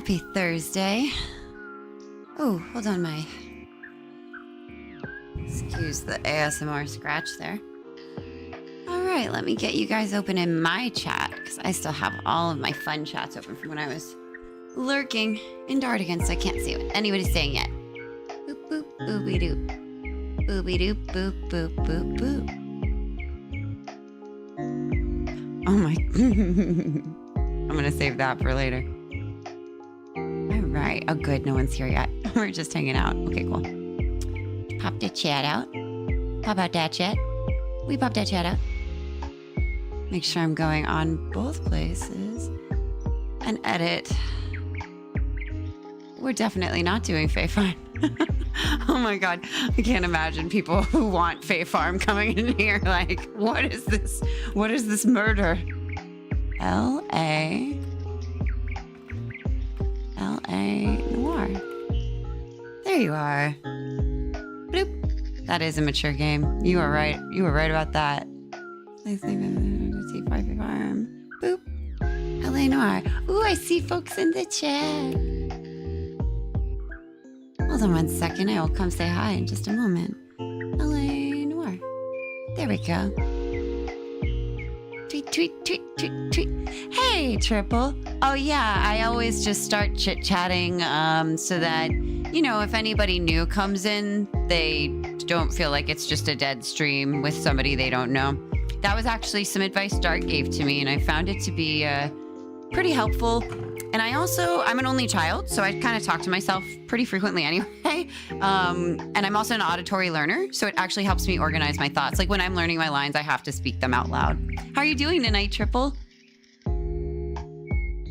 Happy Thursday. Oh, hold on, excuse the ASMR scratch there. All right, let me get you guys open in my chat, because I still have all of my fun chats open from when I was lurking in Dardigan, so I can't see what anybody's saying yet. Boop, boop, boopy doop. Boopy doop, boop, boop, boop, boop. Oh my. I'm going to save that for later. All right. Oh, good. No one's here yet. We're just hanging out. Okay, cool. Pop the chat out. Pop out that chat. We pop that chat out. Make sure I'm going on both places. And edit. We're definitely not doing Fae Farm. Oh my god. I can't imagine people who want Fae Farm coming in here like, what is this? What is this murder? L.A. Noire. There you are. Bloop. That is a mature game. You are right. You were right about that. Fae Farm. Boop. L.A. Noire. Ooh, I see folks in the chat. Hold on one second. I will come say hi in just a moment. L.A. Noire. There we go. Tweet, tweet, tweet, tweet, tweet. Hey, Triple. Oh, yeah. I always just start chit-chatting so that, you know, if anybody new comes in, they don't feel like it's just a dead stream with somebody they don't know. That was actually some advice Dart gave to me, and I found it to be pretty helpful. And I'm an only child, so I kind of talk to myself pretty frequently anyway. And I'm also an auditory learner, so it actually helps me organize my thoughts. Like when I'm learning my lines, I have to speak them out loud. How are you doing tonight, Triple?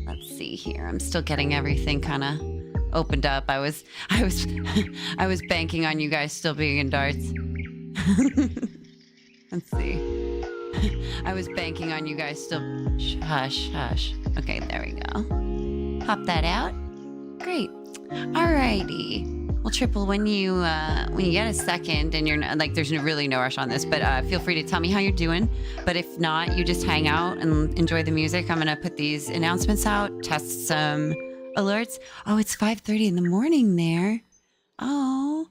Let's see here. I'm still getting everything kind of opened up. I was banking on you guys still being in darts. Let's see. I was banking on you guys still. Hush, hush. Okay, there we go. Pop that out. Great. Alrighty. Well, Triple, when you get a second and you're not, like, there's really no rush on this, but feel free to tell me how you're doing. But if not, you just hang out and enjoy the music. I'm gonna put these announcements out, test some alerts. Oh, it's 5:30 in the morning there. Oh,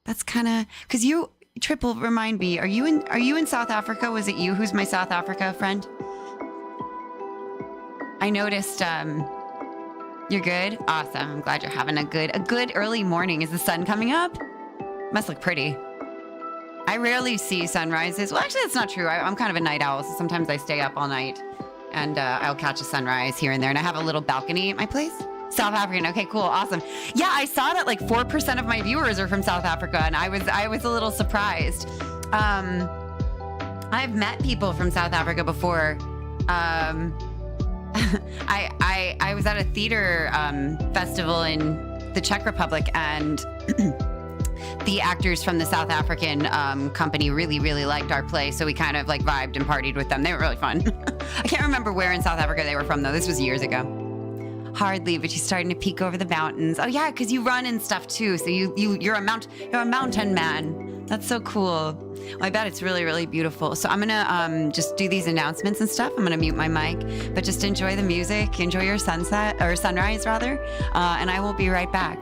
that's kind of because you. Triple, remind me, are you in South Africa? Was it you who's my South Africa friend? I noticed you're good. Awesome. I'm glad you're having a good early morning. Is the sun coming up? Must look pretty. I rarely see sunrises. Well, actually, that's not true. I'm kind of a night owl, so sometimes I stay up all night and I'll catch a sunrise here and there. And I have a little balcony at my place. South African. Okay, cool. Awesome. Yeah, I saw that like 4% of my viewers are from South Africa, and I was a little surprised. I've met people from South Africa before. I was at a theater festival in the Czech Republic, and the actors from the South African company really liked our play, so we kind of like vibed and partied with them. They were really fun. I can't remember where in South Africa they were from though. This was years ago. Hardly, but she's starting to peek over the mountains. Oh yeah, because you run and stuff too. So you're a mountain man. That's so cool. Well, I bet it's really beautiful. So I'm gonna just do these announcements and stuff. I'm gonna mute my mic, but just enjoy the music, enjoy your sunset or sunrise rather, and I will be right back.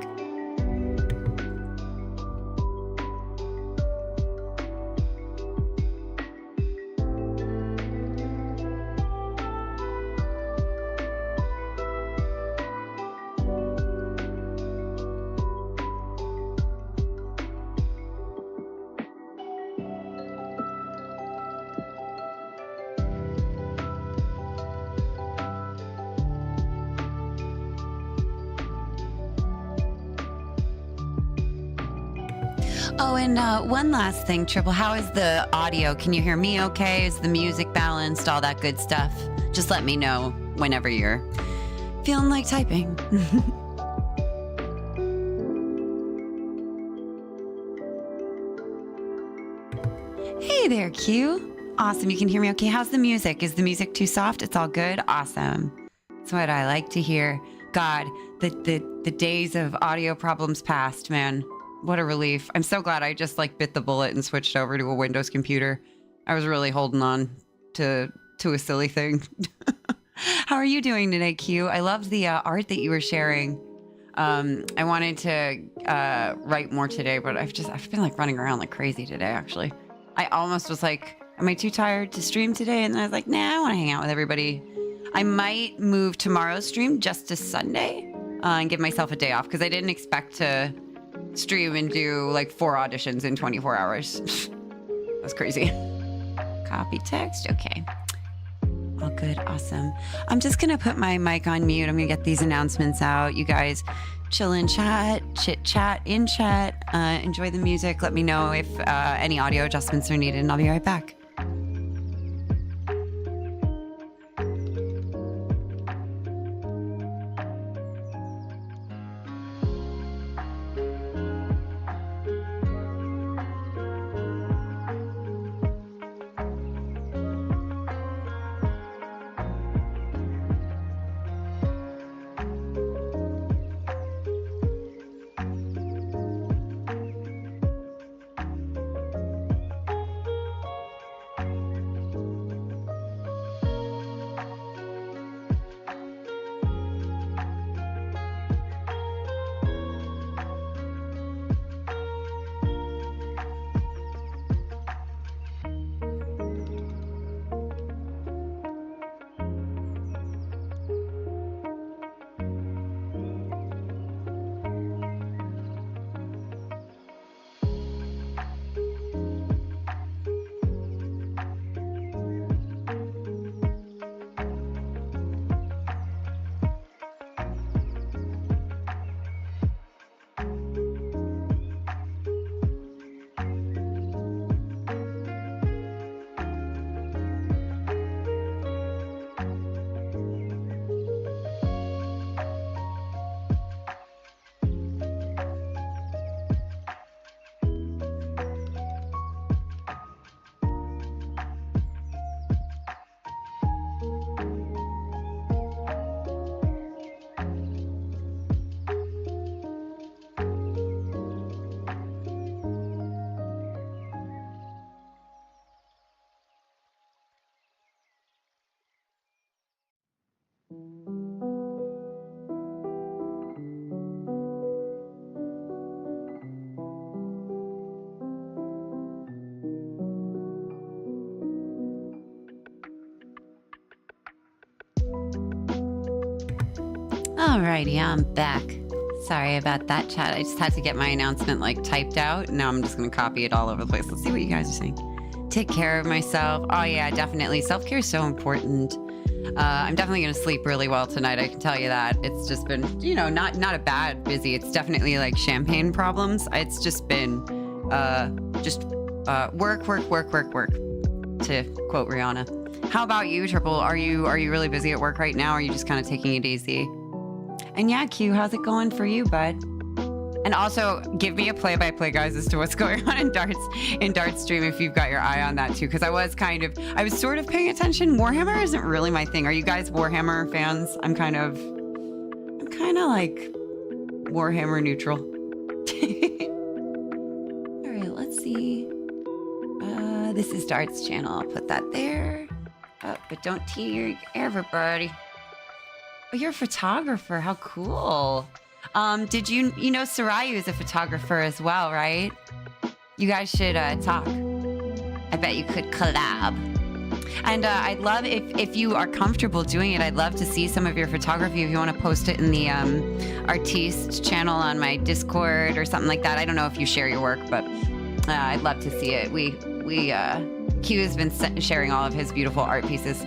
Oh, and one last thing, Triple. How is the audio? Can you hear me okay? Is the music balanced? All that good stuff. Just let me know whenever you're feeling like typing. Hey there, Q. Awesome. You can hear me okay. How's the music? Is the music too soft? It's all good? Awesome. That's what I like to hear. God, the days of audio problems past, man. What a relief. I'm so glad I just like bit the bullet and switched over to a Windows computer. I was really holding on to a silly thing. How are you doing today, Q? I loved the art that you were sharing. I wanted to write more today, but I've been like running around like crazy today, actually. I almost was like, am I too tired to stream today? And then I was like, nah, I want to hang out with everybody. I might move tomorrow's stream just to Sunday and give myself a day off because I didn't expect to stream and do like 4 auditions in 24 hours. That's crazy. Copy text. Okay. All good. Awesome. I'm just going to put my mic on mute. I'm going to get these announcements out. You guys chill in chat, chit chat in chat, enjoy the music. Let me know if any audio adjustments are needed and I'll be right back. Alrighty, I'm back. Sorry about that, chat. I just had to get my announcement like typed out. Now I'm just gonna copy it all over the place. Let's see what you guys are saying. Take care of myself. Oh yeah, definitely. Self-care is so important. I'm definitely gonna sleep really well tonight. I can tell you that. It's just been, you know, not a bad busy. It's definitely like champagne problems. It's just been work, to quote Rihanna. How about you, Triple? Are you really busy at work right now? Or are you just kind of taking it easy? And yeah, Q, how's it going for you, bud? And also, give me a play-by-play, guys, as to what's going on in Dart's stream if you've got your eye on that too, because I was sort of paying attention. Warhammer isn't really my thing. Are you guys Warhammer fans? I'm kind of like Warhammer neutral. All right, let's see. This is Dart's channel. I'll put that there. Oh, but don't tear everybody. Oh, you're a photographer. How cool. Did you know Sarayu is a photographer as well, right? You guys should talk. I bet you could collab. And I'd love if you are comfortable doing it, I'd love to see some of your photography if you want to post it in the artiste channel on my Discord or something like that. I don't know if you share your work, but I'd love to see it. Q has been sharing all of his beautiful art pieces.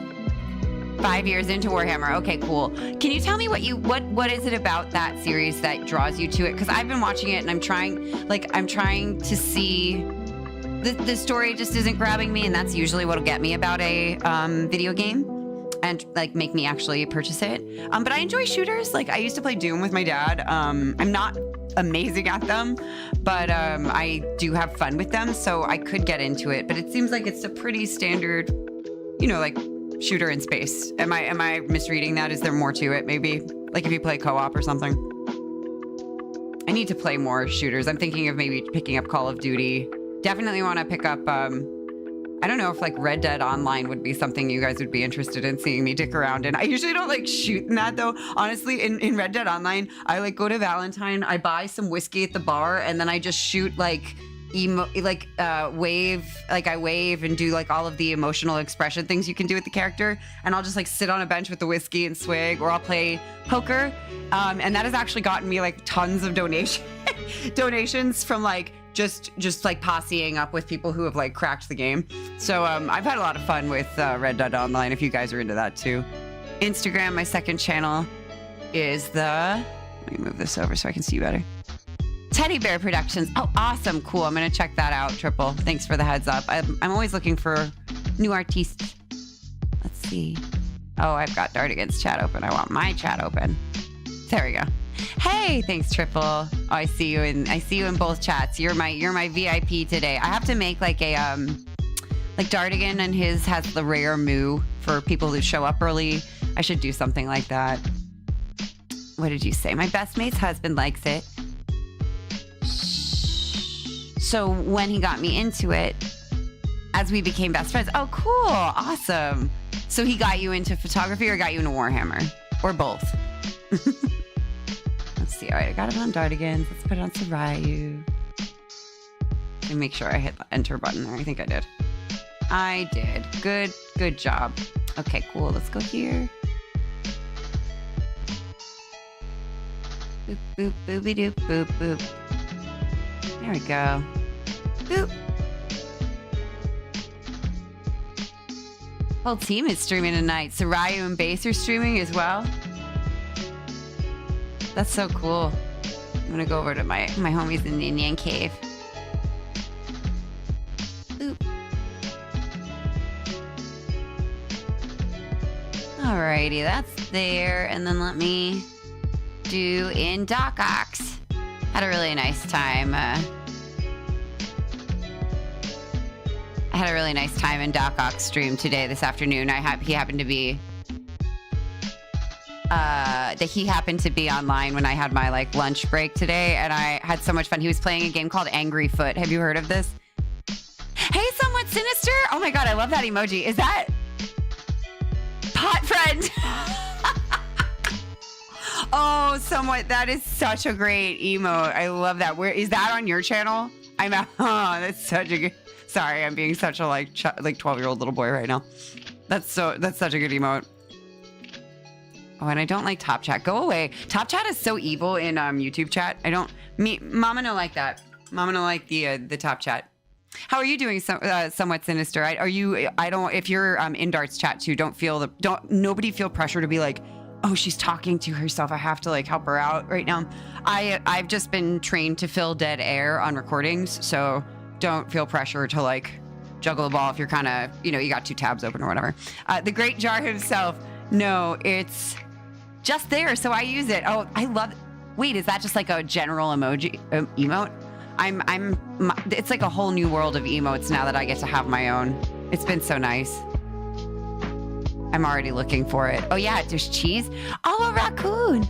5 years into Warhammer. Okay, cool. Can you tell me what is it about that series that draws you to it? Because I've been watching it and I'm trying to see. The story just isn't grabbing me, and that's usually what'll get me about a video game and like make me actually purchase it. But I enjoy shooters. Like I used to play Doom with my dad. I'm not amazing at them, but I do have fun with them, so I could get into it. But it seems like it's a pretty standard, like shooter in space. Am I misreading that? Is there more to it? Maybe like if you play co-op or something. I need to play more shooters. I'm thinking of maybe picking up Call of Duty. Definitely want to pick up. I don't know if like Red Dead Online would be something you guys would be interested in seeing me dick around in. I usually don't like shoot in that though. Honestly, in Red Dead Online, I like go to Valentine, I buy some whiskey at the bar, and then I just shoot like wave, like I wave and do like all of the emotional expression things you can do with the character, and I'll just like sit on a bench with the whiskey and swig, or I'll play poker, and that has actually gotten me like tons of donations from like just like posseing up with people who have like cracked the game. So I've had a lot of fun with Red Dead Online if you guys are into that too. Instagram, my second channel is let me move this over so I can see you better. Teddy Bear Productions. Oh, awesome. Cool. I'm going to check that out, Triple. Thanks for the heads up. I'm always looking for new artists. Let's see. Oh, I've got Dardigan's chat open. I want my chat open. There we go. Hey, thanks, Triple. Oh, I see you in both chats. You're my VIP today. I have to make like a like Dardigan and his has the rare moo for people who show up early. I should do something like that. What did you say? My best mate's husband likes it. So when he got me into it, as we became best friends. Oh, cool. Awesome. So he got you into photography or got you into Warhammer? Or both? Let's see. All right, I got it on Dardigans. Let's put it on Sarayu. Let me make sure I hit the enter button there. I think I did. I did. Good job. Okay, cool. Let's go here. Boop, boop, boopy doop, boop, boop. There we go. Boop. Whole team is streaming tonight. Sarayu and Base are streaming as well. That's so cool. I'm gonna go over to my homies in the Indian cave. Boop. Alrighty, that's there. And then let me do in Doc Ox. Had a really nice time. I had a really nice time in Doc Ock's stream today, this afternoon. He happened to be online when I had my like lunch break today, and I had so much fun. He was playing a game called Angry Foot. Have you heard of this? Hey, Somewhat Sinister. Oh my god, I love that emoji. Is that Pot Friend? Oh, Somewhat. That is such a great emote. I love that. Where is that on your channel? Oh, that's such a good. Sorry, I'm being such a like 12-year-old little boy right now. That's such a good emote. Oh, and I don't like Top Chat. Go away. Top Chat is so evil in YouTube chat. Mama don't like that. Mama don't like the Top Chat. How are you doing? Somewhat Sinister. If you're in Dart's chat too, nobody feel pressure to be like, oh, she's talking to herself. I have to like help her out right now. I've just been trained to fill dead air on recordings, so don't feel pressure to like juggle the ball if you're kind of, you got two tabs open or whatever. The Great Jar himself. No, it's just there, so I use it. Oh, I love it. Wait, is that just like a general emote? It's like a whole new world of emotes now that I get to have my own. It's been so nice. I'm already looking for it. Oh yeah, there's cheese. Oh, a raccoon.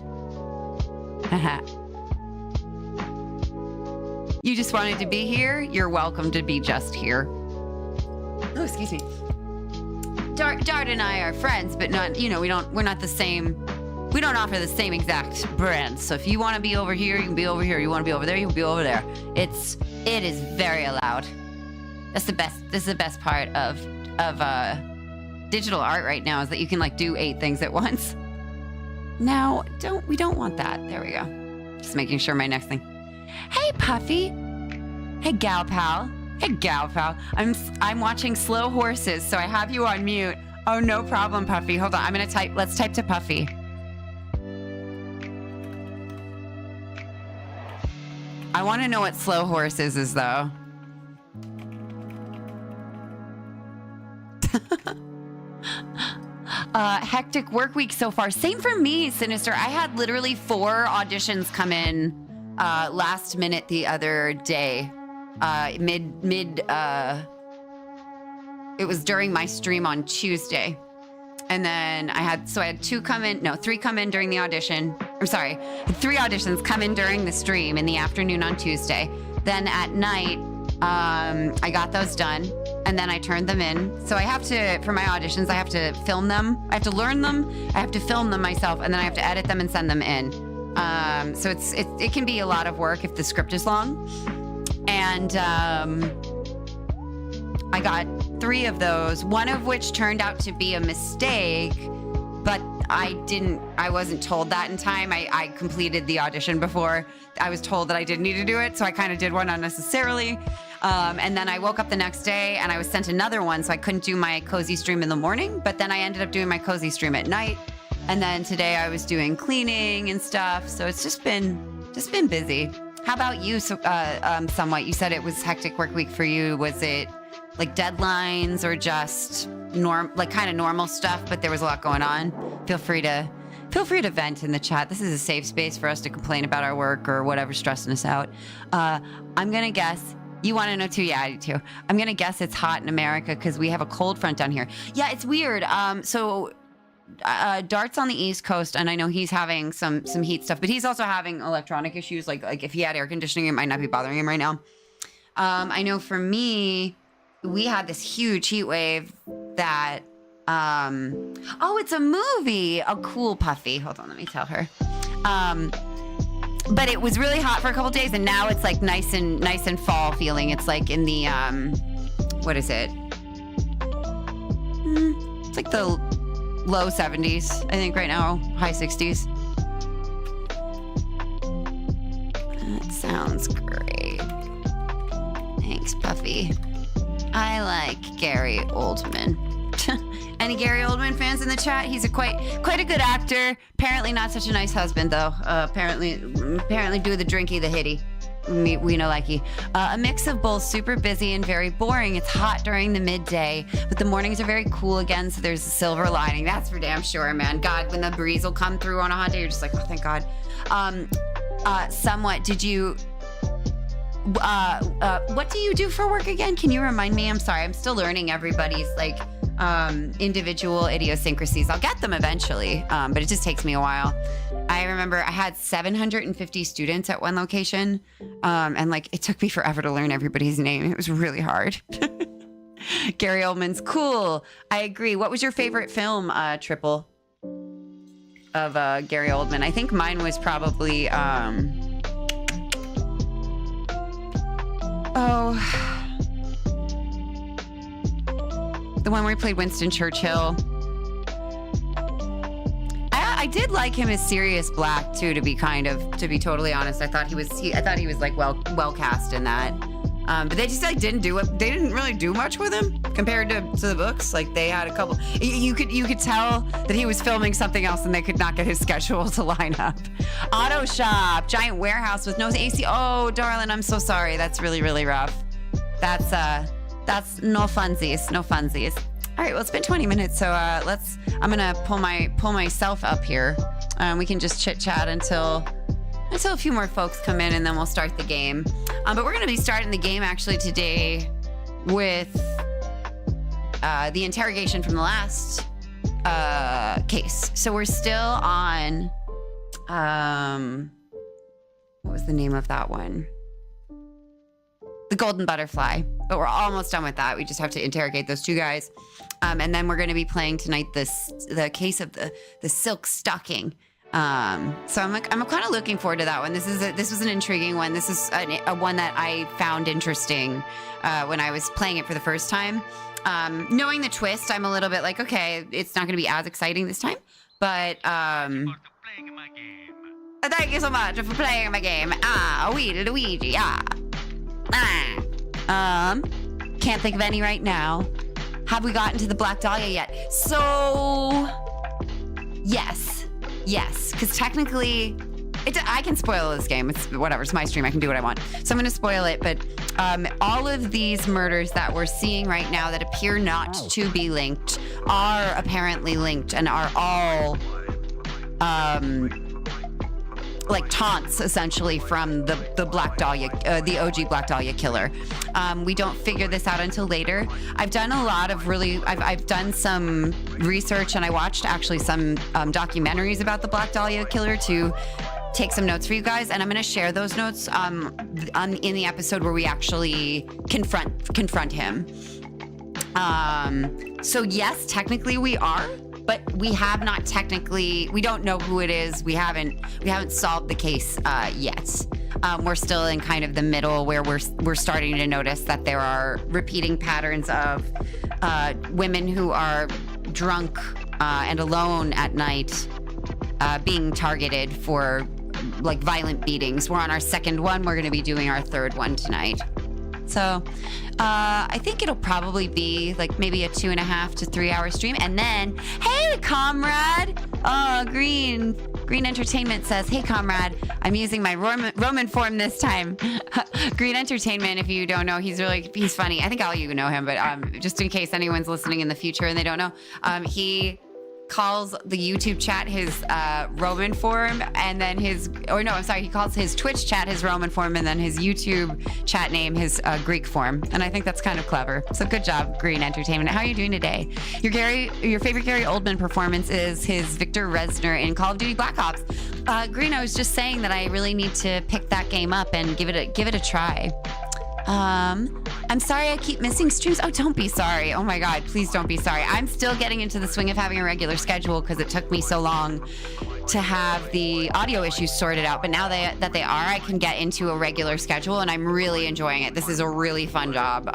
You just wanted to be here? You're welcome to be just here. Oh, excuse me. Dart and I are friends, but not, we're not the same. We don't offer the same exact brand. So if you want to be over here, you can be over here. You want to be over there, you can be over there. It is very allowed. That's the best. This is the best part of digital art right now, is that you can like do 8 things at once. Now, we don't want that. There we go. Just making sure my next thing. Hey, Puffy. Hey, Gal Pal. Hey, Gal Pal. I'm watching Slow Horses, so I have you on mute. Oh, no problem, Puffy. Hold on. Let's type to Puffy. I want to know what Slow Horses is, though. Hectic work week so far. Same for me, Sinister. I had literally 4 auditions come in last minute the other day. It was during my stream on Tuesday. And then I had 3 come in during the audition. I'm sorry, 3 auditions come in during the stream in the afternoon on Tuesday. Then at night, I got those done. and then I turned them in. So I have to, for my auditions, I have to film them. I have to learn them. I have to film them myself, and then I have to edit them and send them in. So it can be a lot of work if the script is long. And I got 3 of those, one of which turned out to be a mistake, but I wasn't told that in time. I completed the audition before I was told that I didn't need to do it, so I kind of did one unnecessarily. And then I woke up the next day and I was sent another one, so I couldn't do my cozy stream in the morning, but then I ended up doing my cozy stream at night. And then today I was doing cleaning and stuff, so it's just been busy. How about you? So, somewhat, you said it was hectic work week for you. Was it like deadlines or just kind of normal stuff, but there was a lot going on? Feel free to vent in the chat. This is a safe space for us to complain about our work or whatever's stressing us out. I'm gonna guess you want to know too. Yeah, I do too. I'm gonna guess it's hot in America because we have a cold front down here. Yeah, it's weird. So Dart's on the East Coast, and I know he's having some heat stuff, but he's also having electronic issues. Like if he had air conditioning, it might not be bothering him right now. I know for me, we had this huge heat wave that, oh, it's a movie. A cool Puffy. Hold on, let me tell her. But it was really hot for a couple days, and now it's like nice and fall feeling. It's like in the, what is it? It's like the low 70s, I think right now, high 60s. That sounds great. Thanks, Puffy. I like Gary Oldman. Any Gary Oldman fans in the chat? He's quite a good actor. Apparently not such a nice husband, though. Apparently do the drinky, the hitty. We know likey. A mix of both super busy and very boring. It's hot during the midday, but the mornings are very cool again, so there's a silver lining. That's for damn sure, man. God, when the breeze will come through on a hot day, you're just like, oh, thank God. Somewhat, did you... what do you do for work again? Can you remind me? I'm sorry, I'm still learning everybody's like individual idiosyncrasies. I'll get them eventually, but it just takes me a while. I remember I had 750 students at one location, and like it took me forever to learn everybody's name. It was really hard. Gary Oldman's cool. I agree. What was your favorite film, Triple, of Gary Oldman? I think mine was probably the one where he played Winston Churchill. I did like him as Sirius Black too, to be totally honest. I thought he was like well cast in that. But they just like didn't really do much with him compared to the books. Like they had a couple. You could tell that he was filming something else and they could not get his schedule to line up. Auto shop, giant warehouse with no AC. Oh, darling, I'm so sorry. That's really, really rough. That's no funsies, no funsies. All right, well, it's been 20 minutes, so I'm gonna pull myself up here. We can just chit chat until a few more folks come in, and then we'll start the game. But we're gonna be starting the game actually today with the interrogation from the last case. So we're still on. What was the name of that one? The Golden Butterfly. But we're almost done with that. We just have to interrogate those 2 guys. And then we're going to be playing tonight the case of the silk stocking. So I'm kind of looking forward to that one. This was an intriguing one. This is a one that I found interesting when I was playing it for the first time. Knowing the twist, I'm a little bit like, okay, it's not going to be as exciting this time. But thank you so much for playing my game. Luigi, yeah. Can't think of any right now. Have we gotten to the Black Dahlia yet? So, yes, because technically, I can spoil this game. It's whatever, it's my stream, I can do what I want. So I'm gonna spoil it, but all of these murders that we're seeing right now that appear not to be linked are apparently linked and are all, like taunts essentially from the Black Dahlia, the OG Black Dahlia killer. We don't figure this out until later. I've done a lot of I've done some research, and I watched actually some documentaries about the Black Dahlia killer to take some notes for you guys, and I'm going to share those notes in the episode where we actually confront him. So yes, technically we are, but we have not technically, we don't know who it is. We haven't solved the case yet. We're still in kind of the middle where we're starting to notice that there are repeating patterns of women who are drunk and alone at night being targeted for like violent beatings. We're on our second one. We're going to be doing our third one tonight. So I think it'll probably be like maybe a 2.5 to 3 hour stream. And then, hey, comrade. Oh, Green Entertainment says, hey, comrade, I'm using my Roman form this time. Green Entertainment, if you don't know, he's funny. I think all you know him, but just in case anyone's listening in the future and they don't know, he calls the YouTube chat his Roman form, and then he calls his Twitch chat his Roman form, and then his YouTube chat name his Greek form. And I think that's kind of clever. So good job, Green Entertainment. How are you doing today? Your favorite Gary Oldman performance is his Victor Reznor in Call of Duty Black Ops. Green, I was just saying that I really need to pick that game up and give it a try. I'm sorry I keep missing streams. Oh, don't be sorry. Oh my God, please don't be sorry. I'm still getting into the swing of having a regular schedule because it took me so long to have the audio issues sorted out. But now that they are, I can get into a regular schedule and I'm really enjoying it. This is a really fun job.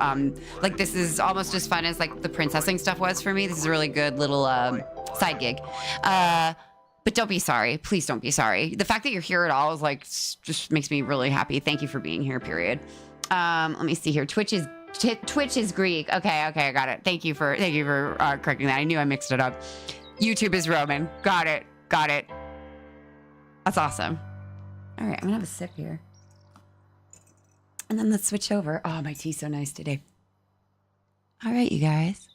Like this is almost as fun as like the princessing stuff was for me. This is a really good little side gig. But don't be sorry. Please don't be sorry. The fact that you're here at all is like, just makes me really happy. Thank you for being here, period. Let me see here. Twitch is Greek. Okay, I got it. Thank you for correcting that. I knew I mixed it up. YouTube is Roman. Got it. That's awesome. All right, I'm gonna have a sip here, and then let's switch over. Oh, my tea's so nice today. All right, you guys.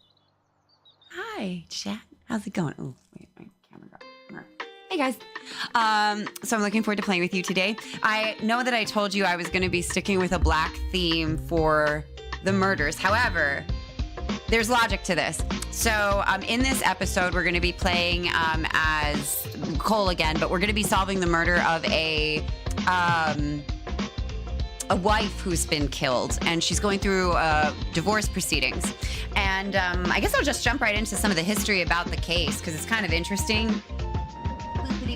Hi, chat. How's it going? Oh, wait, my camera got. Hey guys. So I'm looking forward to playing with you today. I know that I told you I was going to be sticking with a black theme for the murders. However, there's logic to this. So in this episode, we're going to be playing as Cole again, but we're going to be solving the murder of a wife who's been killed, and she's going through divorce proceedings. And I guess I'll just jump right into some of the history about the case because it's kind of interesting.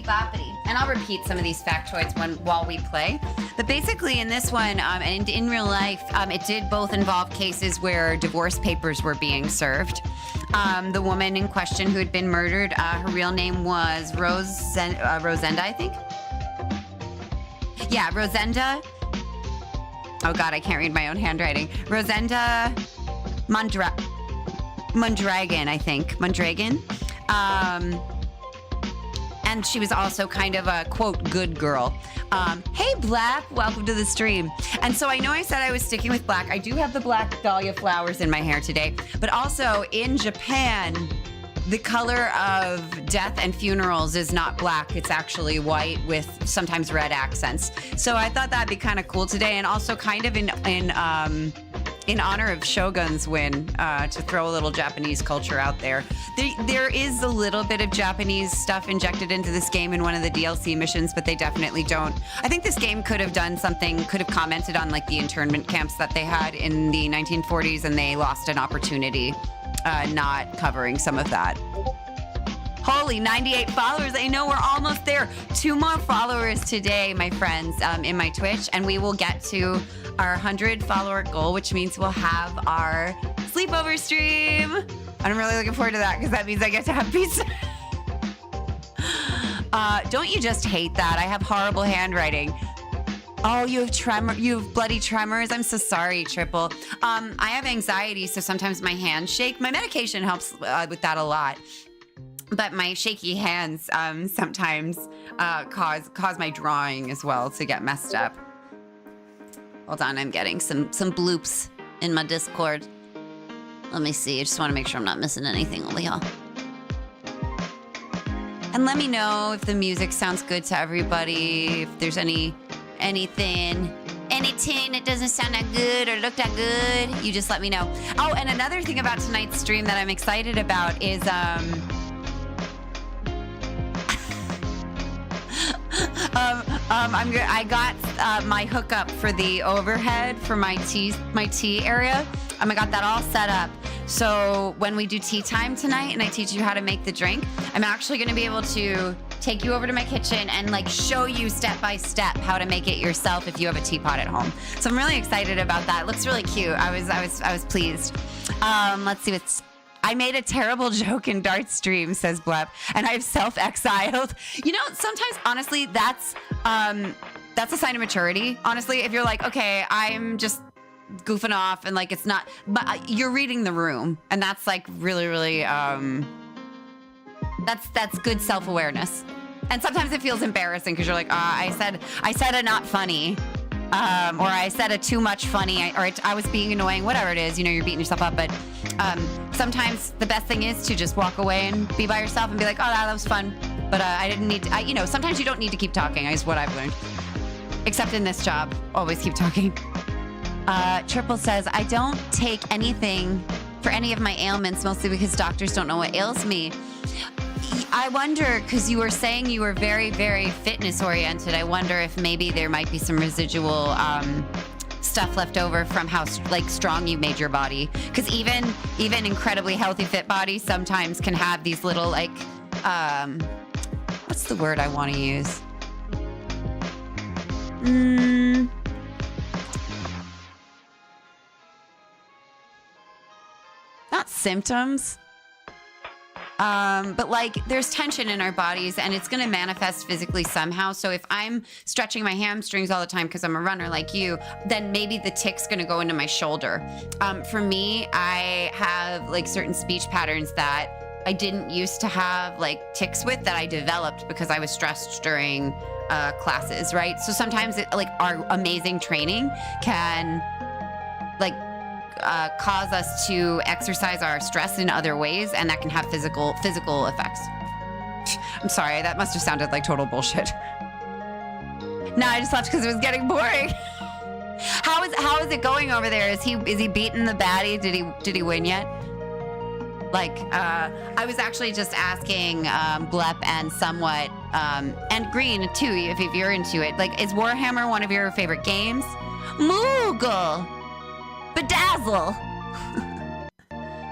Boppity. And I'll repeat some of these factoids while we play. But basically in this one, and in real life, it did both involve cases where divorce papers were being served. The woman in question who had been murdered, her real name was Rosenda, I think. Yeah, Rosenda. Oh God, I can't read my own handwriting. Rosenda Mondragon, I think. Mondragon. And she was also kind of a, quote, good girl. Hey, Black, welcome to the stream. And so I know I said I was sticking with black. I do have the black dahlia flowers in my hair today. But also in Japan, the color of death and funerals is not black. It's actually white with sometimes red accents. So I thought that'd be kind of cool today. And also kind of in honor of Shogun's win, to throw a little Japanese culture out there. There is a little bit of Japanese stuff injected into this game in one of the DLC missions, but they definitely don't. I think this game could have done something, could have commented on like the internment camps that they had in the 1940s, and they lost an opportunity not covering some of that. Holy, 98 followers. I know we're almost there. 2 more followers today, my friends, in my Twitch, and we will get to our 100 follower goal, which means we'll have our sleepover stream. And I'm really looking forward to that because that means I get to have pizza. Don't you just hate that? I have horrible handwriting. Oh, you have bloody tremors. I'm so sorry, Triple. I have anxiety, so sometimes my hands shake. My medication helps with that a lot. But my shaky hands sometimes cause my drawing as well to get messed up. Hold on, I'm getting some bloops in my Discord. Let me see. I just want to make sure I'm not missing anything over here. And let me know if the music sounds good to everybody. If there's anything that doesn't sound that good or look that good, you just let me know. Oh, and another thing about tonight's stream that I'm excited about is I got my hookup for the overhead for my tea area. I got that all set up. So when we do tea time tonight and I teach you how to make the drink, I'm actually going to be able to take you over to my kitchen and like show you step by step how to make it yourself if you have a teapot at home. So I'm really excited about that. It looks really cute. I was pleased. Let's see what's. I made a terrible joke in Dart's stream, says Blep, and I've self-exiled. You know, sometimes, honestly, that's a sign of maturity. Honestly, if you're like, okay, I'm just goofing off and like it's not, but you're reading the room, and that's like really, really, that's good self-awareness. And sometimes it feels embarrassing because you're like, I said a not funny. Or I said a too much funny, or I was being annoying, whatever it is, you know, you're beating yourself up. But sometimes the best thing is to just walk away and be by yourself and be like, oh, that was fun. But I didn't need to, you know, sometimes you don't need to keep talking, is what I've learned. Except in this job, always keep talking. Triple says, I don't take anything for any of my ailments, mostly because doctors don't know what ails me. I wonder, because you were saying you were very, very fitness oriented. I wonder if maybe there might be some residual stuff left over from how like strong you made your body. Because even incredibly healthy, fit bodies sometimes can have these little like, what's the word I want to use? Not symptoms. But like there's tension in our bodies and it's going to manifest physically somehow. So if I'm stretching my hamstrings all the time because I'm a runner like you, then maybe the tick's going to go into my shoulder. For me, I have like certain speech patterns that I didn't used to have like tics with that I developed because I was stressed during classes, right? So sometimes it, like our amazing training can like cause us to exercise our stress in other ways, and that can have physical effects. I'm sorry, that must have sounded like total bullshit. No, I just left because it was getting boring. How is it going over there? Is he beating the baddie? Did he win yet? Like, I was actually just asking Blep and somewhat and Green too, if you're into it. Like, is Warhammer one of your favorite games? Moogle. Bedazzle.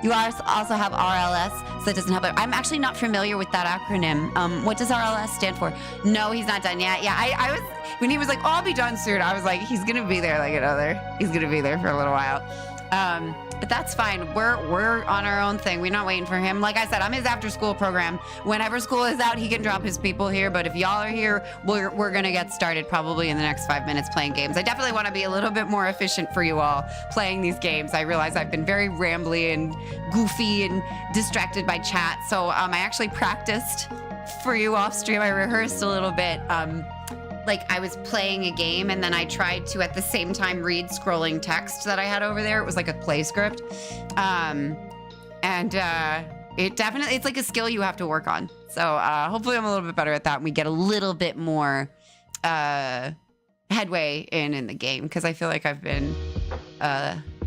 You also have RLS, so that doesn't help. I'm actually not familiar with that acronym. What does RLS stand for? No, he's not done yet. Yeah, I was, when he was like, oh, I'll be done soon, I was like, he's gonna be there he's gonna be there for a little while. But that's fine. We're on our own thing. We're not waiting for him. Like I said, I'm his after school program. Whenever school is out, he can drop his people here. But if y'all are here, we're gonna get started probably in the next 5 minutes playing games. I definitely want to be a little bit more efficient for you all playing these games. I realize I've been very rambly and goofy and distracted by chat. So I actually practiced for you off stream. I rehearsed a little bit. Like I was playing a game and then I tried to at the same time read scrolling text that I had over there. It was like a play script. It definitely, it's like a skill you have to work on. So hopefully I'm a little bit better at that and we get a little bit more headway in the game, because I feel like I've been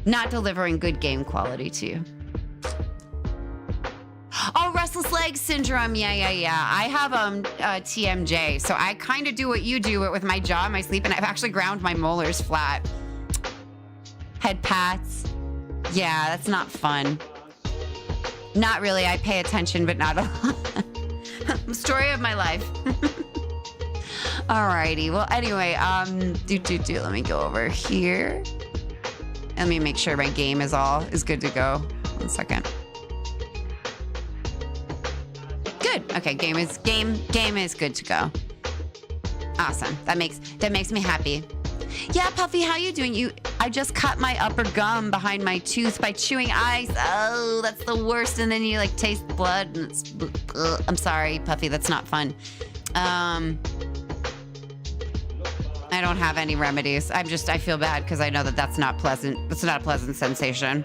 not delivering good game quality to you. Oh, restless leg syndrome. Yeah. I have TMJ, so I kind of do what you do, but with my jaw and my sleep, and I've actually ground my molars flat. Head pats. Yeah, that's not fun. Not really. I pay attention, but not a lot. Story of my life. Alrighty. Well, anyway, let me go over here. Let me make sure my game is good to go. 1 second. Good. Okay, game is good to go. Awesome. That makes me happy. Yeah, Puffy, how you doing? I just cut my upper gum behind my tooth by chewing ice. Oh, that's the worst. And then you like taste blood and it's I'm sorry, Puffy, that's not fun. I don't have any remedies. I feel bad because I know that's not pleasant. That's not a pleasant sensation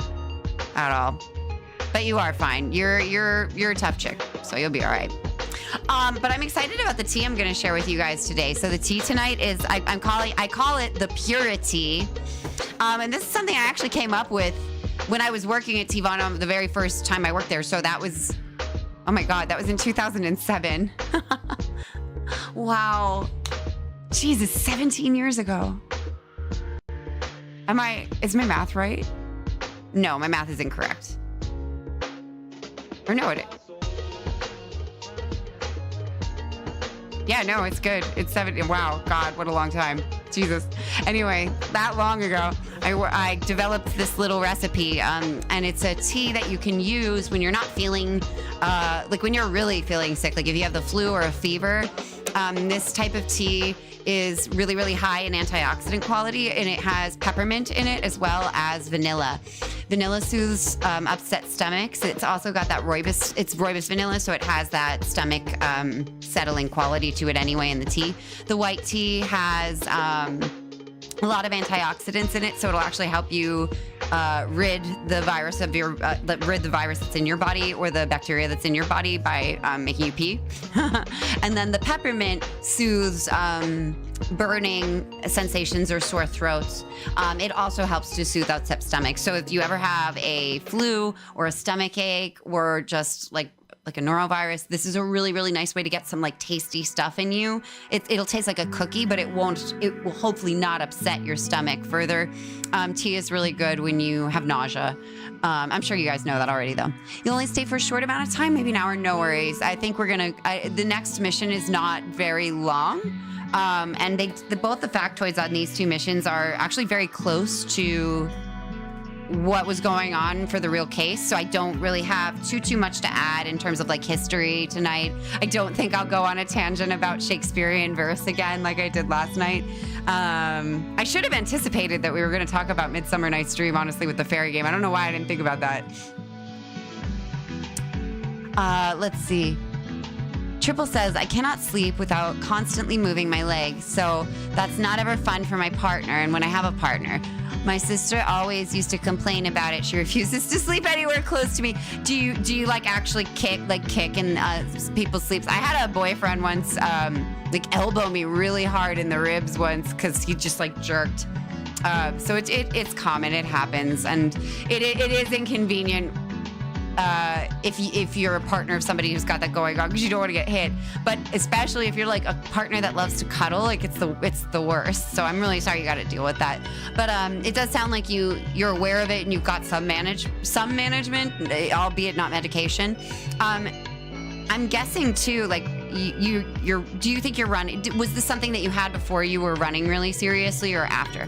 at all. But you are fine. You're a tough chick, so you'll be all right. But I'm excited about the tea I'm going to share with you guys today. So the tea tonight is I call it the Purity, and this is something I actually came up with when I was working at Tivano the very first time I worked there. So that was, oh my God, that was in 2007. Wow, Jesus, 17 years ago. Is my math right? No, my math is incorrect. Or no, yeah, no, it's good. It's 7. Wow, God, what a long time. Jesus. Anyway, that long ago, I developed this little recipe, and it's a tea that you can use when you're not feeling, like when you're really feeling sick, like if you have the flu or a fever. This type of tea is really, really high in antioxidant quality, and it has peppermint in it as well as vanilla. Vanilla soothes upset stomachs. It's also got that rooibos. It's rooibos vanilla, so it has that stomach settling quality to it anyway in the tea. The white tea has a lot of antioxidants in it, so it'll actually help you rid the virus that's in your body or the bacteria that's in your body by making you pee. And then the peppermint soothes burning sensations or sore throats. It also helps to soothe upset stomachs. So if you ever have a flu or a stomach ache or just like a norovirus, this is a really, really nice way to get some like tasty stuff in you. It'll taste like a cookie, but it will hopefully not upset your stomach further. Tea is really good when you have nausea. I'm sure you guys know that already though. You'll only stay for a short amount of time, maybe an hour, no worries. I think the next mission is not very long. And both the factoids on these two missions are actually very close to what was going on for the real case. So I don't really have too much to add in terms of like history tonight. I don't think I'll go on a tangent about Shakespearean verse again like I did last night. I should have anticipated that we were going to talk about Midsummer Night's Dream, honestly, with the fairy game. I don't know why I didn't think about that. Let's see. Triple says, I cannot sleep without constantly moving my legs, so that's not ever fun for my partner. And when I have a partner, my sister always used to complain about it. She refuses to sleep anywhere close to me. Do you like actually kick in people's sleeps? I had a boyfriend once, like elbow me really hard in the ribs once because he just like jerked. So it's common. It happens, and it is inconvenient. If you're a partner of somebody who's got that going on, because you don't want to get hit, but especially if you're like a partner that loves to cuddle, like it's the worst. So I'm really sorry you got to deal with that. But it does sound like you're aware of it and you've got some management, albeit not medication. I'm guessing too, like do you think you're running? Was this something that you had before you were running really seriously or after?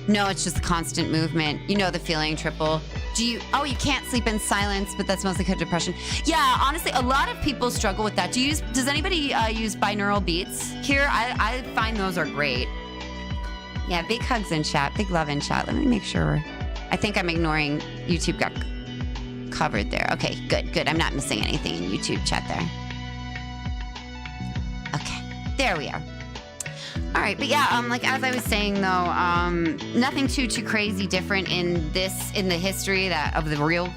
No, it's just constant movement. You know the feeling, Triple. You can't sleep in silence, but that's mostly because of depression. Yeah, honestly, a lot of people struggle with that. Does anybody use binaural beats here? I find those are great. Yeah, big hugs in chat, big love in chat. Let me make sure. I think I'm ignoring YouTube got covered there. Okay, good. I'm not missing anything in YouTube chat there. Okay, there we are. All right, but yeah, like as I was saying though, nothing too crazy different in the history of the real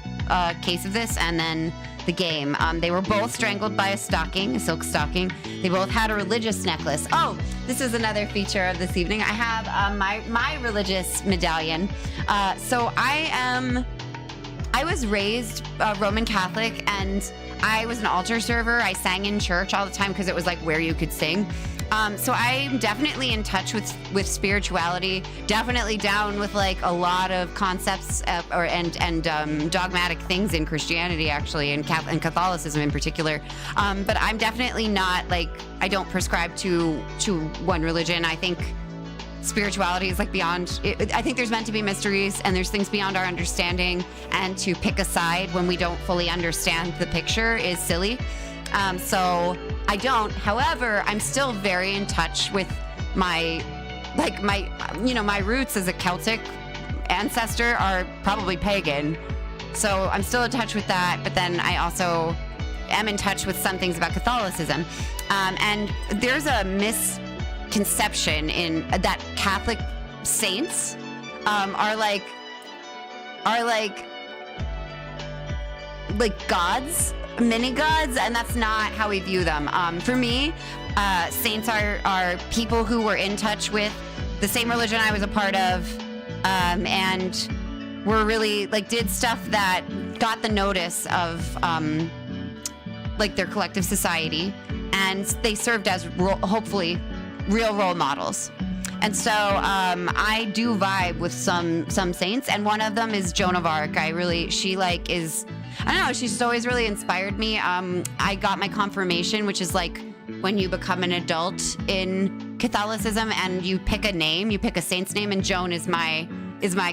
case of this, and then the game. They were both strangled by a silk stocking. They both had a religious necklace. Oh, this is another feature of this evening. I have my religious medallion. So I was raised Roman Catholic, and I was an altar server. I sang in church all the time because it was like where you could sing. So I'm definitely in touch with spirituality, definitely down with like a lot of concepts and dogmatic things in Christianity, actually, and Catholicism in particular. But I'm definitely not like, I don't prescribe to one religion. I think spirituality is like beyond, I think there's meant to be mysteries and there's things beyond our understanding, and to pick a side when we don't fully understand the picture is silly. So I don't. However, I'm still very in touch with my roots as a Celtic ancestor are probably pagan. So I'm still in touch with that. But then I also am in touch with some things about Catholicism. And there's a misconception in that Catholic saints are like gods. Mini gods, and that's not how we view them. For me, saints are people who were in touch with the same religion I was a part of, and were really like did stuff that got the notice of like their collective society, and they served as hopefully real role models. And so I do vibe with some saints, and one of them is Joan of Arc. She like is. I don't know, she's just always really inspired me. I got my confirmation, which is like when you become an adult in Catholicism and you pick a name, you pick a saint's name, and Joan is my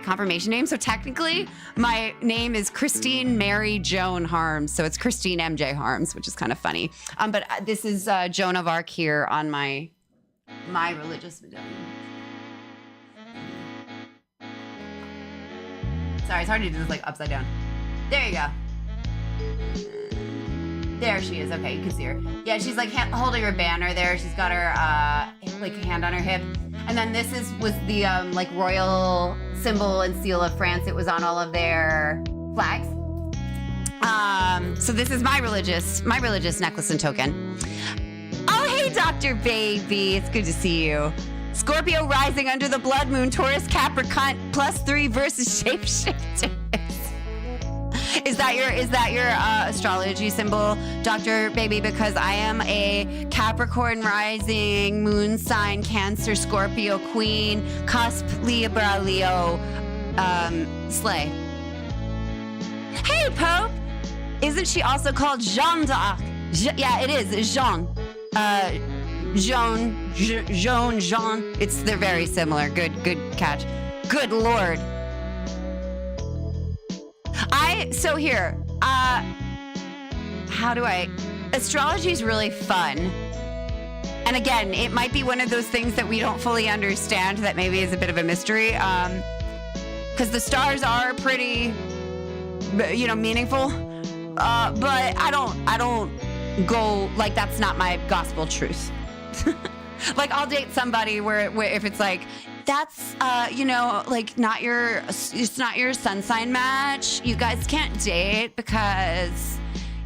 confirmation name. So technically my name is Christine Mary Joan Harms. So it's Christine MJ Harms, which is kind of funny. But this is Joan of Arc here on my religious medallion. Sorry, it's hard to do this like upside down. There you go. There she is. Okay, you can see her. Yeah, she's like holding her banner there. She's got her like hand on her hip. And then this was the like royal symbol and seal of France. It was on all of their flags. So this is my religious necklace and token. Oh, hey, Dr. Baby. It's good to see you. Scorpio rising under the blood moon, Taurus Capricorn +3 versus shapeshifters. Is that your astrology symbol, Dr. Baby? Because I am a Capricorn rising, moon sign, Cancer, Scorpio, Queen, cusp, Libra, Leo, Slay. Hey, Pope! Isn't she also called Jeanne d'Arc? Yeah, it is. Jean. Jean. They're very similar. Good catch. Good Lord. Astrology is really fun. And again, it might be one of those things that we don't fully understand that maybe is a bit of a mystery. Because the stars are pretty, meaningful. But I don't go, like, that's not my gospel truth. Like, I'll date somebody where if it's like, that's, like it's not your sun sign match. You guys can't date because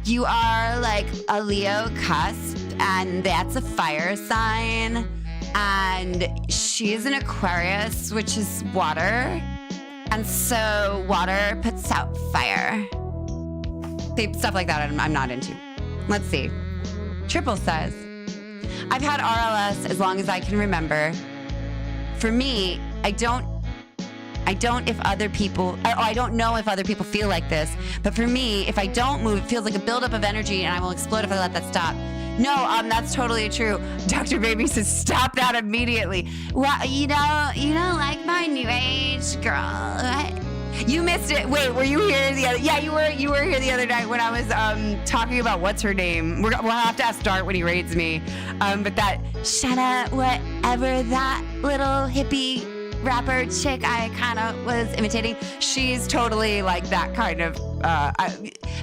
you are like a Leo cusp and that's a fire sign. And she's an Aquarius, which is water. And so water puts out fire. Stuff like that I'm not into. Let's see. Triple says, I've had RLS as long as I can remember. For me, I don't know if other people feel like this, but for me, if I don't move, it feels like a buildup of energy and I will explode if I let that stop. No, that's totally true. Dr. Baby says, stop that immediately. Well, you don't like my new age girl. You missed it. Wait, were you here the other? Yeah, you were here the other night when I was talking about what's her name. We'll have to ask Dart when he rates me. But that Shanna, whatever that little hippie rapper chick I kind of was imitating, she's totally like that kind of.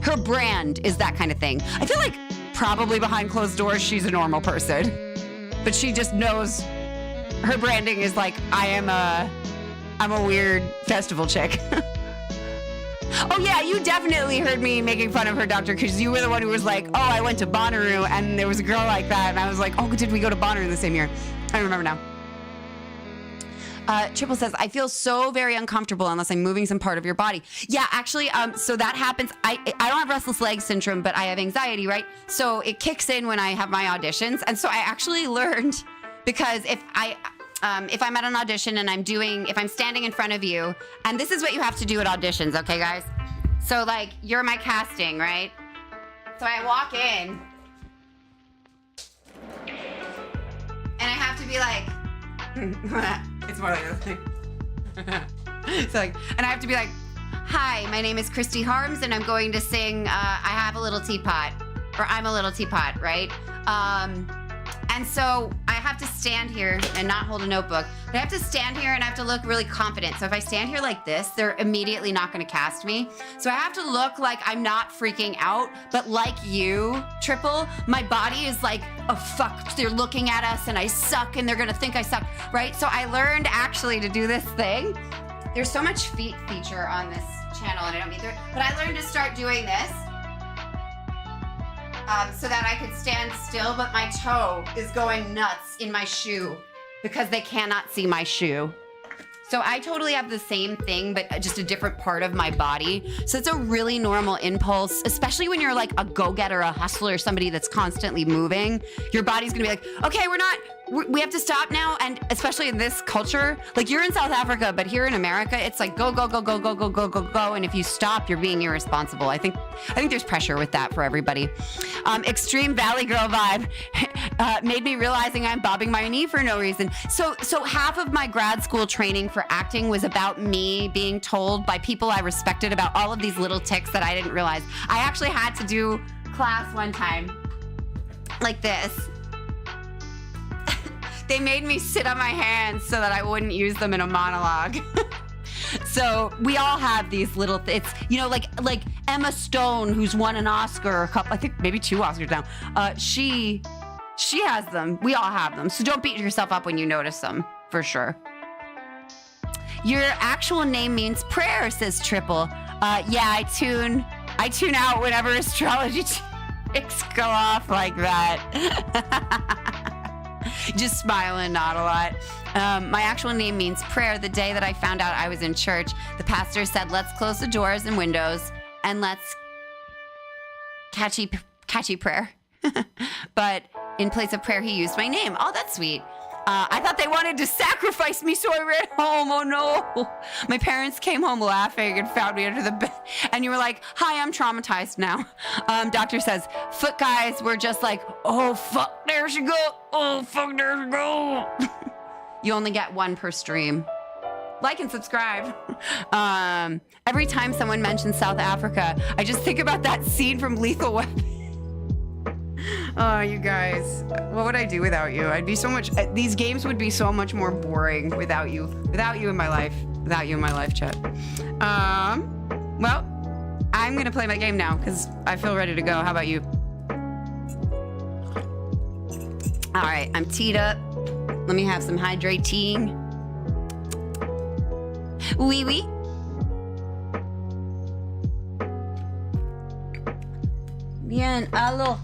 Her brand is that kind of thing. I feel like probably behind closed doors she's a normal person, but she just knows her branding is like I'm a weird festival chick. Oh yeah, you definitely heard me making fun of her, Doctor, because you were the one who was like, oh, I went to Bonnaroo and there was a girl like that. And I was like, oh, did we go to Bonnaroo the same year? I remember now. Triple says, I feel so very uncomfortable unless I'm moving some part of your body. Yeah, actually, so that happens. I don't have restless leg syndrome, but I have anxiety, right? So it kicks in when I have my auditions. And so I actually learned, because if I'm at an audition and if I'm standing in front of you, and this is what you have to do at auditions, okay, guys? So, like, you're my casting, right? So I walk in, and I have to be like, it's more like this thing. So, like, and I have to be like, hi, my name is Christy Harms, and I'm going to sing, I Have a Little Teapot, or I'm a Little Teapot, right? And so I have to stand here and not hold a notebook. But I have to stand here and I have to look really confident. So if I stand here like this, they're immediately not going to cast me. So I have to look like I'm not freaking out. But like you, Triple, my body is like, oh, fuck, they're looking at us and I suck and they're going to think I suck, right? So I learned actually to do this thing. There's so much feet feature on this channel and I don't mean to, but I learned to start doing this. So that I could stand still, but my toe is going nuts in my shoe because they cannot see my shoe. So I totally have the same thing, but just a different part of my body. So it's a really normal impulse, especially when you're like a go-getter, a hustler, somebody that's constantly moving. Your body's gonna be like, okay, we're not we have to stop now, and especially in this culture, like you're in South Africa, but here in America, it's like go, go, go, go, go, go, go, go, go, and if you stop, you're being irresponsible. I think there's pressure with that for everybody. Extreme Valley Girl vibe made me realizing I'm bobbing my knee for no reason. So half of my grad school training for acting was about me being told by people I respected about all of these little tics that I didn't realize. I actually had to do class one time like this. They made me sit on my hands so that I wouldn't use them in a monologue. So we all have these little, it's, you know, like Emma Stone, who's won an Oscar, a couple, I think maybe 2 Oscars now. She has them. We all have them. So don't beat yourself up when you notice them, for sure. Your actual name means prayer, says Triple. Yeah, I tune out whenever astrology chicks go off like that. Just smiling, not a lot. My actual name means prayer. The day that I found out I was in church, the pastor said, let's close the doors and windows and let's catchy prayer. But in place of prayer, he used my name. Oh, that's sweet. I thought they wanted to sacrifice me, so I ran home. Oh, no. My parents came home laughing and found me under the bed. And you were like, hi, I'm traumatized now. Doctor says, foot guys were just like, oh, fuck, there she go. Oh, fuck, there she go. You only get 1 per stream. Like and subscribe. Every time someone mentions South Africa, I just think about that scene from Lethal Weapon. Oh, you guys, what would I do without you? I'd be so much, these games would be so much more boring without you in my life, chat. Well, I'm gonna play my game now because I feel ready to go. How about you? All right, I'm teed up. Let me have some hydrating. Oui, oui. Bien, allo.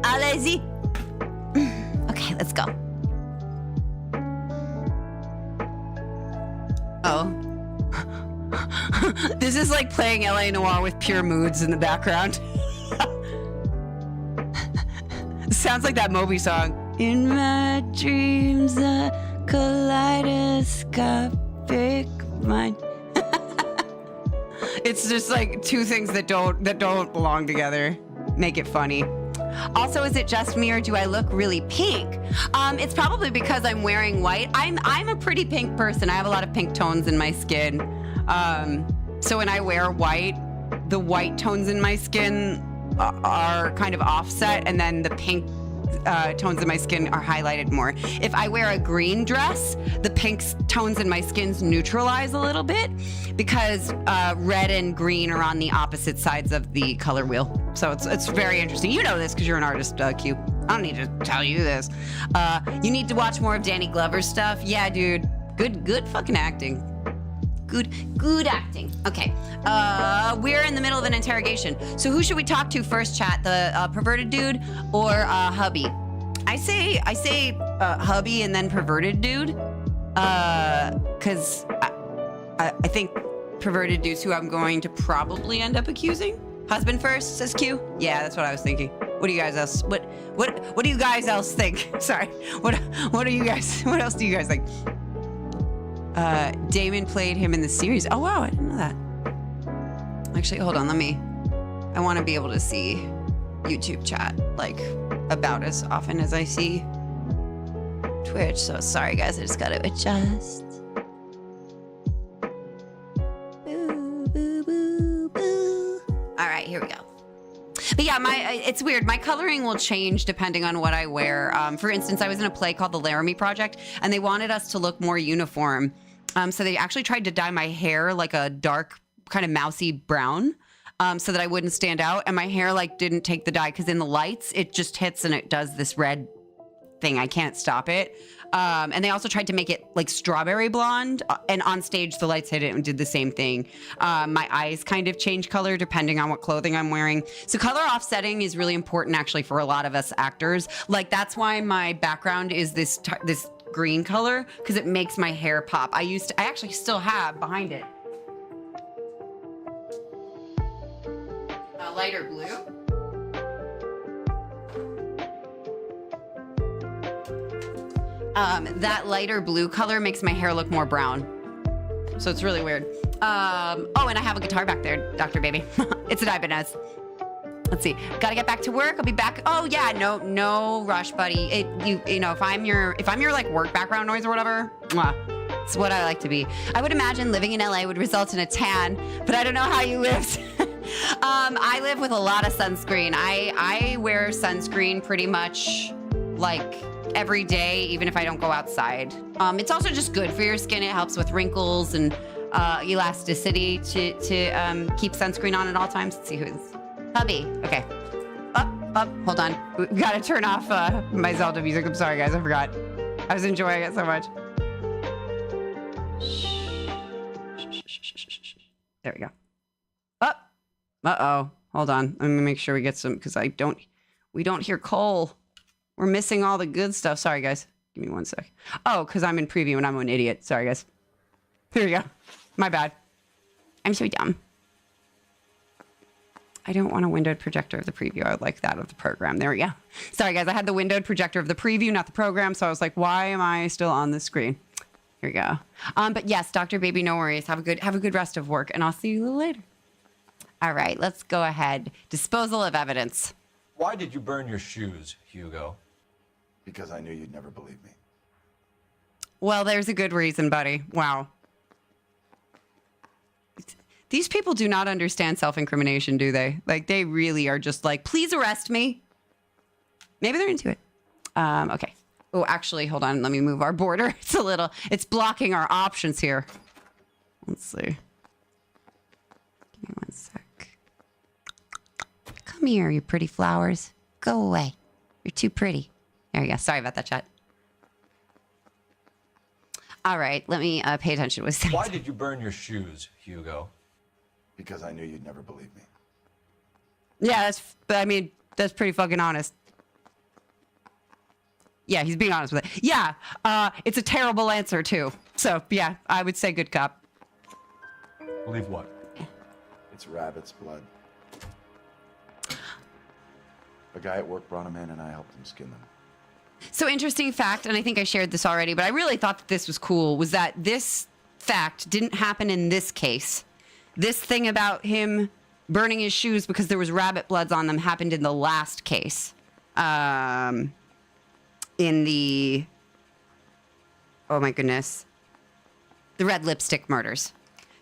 Allez-y. Okay, let's go. Oh. This is like playing LA Noire with pure moods in the background. Sounds like that Moby song. In my dreams, a kaleidoscopic mind. It's just like 2 things that don't belong together. Make it funny. Also, is it just me or do I look really pink? It's probably because I'm wearing white. I'm a pretty pink person. I have a lot of pink tones in my skin. So when I wear white, the white tones in my skin are kind of offset, and then the pink tones in my skin are highlighted more. If I wear a green dress, the pink tones in my skins neutralize a little bit because red and green are on the opposite sides of the color wheel. So it's very interesting. You know this because you're an artist, Q. I don't need to tell you this. You need to watch more of Danny Glover's stuff. Yeah, dude. Good fucking acting. Good acting. Okay. We're in the middle of an interrogation. So who should we talk to first, chat? The perverted dude or hubby? I say hubby and then perverted dude. Cause I think perverted dude's who I'm going to probably end up accusing. Husband first, says Q. Yeah, that's what I was thinking. What do you guys else? What do you guys else think? Sorry. What do you guys? What else do you guys think? Damon played him in the series. Oh, wow, I didn't know that. Actually, hold on, I want to be able to see YouTube chat, like, about as often as I see Twitch. So sorry, guys, I just got to adjust. Boo, boo, boo, boo. All right, here we go. But yeah, it's weird. My coloring will change depending on what I wear. For instance, I was in a play called The Laramie Project, and they wanted us to look more uniform. So they actually tried to dye my hair like a dark kind of mousy brown, so that I wouldn't stand out. And my hair like didn't take the dye because in the lights, it just hits and it does this red thing. I can't stop it. And they also tried to make it like strawberry blonde, and on stage the lights hit it and did the same thing. My eyes kind of change color depending on what clothing I'm wearing. So color offsetting is really important actually for a lot of us actors. Like that's why my background is this green color, because it makes my hair pop. I actually still have behind it a lighter blue. That lighter blue color makes my hair look more brown. So it's really weird. Oh, and I have a guitar back there, Dr. Baby. It's an Ibanez. Let's see. Gotta get back to work. I'll be back. Oh yeah, no rush, buddy. You know, if I'm your like work background noise or whatever, mwah, it's what I like to be. I would imagine living in LA would result in a tan, but I don't know how you lived. I live with a lot of sunscreen. I wear sunscreen pretty much like every day, even if I don't go outside. It's also just good for your skin. It helps with wrinkles and elasticity to keep sunscreen on at all times. Let's see who's Hubby. Okay. Up. Hold on. We gotta turn off my Zelda music. I'm sorry, guys. I forgot. I was enjoying it so much. There we go. Up. Uh-oh. Hold on. I'm gonna make sure we get some, because we don't hear Cole. We're missing all the good stuff. Sorry, guys. Give me one sec. Oh, because I'm in preview and I'm an idiot. Sorry, guys. Here we go. My bad. I'm so dumb. I don't want a windowed projector of the preview. I would like that of the program. There we go. Sorry, guys. I had the windowed projector of the preview, not the program. So I was like, why am I still on the screen? Here we go. But yes, Dr. Baby, no worries. Have a good rest of work, and I'll see you a little later. All right, let's go ahead. Disposal of evidence. Why did you burn your shoes, Hugo? Because I knew you'd never believe me. Well, there's a good reason, buddy. Wow. These people do not understand self-incrimination, do they? Like, they really are just like, please arrest me. Maybe they're into it. Okay. Oh, actually, hold on. Let me move our border. It's blocking our options here. Let's see. Give me one sec. Come here, you pretty flowers. Go away. You're too pretty. There you go. Sorry about that, chat. All right. Let me pay attention to what's saying. Why did you burn your shoes, Hugo? Because I knew you'd never believe me. Yeah, that's pretty fucking honest. Yeah, he's being honest with it. Yeah, it's a terrible answer, too. So, yeah, I would say good cop. Believe what? It's rabbit's blood. A guy at work brought him in and I helped him skin them. So, interesting fact, and I think I shared this already, but I really thought that this was cool, was that this fact didn't happen in this case. This thing about him burning his shoes because there was rabbit bloods on them happened in the last case. In the... Oh, my goodness. The red lipstick murders.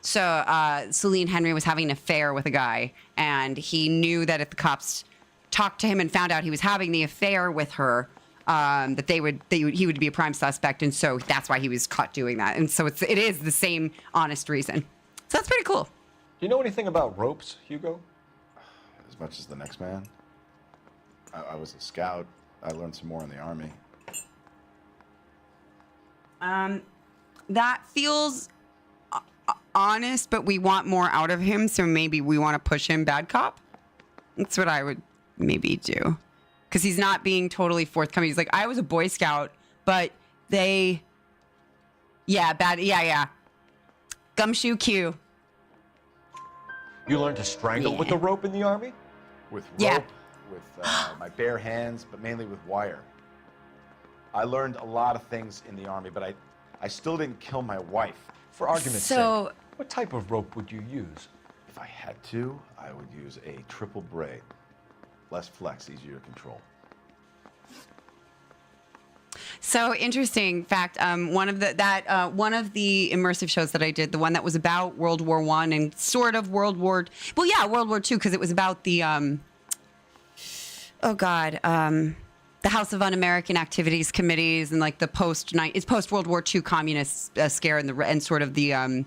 So, Celine Henry was having an affair with a guy, and he knew that if the cops talked to him and found out he was having the affair with her, that he would be a prime suspect, and so that's why he was caught doing that. And so it is the same honest reason. So that's pretty cool. Do you know anything about ropes, Hugo? As much as the next man. I was a scout. I learned some more in the army. That feels honest, but we want more out of him, so maybe we want to push him bad cop. That's what I would maybe do. Because he's not being totally forthcoming. He's like, I was a Boy Scout, but they... Yeah, bad... Yeah. Gumshoe Q. You learned to strangle with a rope in the army? With rope, with my bare hands, but mainly with wire. I learned a lot of things in the army, but I still didn't kill my wife. For argument's sake, what type of rope would you use? If I had to, I would use a triple braid. Less flex, easier to control. So interesting fact. One of the immersive shows that I did, the one that was about World War I and sort of World War II, because it was about the the House of Un-American Activities Committees and like the post World War II communist scare and sort of the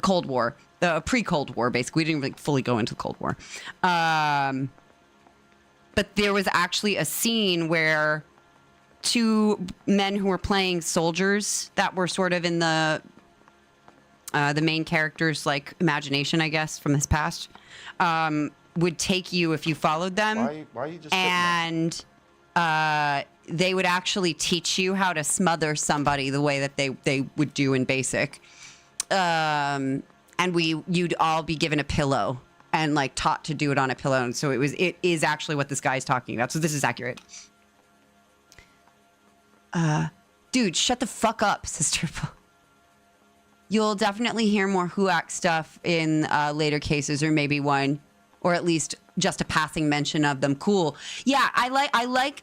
Cold War, the pre-Cold War. Basically, we didn't really fully go into the Cold War, but there was actually a scene where two men who were playing soldiers that were sort of in the main character's like imagination, I guess, from his past, would take you if you followed them. Why are you just and they would actually teach you how to smother somebody the way that they would do in basic. And you'd all be given a pillow and like taught to do it on a pillow. And so it is actually what this guy's talking about. So this is accurate. Dude, shut the fuck up, sister. You'll definitely hear more HUAC stuff in later cases, or maybe one, or at least just a passing mention of them. Cool. Yeah, I like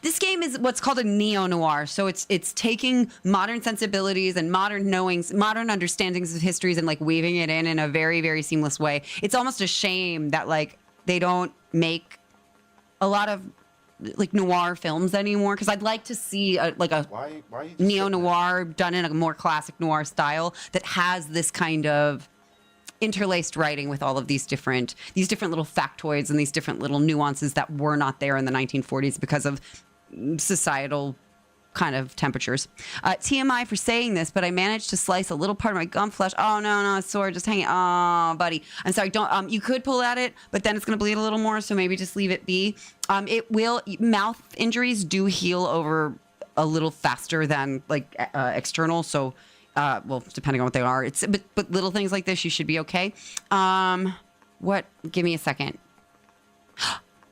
this game is what's called a neo-noir. So it's taking modern sensibilities and modern knowings, modern understandings of histories, and like weaving it in a very, very seamless way. It's almost a shame that like they don't make a lot of like noir films anymore, because I'd like to see a Why are you just neo-noir done in a more classic noir style that has this kind of interlaced writing with all of these different little factoids and these different little nuances that were not there in the 1940s because of societal kind of temperatures. TMI for saying this, but I managed to slice a little part of my gum flesh. Oh no, it's sore, just hanging. Oh, buddy, I'm sorry. Don't. You could pull at it, but then it's gonna bleed a little more. So maybe just leave it be. It will. Mouth injuries do heal over a little faster than like external. So, well, depending on what they are. But little things like this, you should be okay. What? Give me a second.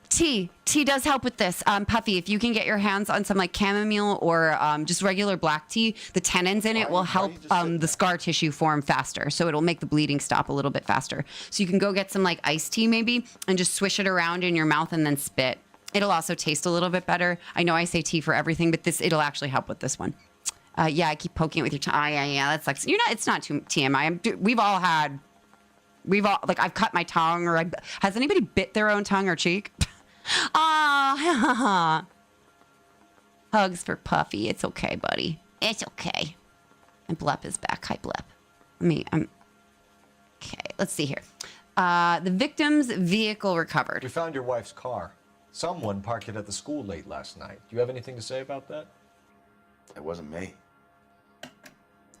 Tea does help with this. Puffy, if you can get your hands on some like chamomile or just regular black tea, the tannins in it will help the scar tissue form faster. So it'll make the bleeding stop a little bit faster. So you can go get some like iced tea maybe and just swish it around in your mouth and then spit. It'll also taste a little bit better. I know I say tea for everything, but it'll actually help with this one. Yeah, I keep poking it with your tongue. Yeah, that sucks. It's not too TMI. We've all like I've cut my tongue, or has anybody bit their own tongue or cheek? Ah, hugs for Puffy. It's okay, buddy. It's okay. And Blep is back. Hi, Blep. Okay, let's see here. The victim's vehicle recovered. We found your wife's car. Someone parked it at the school late last night. Do you have anything to say about that? It wasn't me.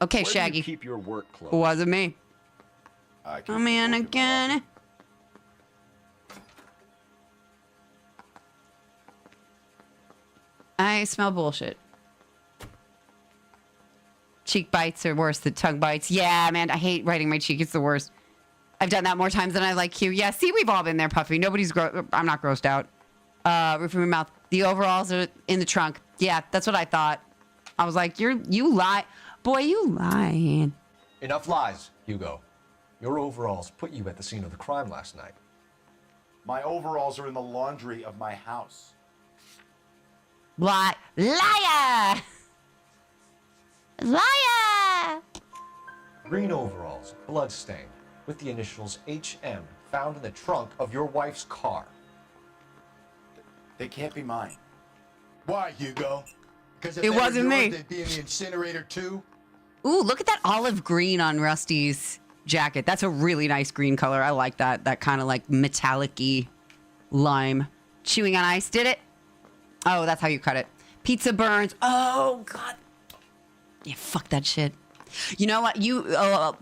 Okay, Where Shaggy. do you keep your work clothes? It wasn't me. I'm in again. I smell bullshit. Cheek bites are worse than tongue bites. Yeah, man, I hate writing my cheek. It's the worst. I've done that more times than I like you. Yeah, see, we've all been there, Puffy. I'm not grossed out. Roof of my mouth. The overalls are in the trunk. Yeah, that's what I thought. I was like, you lie. Boy, you lying. Enough lies, Hugo. Your overalls put you at the scene of the crime last night. My overalls are in the laundry of my house. Liar! Liar! Green overalls, bloodstained, with the initials HM found in the trunk of your wife's car. They can't be mine. Why, Hugo? Because if It they were wasn't me. yours, they'd be in the incinerator too. Ooh, look at that olive green on Rusty's jacket. That's a really nice green color. I like that. That kind of like metallic-y lime. Chewing on ice. Did it? Oh, that's how you cut it. Pizza burns. Oh, God. Yeah, fuck that shit. You know what?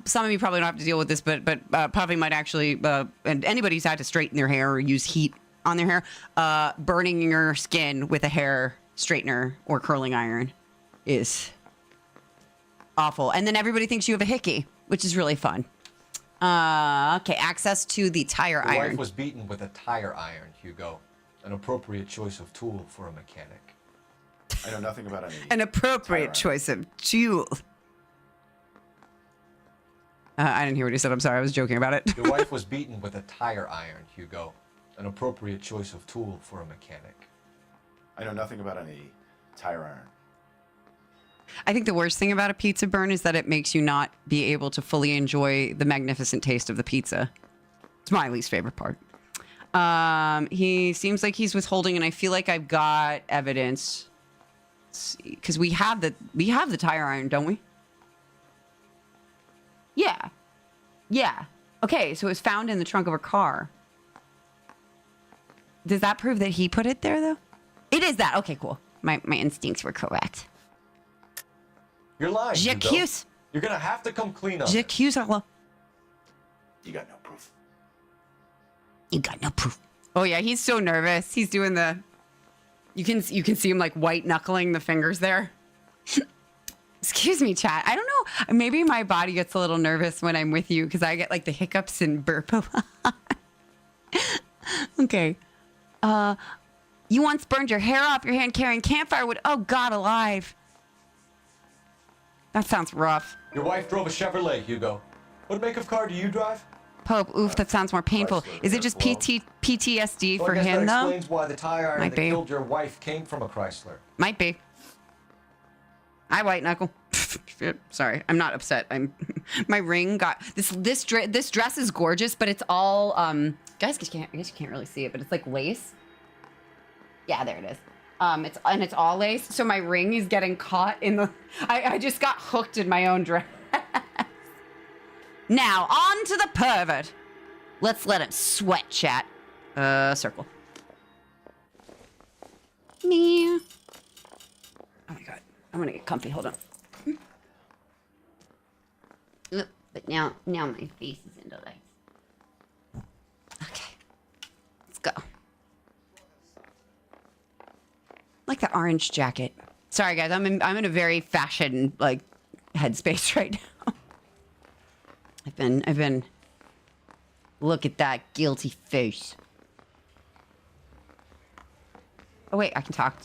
Some of you probably don't have to deal with this, but Puffy might actually, and anybody who's had to straighten their hair or use heat on their hair, burning your skin with a hair straightener or curling iron is awful. And then everybody thinks you have a hickey, which is really fun. Okay, access to the tire Your iron. wife was beaten with a tire iron, Hugo. An appropriate choice of tool for a mechanic. I know nothing about any. An appropriate tire choice of tool. I didn't hear what he said. I'm sorry. I was joking about it. Your wife was beaten with a tire iron, Hugo. An appropriate choice of tool for a mechanic. I know nothing about any tire iron. I think the worst thing about a pizza burn is that it makes you not be able to fully enjoy the magnificent taste of the pizza. It's my least favorite part. He seems like he's withholding, and I feel like I've got evidence. Let's see, because we have the tire iron, don't we? Yeah. Okay, so it was found in the trunk of her car. Does that prove that he put it there, though? It is that. Okay, cool. My instincts were correct. You're lying, Hugo. J'accuse. You're gonna have to come clean on it. J'accuse. You got no proof. You got no proof. Oh yeah, he's so nervous. He's doing the. You can see him like white knuckling the fingers there. Excuse me, chat. I don't know. Maybe my body gets a little nervous when I'm with you because I get like the hiccups and burp a lot. Okay. You once burned your hair off your hand carrying campfire wood. Oh God, alive. That sounds rough. Your wife drove a Chevrolet, Hugo. What make of car do you drive? Pope, oof, that sounds more painful. Chrysler, Is it just Airflow. PTSD So for I guess him, that though? explains why the tie iron Might that be. killed your wife came from a Chrysler. Might be. I white knuckle. Shit, sorry, I'm not upset. My ring got this dress is gorgeous, but it's all guys, I guess you can't really see it, but it's like lace. Yeah, there it is. It's all lace. So my ring is getting caught in the. I just got hooked in my own dress. Now on to the pervert. Let's let him sweat, chat. Circle. Me. Oh my god. I'm gonna get comfy. Hold on. But now my face is in the lights. Okay. Let's go. Like the orange jacket. Sorry guys, I'm in a very fashion like headspace right now. I've been look at that guilty face. Oh wait, I can talk.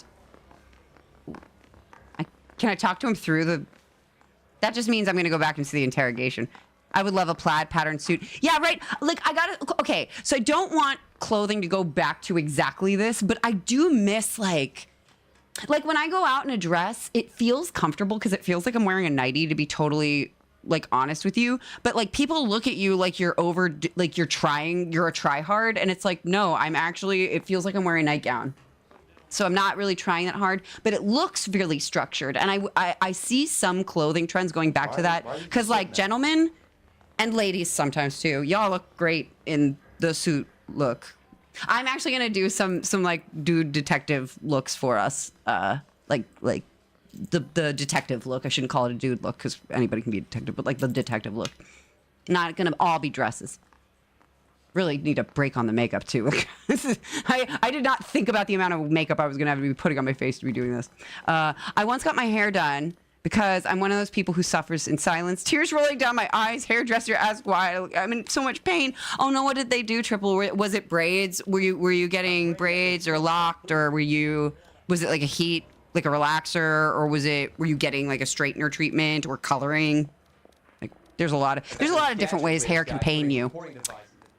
Can I talk to him through the... That just means I'm going to go back and see the interrogation. I would love a plaid pattern suit. Yeah, right. Like, I got to... Okay, so I don't want clothing to go back to exactly this, but I do miss, like when I go out in a dress, it feels comfortable because it feels like I'm wearing a nightie, to be totally, like, honest with you. But, like, people look at you like you're like you're a try-hard, and it's like, no, I'm actually... It feels like I'm wearing a nightgown. So I'm not really trying that hard, but it looks really structured. And I see some clothing trends going back to that. Because, like, gentlemen and ladies sometimes, too, y'all look great in the suit look. I'm actually going to do some like, dude detective looks for us. Like the detective look. I shouldn't call it a dude look because anybody can be a detective, but, like, the detective look. Not going to all be dresses. Really need a break on the makeup too. I did not think about the amount of makeup I was gonna have to be putting on my face to be doing this. I once got my hair done because I'm one of those people who suffers in silence. Tears rolling down my eyes. Hairdresser asked why. I'm in so much pain. Oh no, what did they do? Triple? Was it braids? Were you getting braids or locked, or was it like a heat, like a relaxer, or were you getting like a straightener treatment or coloring? Like there's a lot of different ways hair can pain you.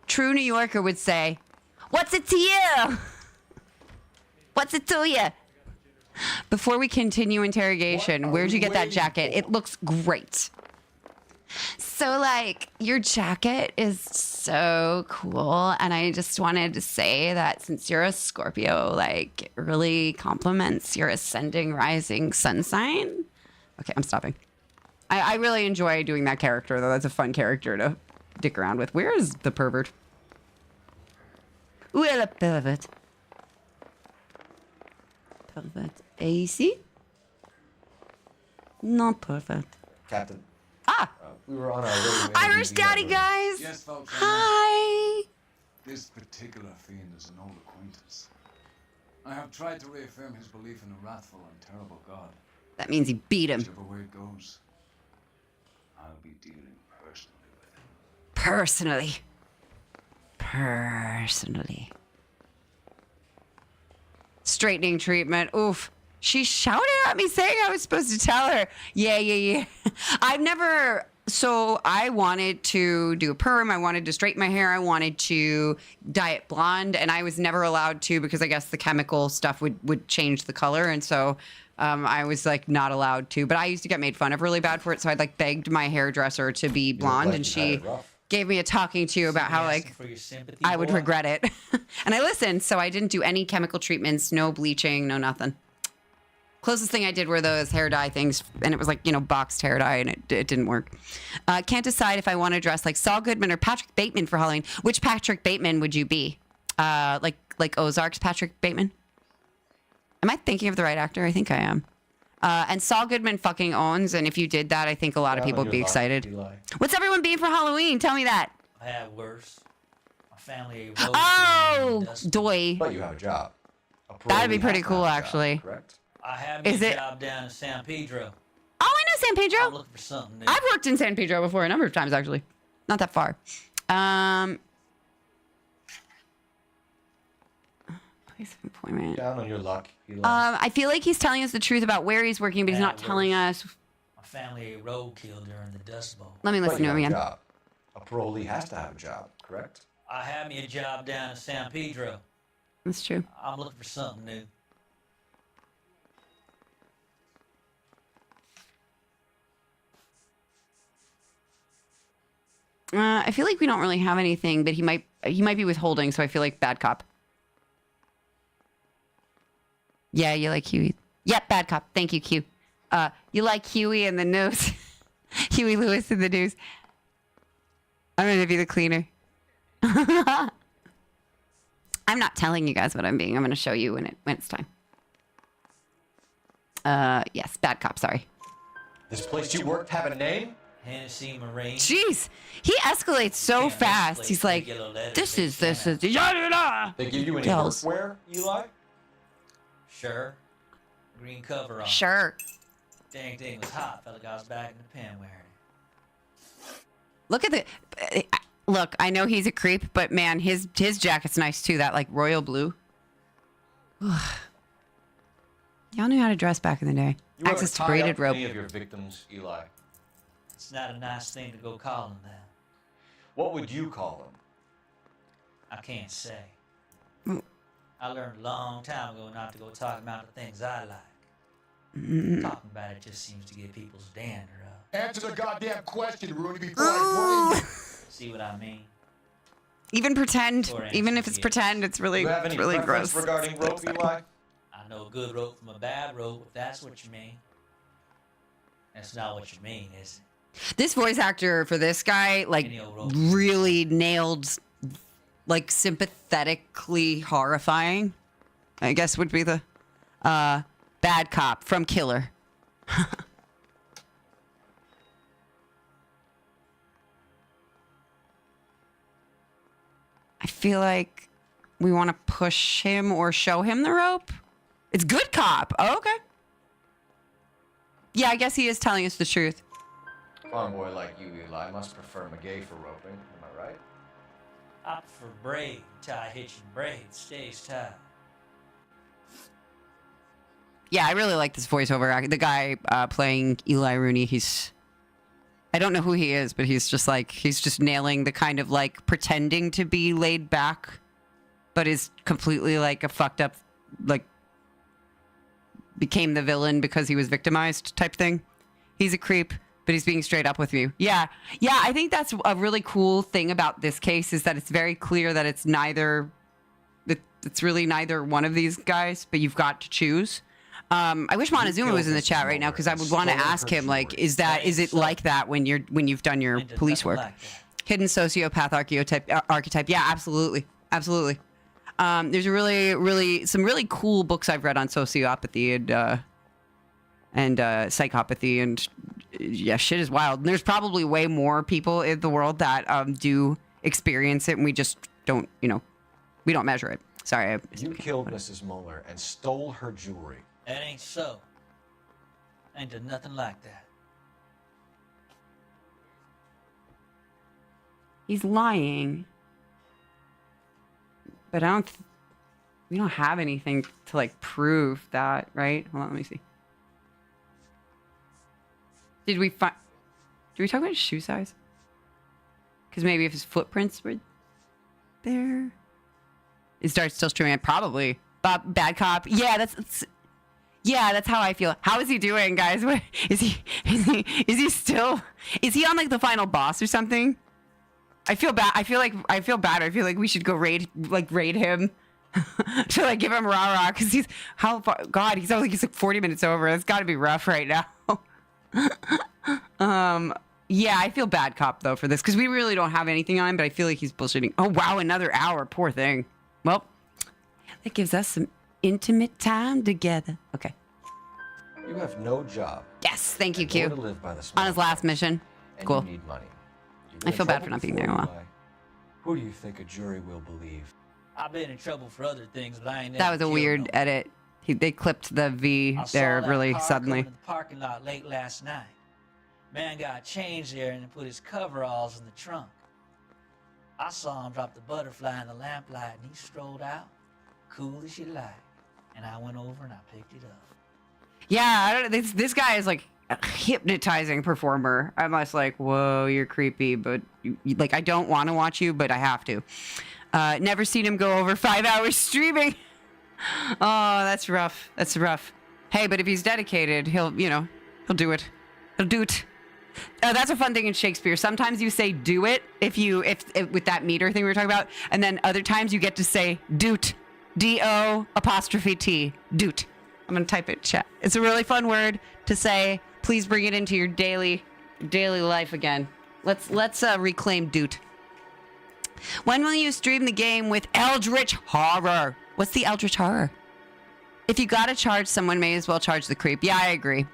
True New Yorker would say, "What's it to you? What's it to you?" Before we continue interrogation, where'd you get that jacket? It looks great. So, like, your jacket is so cool, and I just wanted to say that since you're a Scorpio, like, it really complements your ascending, rising sun sign. Okay, I'm stopping. I really enjoy doing that character, though. That's a fun character to dick around with. Where is the pervert? Où est le pervert? Pervert. AC? Non perfect. Captain. Ah! We were on our way to Irish interview Daddy, you. guys! Yes, folks. Hi! This particular fiend is an old acquaintance. I have tried to reaffirm his belief in a wrathful and terrible God. That means he beat him. Whichever way it goes, I'll be dealing personally with him. Personally. Straightening treatment. Oof. She shouted at me saying I was supposed to tell her. Yeah. So I wanted to do a perm. I wanted to straighten my hair. I wanted to dye it blonde. And I was never allowed to because I guess the chemical stuff would change the color. And so I was like not allowed to. But I used to get made fun of really bad for it. So I'd like begged my hairdresser to be blonde. And she gave me a talking to about how like I would regret it. And I listened. So I didn't do any chemical treatments, no bleaching, no nothing. Closest thing I did were those hair dye things, and it was like, boxed hair dye, and it didn't work. Can't decide if I want to dress like Saul Goodman or Patrick Bateman for Halloween. Which Patrick Bateman would you be? Like Ozark's Patrick Bateman? Am I thinking of the right actor? I think I am. And Saul Goodman fucking owns, and if you did that, I think a lot of people would be excited. What's everyone being for Halloween? Tell me that. I have worse. My family. Doy. But you have a job. That'd be pretty cool, actually. Correct? I have me a job down in San Pedro. Oh, I know San Pedro. I'm looking for something new. I've worked in San Pedro before a number of times, actually. Not that far. Place of employment. Down on your luck. I feel like he's telling us the truth about where he's working, but he's not telling us. My family ate roadkill during the Dust Bowl. Let me But listen you to him have a again. job. A parolee has to have a job, correct? I had me a job down in San Pedro. That's true. I'm looking for something new. I feel like we don't really have anything, but he might be withholding, so I feel like bad cop. Yeah, you like Huey. Yep, bad cop. Thank you, Q. You like Huey in the news. Huey Lewis in the news. I'm gonna be the cleaner. I'm not telling you guys what I'm being. I'm gonna show you when it's time. Yes, bad cop. Sorry. This place you worked have a name? Hennessy Marine. Jeez, he escalates so Can't fast. misplace He's like, regular letters this they is scan. yada. They give you any Tells. workwear, Eli? Sure. Green cover on. Sure. Dang thing was hot. Felt like I was back in the pen wearing it. Look at the. Look, I know he's a creep, but man, his jacket's nice too. That like royal blue. Y'all knew how to dress back in the day. You ever Access to tie braided up rope. any of your victims, Eli? It's not a nice thing to go calling them. What would you call them? I can't say. Mm. I learned a long time ago not to go talking about the things I like. Talking about it just seems to get people's dander up. Answer the goddamn question, Rooney, before I break. See what I mean? Even pretend, Short even answer if it's is pretend, it's really, Do you have it's any really preference gross. regarding rope, Eli? I know a good rope from a bad rope, if that's what you mean. That's not what you mean, is it? This voice actor for this guy, like, Any old rope. really nailed, like, sympathetically horrifying. I guess would be the bad cop from Killer. I feel like we want to push him or show him the rope. It's good cop. Oh, okay. Yeah, I guess he is telling us the truth. Farm boy like you, Eli, must prefer McGay for roping. Am I right? I prefer braid, tie hitching braid, stays tied. Yeah, I really like this voiceover act. The guy playing Eli Rooney, I don't know who he is, but he's just nailing the kind of like pretending to be laid back, but is completely like a fucked up, like became the villain because he was victimized type thing. He's a creep, but he's being straight up with you. Yeah, I think that's a really cool thing about this case is that it's very clear that it's really neither one of these guys, but you've got to choose. I wish Montezuma was in the chat right now because I would want to ask him, like, is it like that when you've done your Ain't police nothing work? like that. Hidden sociopath archetype. Yeah, absolutely. There's some really cool books I've read on sociopathy and psychopathy, and yeah, shit is wild. And there's probably way more people in the world that do experience it, and we just don't, we don't measure it. Sorry. You killed Mrs. Mueller and stole her jewelry. That ain't so. Ain't done nothing like that. He's lying. But we don't have anything to like prove that, right? Hold on, let me see. Did we talk about his shoe size? Because maybe if his footprints were there. Is Dart still streaming? Probably. Bad cop. Yeah, that's how I feel. How is he doing, guys? Is he still? Is he on like the final boss or something? I feel bad. I feel bad. I feel like we should go raid him to like give him rah because he's how far? God, he's like 40 minutes over. It's got to be rough right now. Yeah, I feel bad cop though for this because we really don't have anything on him, but I feel like he's bullshitting. Oh wow, another hour. Poor thing. Well, that gives us some intimate time together. Okay. You have no job. Yes, thank you, and Q. nowhere to live by the small On his last towns, mission. and Cool. You need money. You've I been in feel bad trouble for not being there before, a while. Eli. Who do you think a jury will believe? I've been in trouble for other things, but I ain't never That was a killed weird no one. edit. They clipped the V I saw there that really car suddenly. coming to the parking lot late last night. Man got changed there and put his coveralls in the trunk. I saw him drop the butterfly in the lamplight and he strolled out, cool as you like. And I went over and I picked it up. Yeah, I don't know. This guy is like hypnotizing performer. I'm just like, whoa, you're creepy, but like, I don't want to watch you, but I have to. Never seen him go over 5 hours streaming. Oh, that's rough. That's rough. Hey, but if he's dedicated, he'll do it. He'll do it. That's a fun thing in Shakespeare. Sometimes you say "do it" if with that meter thing we were talking about, and then other times you get to say "doot," D-O''T, doot. I'm gonna type it in chat. It's a really fun word to say. Please bring it into your daily life again. Let's reclaim doot. When will you stream the game with Eldritch Horror? What's the Eldritch Horror? If you gotta charge someone, may as well charge the creep. Yeah, I agree.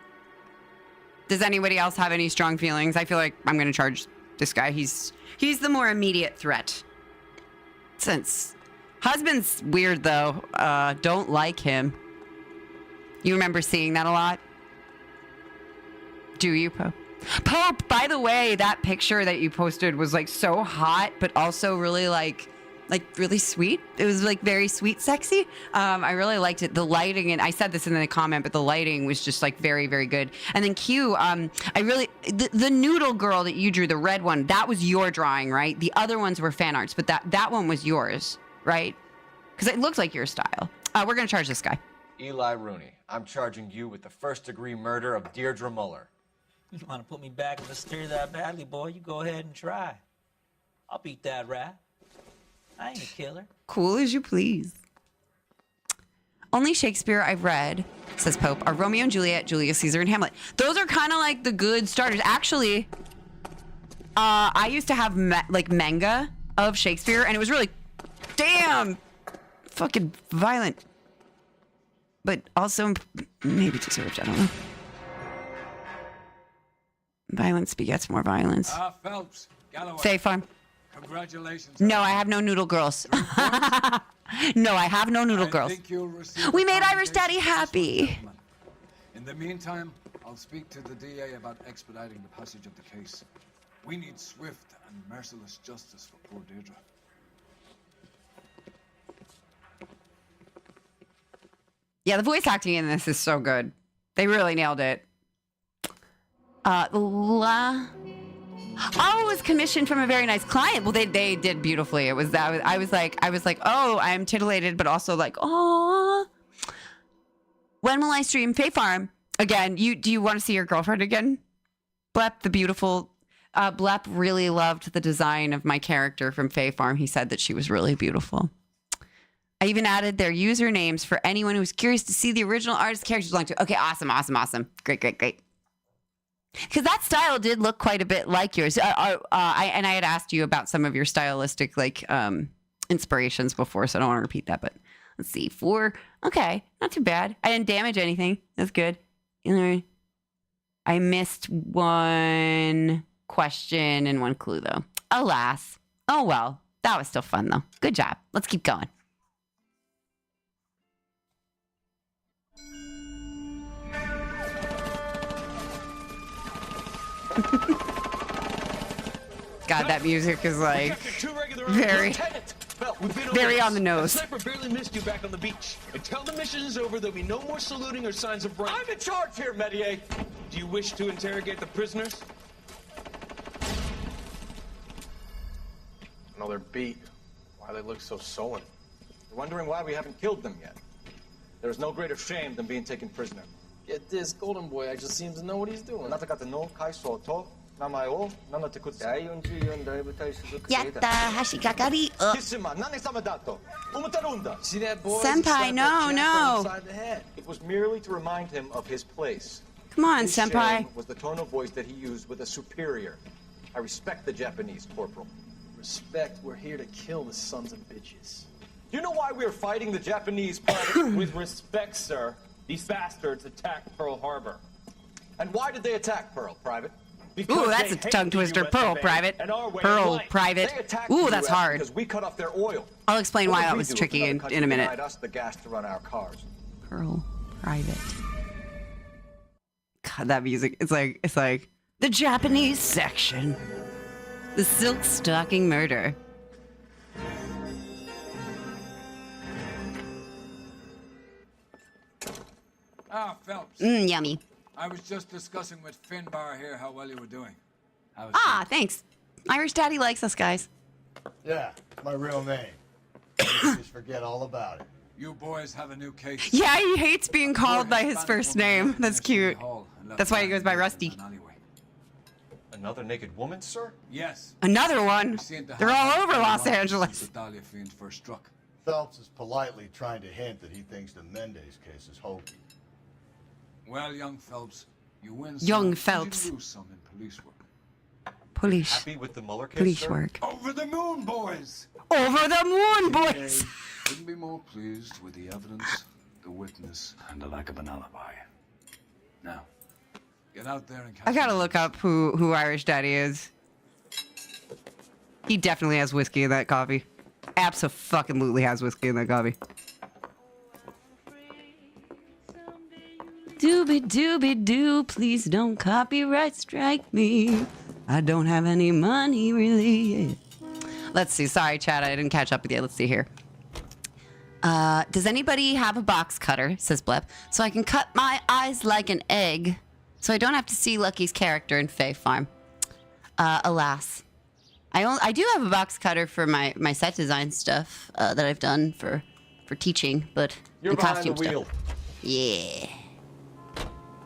Does anybody else have any strong feelings? I feel like I'm gonna charge this guy. He's the more immediate threat. Since husband's weird though. Don't like him. You remember seeing that a lot? Do you, Pope? Pope, by the way, that picture that you posted was like so hot, but also really like really sweet. It was like very sweet, sexy. I really liked it. The lighting, and I said this in the comment, but the lighting was just like very, very good. And then Q, the noodle girl that you drew, the red one, that was your drawing, right? The other ones were fan arts, but that one was yours, right? Because it looks like your style. We're gonna charge this guy. Eli Rooney, I'm charging you with the first-degree murder of Deirdre Muller. You want to put me back in the steer that badly, boy? You go ahead and try. I'll beat that rap. I ain't a killer. Cool as you please. Only Shakespeare I've read, says Pope, are Romeo and Juliet, Julius Caesar, and Hamlet. Those are kind of like the good starters. Actually, I used to have manga of Shakespeare, and it was really, damn, fucking violent. But also maybe deserved, I don't know. Violence begets more violence. Phelps, Galloway. Fae Farm. Congratulations. No, I have no noodle girls. No, I have no noodle girls. We made Irish Daddy happy. In the meantime, I'll speak to the DA about expediting the passage of the case. We need swift and merciless justice for poor Deirdre. Yeah, the voice acting in this is so good. They really nailed it. Oh, it was commissioned from a very nice client. Well, they did beautifully. It was that I was like, oh, I'm titillated, but also like, oh. When will I stream Fae Farm again? Do you want to see your girlfriend again? Blep, the beautiful. Blep really loved the design of my character from Fae Farm. He said that she was really beautiful. I even added their usernames for anyone who was curious to see the original artist characters belong to. Okay, awesome. Great. Because that style did look quite a bit like yours. I had asked you about some of your stylistic inspirations before, so I don't want to repeat that. But let's see, 4. Okay, not too bad. I didn't damage anything. That's good. I missed one question and one clue though. Alas. Oh well. That was still fun though. Good job. Let's keep going. God, that music is like very on the nose. Sniper barely missed you back on the beach. Until the mission is over, there'll be no more saluting or signs of rank. I'm in charge here, Medier. Do you wish to interrogate the prisoners? No, they're beat. Why they look so sullen? You're wondering why we haven't killed them yet. There is no greater shame than being taken prisoner. Yet this golden boy actually seems to know what he's doing. Senpai, no. It was merely to remind him of his place. Come on, His Senpai. shame was the tone of voice that he used with a superior. I respect the Japanese, Corporal. Respect, we're here to kill the sons of bitches. You know why we're fighting the Japanese, Private? With respect, sir, these bastards attacked Pearl Harbor. And why did they attack Pearl, Private? Ooh, that's a tongue twister. Pearl, Private. Pearl, Private. They attacked Ooh, the that's US hard. because we cut off their oil. I'll explain What why would that we was do if tricky another in country a minute. denied us the gas to run our cars? Pearl, Private. God, that music. It's like the Japanese section. The silk stocking murder. Phelps. Yummy. I was just discussing with Finbar here how well you were doing. Thanks. Irish Daddy likes us, guys. Yeah, it's my real name. Just forget all about it. You boys have a new case. Yeah, he hates being called by his first name. That's cute. That's why he goes by Rusty. Another naked woman, sir? Yes. Another one. They're all over Los Angeles. The Dahlia fiend first struck. Phelps is politely trying to hint that he thinks the Mendez case is hokey. Well, young Phelps, you win some, Young and Phelps. you lose some in police work. Police. Happy with the Mueller case, Police sir? work. Over the moon, boys! Over the moon, boys! Couldn't be more pleased with the evidence, the witness, and the lack of an alibi. Now, get out there and catch I gotta them. look up who Irish Daddy is. He definitely has whiskey in that coffee. Abso-fucking-lutely has whiskey in that coffee. Doobie-doobie-doo, please don't copyright strike me. I don't have any money, really. Let's see. Sorry, Chad, I didn't catch up with you. Let's see here. Does anybody have a box cutter, says Bleb, so I can cut my eyes like an egg so I don't have to see Lucky's character in Fae Farm? Alas. I do have a box cutter for my set design stuff that I've done for teaching, but You're the behind costume the wheel. stuff. Yeah.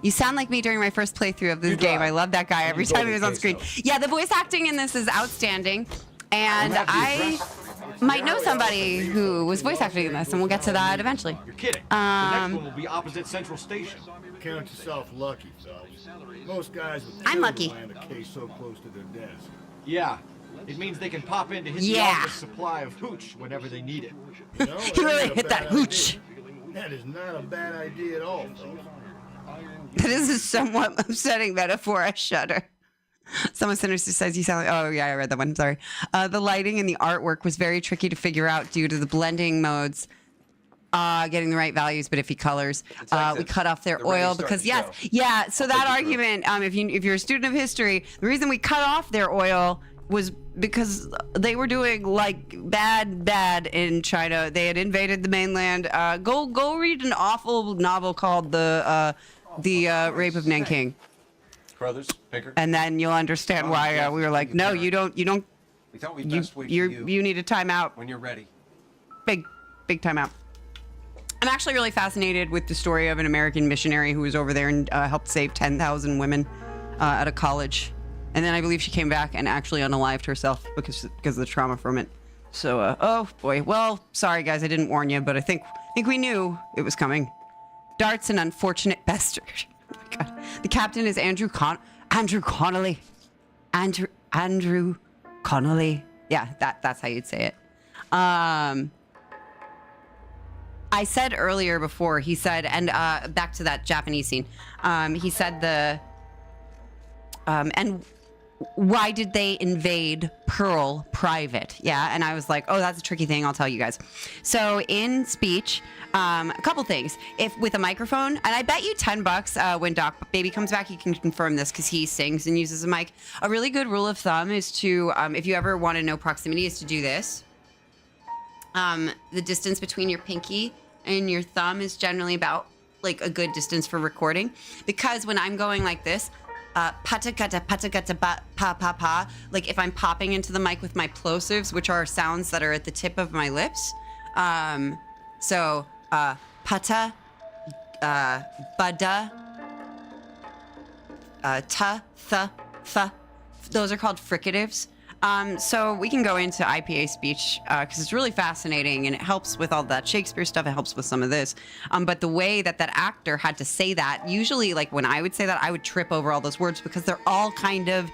You sound like me during my first playthrough of this You game. drive. I love that guy And every you go time to he was the on screen. queso. Yeah, the voice acting in this is outstanding. And I might know somebody who was voice acting in this, and we'll get to that eventually. You're kidding. The next one will be opposite Central Station. Count yourself lucky, Phelps. Most guys would I'm kill lucky. to land a case so close to their desk. Yeah. It means they can pop in to hit the Yeah. office supply of hooch whenever they need it. You know, He really ain't a hit that bad hooch. idea. That is not a bad idea at all, Phelps. That is a somewhat upsetting metaphor. I shudder. Someone sinister says you sound like, oh yeah, I read that one. Sorry. The lighting and the artwork was very tricky to figure out due to the blending modes. Getting the right values, but iffy colors. We cut off their They're ready to oil start because the yes, show. yeah. So that take you through. argument, if you're a student of history, the reason we cut off their oil was because they were doing like bad in China. They had invaded the mainland. Go read an awful novel called the Rape of Nanking, Carruthers, Pinker. and then you'll understand why we were like, no, you don't. We thought we'd best wait for You need a timeout. when you're ready. Big timeout. I'm actually really fascinated with the story of an American missionary who was over there and helped save 10,000 women at a college. And then I believe she came back and actually unalived herself because of the trauma from it. So, oh boy. Well, sorry guys, I didn't warn you, but I think we knew it was coming. Dart's an unfortunate bastard. Oh my God. The captain is Andrew Connolly. Andrew Connolly. Yeah, that's how you'd say it. I said earlier before, he said, and back to that Japanese scene, he said and why did they invade Pearl Private? Yeah, and I was like, oh, that's a tricky thing. I'll tell you guys. So in speech, a couple things. If with a microphone, and I bet you $10 when Doc Baby comes back, he can confirm this because he sings and uses a mic. A really good rule of thumb is to, if you ever want to know proximity, is to do this. The distance between your pinky and your thumb is generally about like a good distance for recording, because when I'm going like this, patagata pa pa pa, like if I'm popping into the mic with my plosives, which are sounds that are at the tip of my lips, so pata, bada, ta, th, th, those are called fricatives. So we can go into IPA speech because it's really fascinating and it helps with all that Shakespeare stuff. It helps with some of this. But the way that actor had to say that, usually like when I would say that, I would trip over all those words because they're all kind of,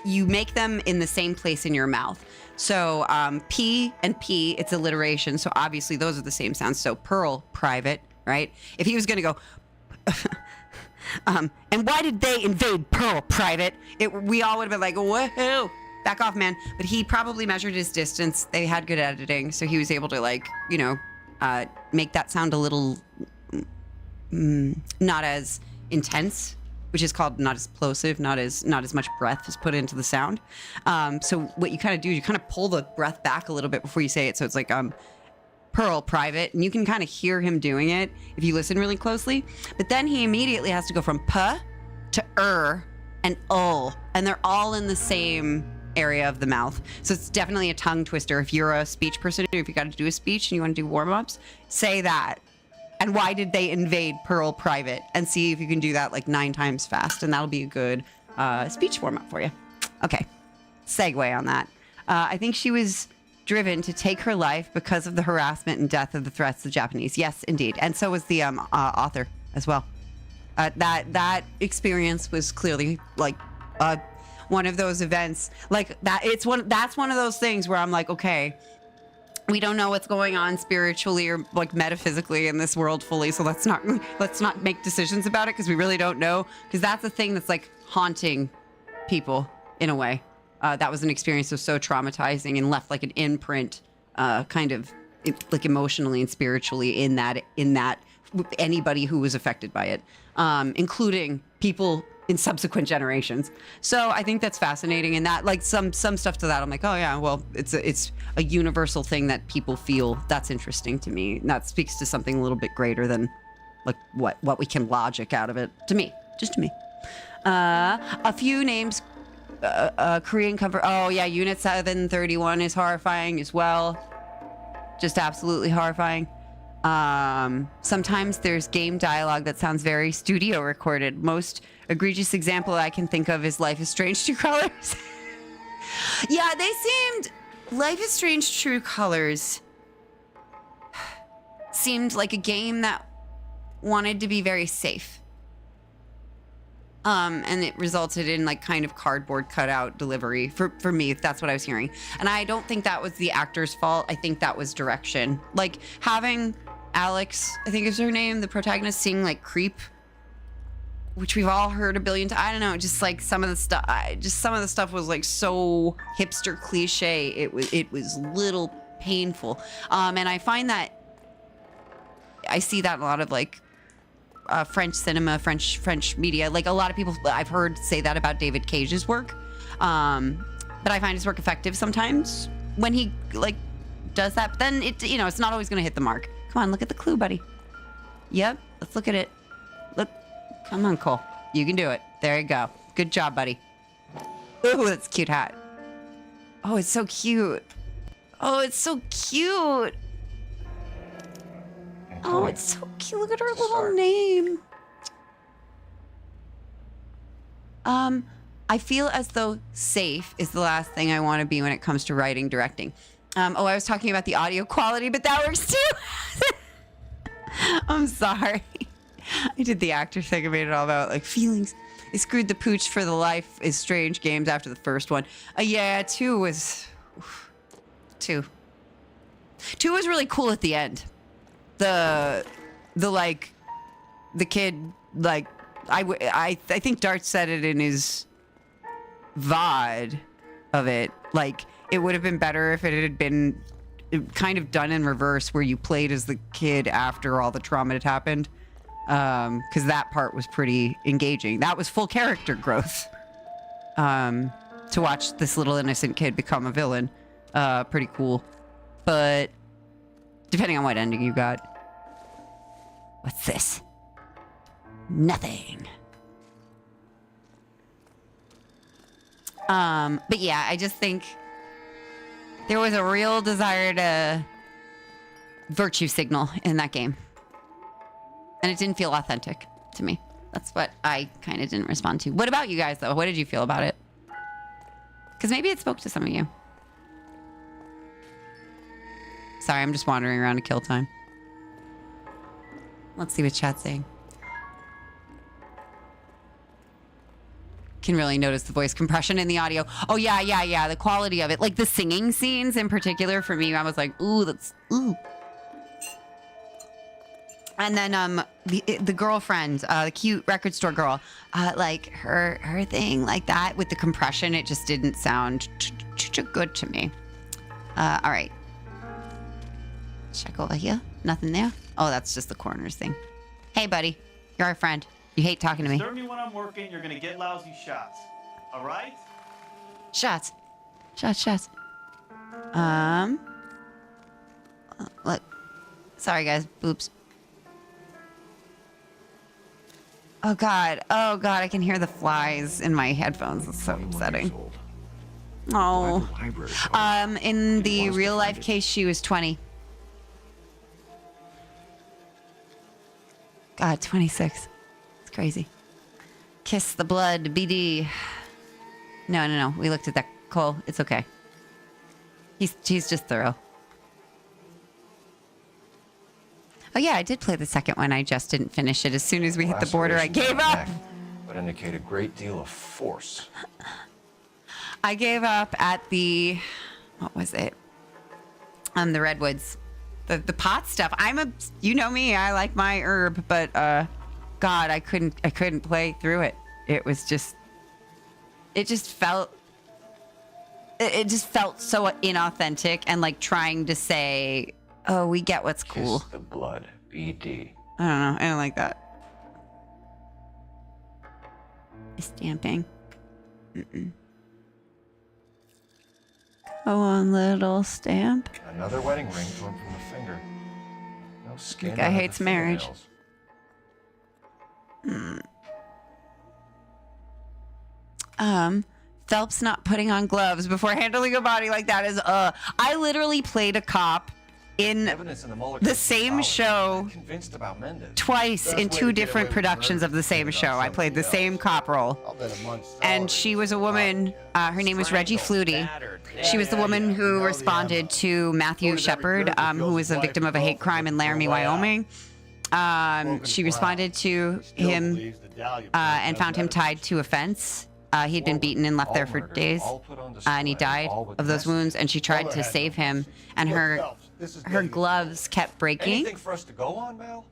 you make them in the same place in your mouth. So P and P, it's alliteration. So obviously those are the same sounds. So Pearl, private, right? If he was going to go... and why did they invade Pearl Private? We all would have been like, whoa, back off, man. But he probably measured his distance. They had good editing, so he was able to, like, you know, make that sound a little not as intense, which is called not as plosive, not as much breath is put into the sound. So what you kind of do is you kind of pull the breath back a little bit before you say it. So it's like Pearl Private, and you can kind of hear him doing it if you listen really closely. But then he immediately has to go from P to and and they're all in the same area of the mouth. So it's definitely a tongue twister. If you're a speech person, if you got to do a speech and you want to do warm-ups, say that. And why did they invade Pearl Private? And see if you can do that like 9 times fast, and that'll be a good speech warm-up for you. Okay, segue on that. I think she was driven to take her life because of the harassment and death of the threats of the Japanese. Yes, indeed. And so was the author as well. That experience was clearly like one of those events like that. That's one of those things where I'm like, okay, we don't know what's going on spiritually or like metaphysically in this world fully. So let's not make decisions about it because we really don't know. Because that's the thing that's like haunting people in a way. That was an experience that was so traumatizing and left like an imprint, kind of like emotionally and spiritually in that anybody who was affected by it, including people in subsequent generations. So I think that's fascinating, and that like some stuff to that I'm like, oh yeah, well it's a universal thing that people feel. That's interesting to me, and that speaks to something a little bit greater than like what we can logic out of it. To me, just to me. A few names. Korean cover. Oh yeah, Unit 731 is horrifying as well. Just absolutely horrifying. Sometimes there's game dialogue that sounds very studio recorded. Most egregious example I can think of is Life is Strange True Colors. Yeah, they seemed... Life is Strange True Colors seemed like a game that wanted to be very safe. And it resulted in like kind of cardboard cutout delivery for me, if that's what I was hearing. And I don't think that was the actor's fault. I think that was direction. Like having Alex, I think is her name, the protagonist, sing like Creep, which we've all heard a billion times. I don't know, just like some of the stuff was like so hipster cliche. It was little painful. And I find that I see that in a lot of like French cinema, French media. Like a lot of people I've heard say that about David Cage's work. But I find his work effective sometimes when he like does that. But then it's not always going to hit the mark. Come on, look at the clue, buddy. Yep, let's look at it. Look, come on, Cole. You can do it. There you go. Good job, buddy. Ooh, that's a cute hat. Oh, it's so cute. Oh, it's so cute. Oh, it's so cute. Look at her little name. I feel as though safe is the last thing I want to be when it comes to writing, directing. I was talking about the audio quality, but that works too. I'm sorry. I did the actor thing. I made it all about like feelings. They screwed the pooch for the Life is Strange games after the first one. Yeah, 2 was... 2 was really cool at the end. The kid, like, I think Dart said it in his VOD of it. Like, it would have been better if it had been kind of done in reverse, where you played as the kid after all the trauma had happened. Because that part was pretty engaging. That was full character growth. To watch this little innocent kid become a villain. Pretty cool. But depending on what ending you got. What's this? Nothing. But yeah, I just think there was a real desire to virtue signal in that game. And it didn't feel authentic to me. That's what I kind of didn't respond to. What about you guys, though? What did you feel about it? Because maybe it spoke to some of you. Sorry, I'm just wandering around to kill time. Let's see what chat's saying. Can really notice the voice compression in the audio. Oh, yeah. The quality of it. Like the singing scenes in particular, for me, I was like, ooh, ooh. And then the girlfriend, the cute record store girl, like her thing like that with the compression, it just didn't sound too good to me. All right. Check over here. Nothing there. Oh, that's just the corners thing. Hey, buddy. You're our friend. You hate talking to me. Disturb me when I'm working, you're gonna get lousy shots. All right? Shots. Look. Sorry, guys. Oops. Oh God, I can hear the flies in my headphones. It's so upsetting. Oh, in the real life case, she was 20. God, 26. It's crazy. Kiss the blood, BD. No. We looked at that. Cole, it's okay. He's just thorough. Oh yeah, I did play the second one. I just didn't finish it. As soon as we hit the border, I gave up. Would indicate a great deal of force. I gave up at the, what was it? The redwoods, the pot stuff. You know me, I like my herb, but God, I couldn't play through it. It just felt so inauthentic and like trying to say, oh, we get what's cool. Kiss the blood, BD. I don't know. I don't like that. Stamping. Go on, little stamp. Another wedding ring torn from the finger. No skin. The guy hates marriage. Phelps not putting on gloves before handling a body like that is I literally played a cop in the same show twice in 2 different productions of the same show. I played the same cop role. And she was a woman, her name was Reggie Flutie. She was the woman who responded to Matthew Shepard, who was a victim of a hate crime in Laramie, Wyoming. She responded to him and found him tied to a fence. He'd been beaten and left there for days, and he died of those wounds. And she tried to save him, and her gloves kept breaking. Anything for us to go on, Mal?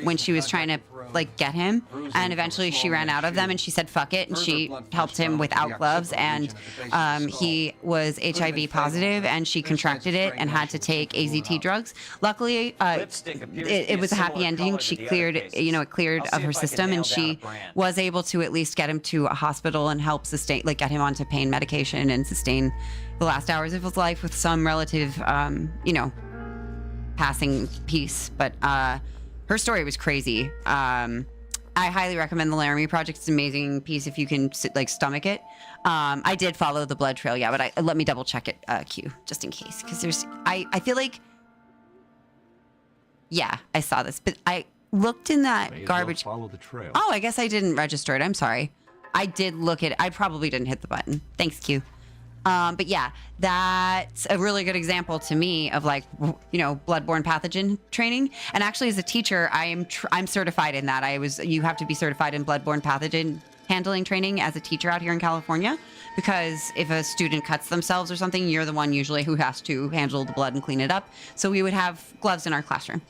When she was trying to like get him, and eventually she ran out of them, and she said fuck it, and she helped him without gloves, and he was HIV positive, and she contracted it and had to take AZT drugs. Luckily, it was a happy ending. She cleared, it cleared of her system, and she was able to at least get him to a hospital and help sustain, like get him onto pain medication and sustain the last hours of his life with some relative, passing peace. But her story was crazy. I highly recommend the Laramie Project. It's an amazing piece if you can stomach it. I did follow the blood trail, yeah, but let me double check it, Q, just in case, because I feel like, yeah, I saw this, but I looked in that garbage. Follow the trail. Oh, I guess I didn't register it. I'm sorry. I did look at it. I probably didn't hit the button. Thanks, Q. But yeah, that's a really good example to me of bloodborne pathogen training. And actually, as a teacher, I'm certified in that. You have to be certified in bloodborne pathogen handling training as a teacher out here in California, because if a student cuts themselves or something, you're the one usually who has to handle the blood and clean it up. So we would have gloves in our classroom.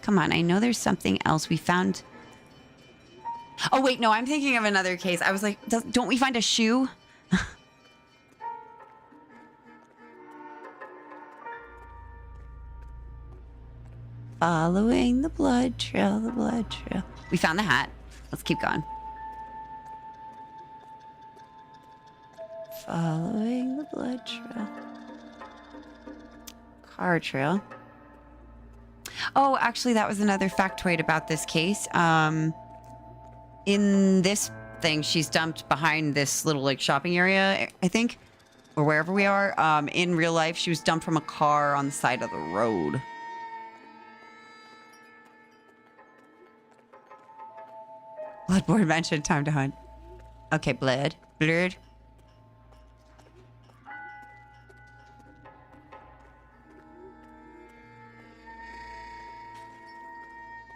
Come on, I know there's something else we found. Oh wait, no, I'm thinking of another case. I was like, don't we find a shoe? Following the blood trail, We found the hat. Let's keep going. Following the blood trail. Car trail. Oh, actually, that was another factoid about this case. In this thing, she's dumped behind this little shopping area, I think, or wherever we are. In real life, she was dumped from a car on the side of the road. Bloodborne mentioned time to hunt. Okay, blurred. We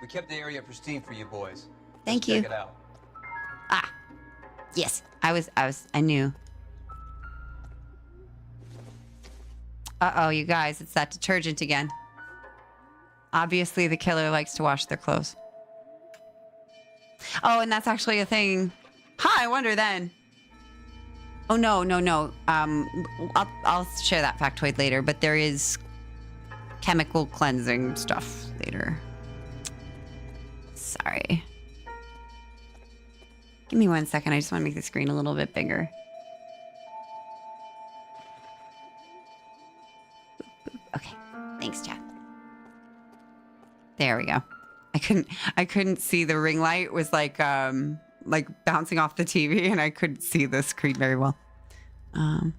kept the area pristine for you boys. Thank you. Check it out. Ah, yes. I knew. Uh-oh, you guys, it's that detergent again. Obviously, the killer likes to wash their clothes. Oh, and that's actually a thing. I wonder then. Oh, no. I'll share that factoid later, but there is chemical cleansing stuff later. Sorry. Give me 1 second. I just want to make the screen a little bit bigger. Okay. Thanks, Chad. There we go. I I couldn't see the ring light was like bouncing off the TV, and I couldn't see the screen very well. A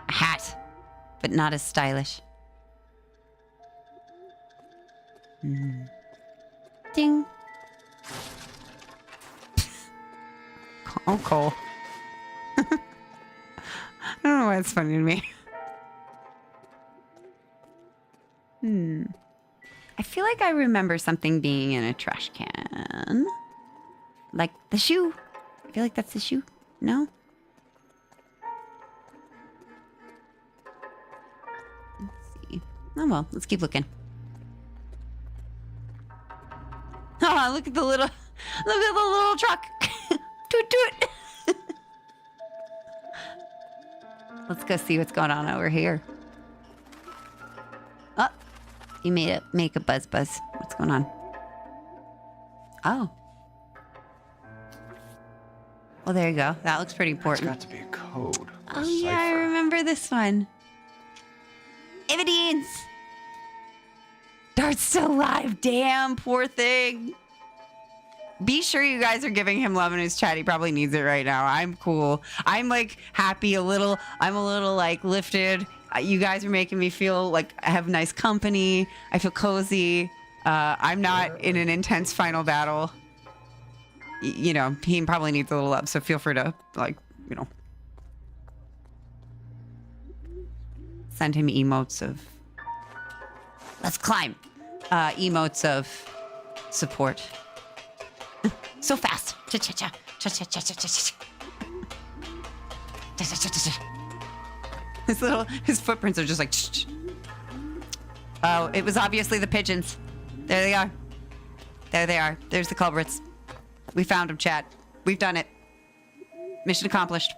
hat, but not as stylish. Ding. Oh, Cole. I don't know why it's funny to me. I feel like I remember something being in a trash can. Like the shoe. I feel like that's the shoe. No? Let's see. Oh well, let's keep looking. Oh, look at the little truck. Toot toot. Let's go see what's going on over here. Oh, you make a buzz. What's going on? Oh. Well, there you go. That looks pretty important. It's got to be a code. Oh yeah, I remember this one. Evidence. Dart's still alive. Damn, poor thing. Be sure you guys are giving him love in his chat. He probably needs it right now. I'm cool. I'm like happy a little. I'm a little like lifted. You guys are making me feel like I have nice company. I feel cozy. I'm not in an intense final battle. You know, he probably needs a little love, so feel free to like, you know, send him emotes of let's climb. Emotes of support. So fast. His footprints are just like. Oh, it was obviously the pigeons. There they are. There they are. There's the culprits. We found them, chat. We've done it. Mission accomplished.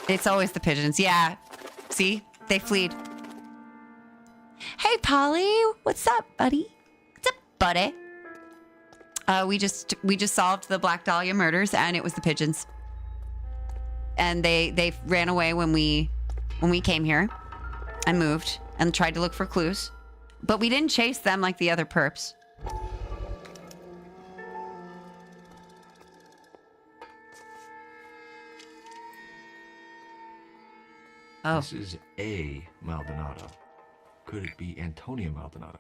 It's always the pigeons. Yeah. See? They fleed. Hey, Polly. What's up, buddy? What's up, buddy? We just solved the Black Dahlia murders, and it was the pigeons. And they ran away when we came here and moved and tried to look for clues. But we didn't chase them like the other perps. Oh. This is a Maldonado. Could it be Antonio Maldonado?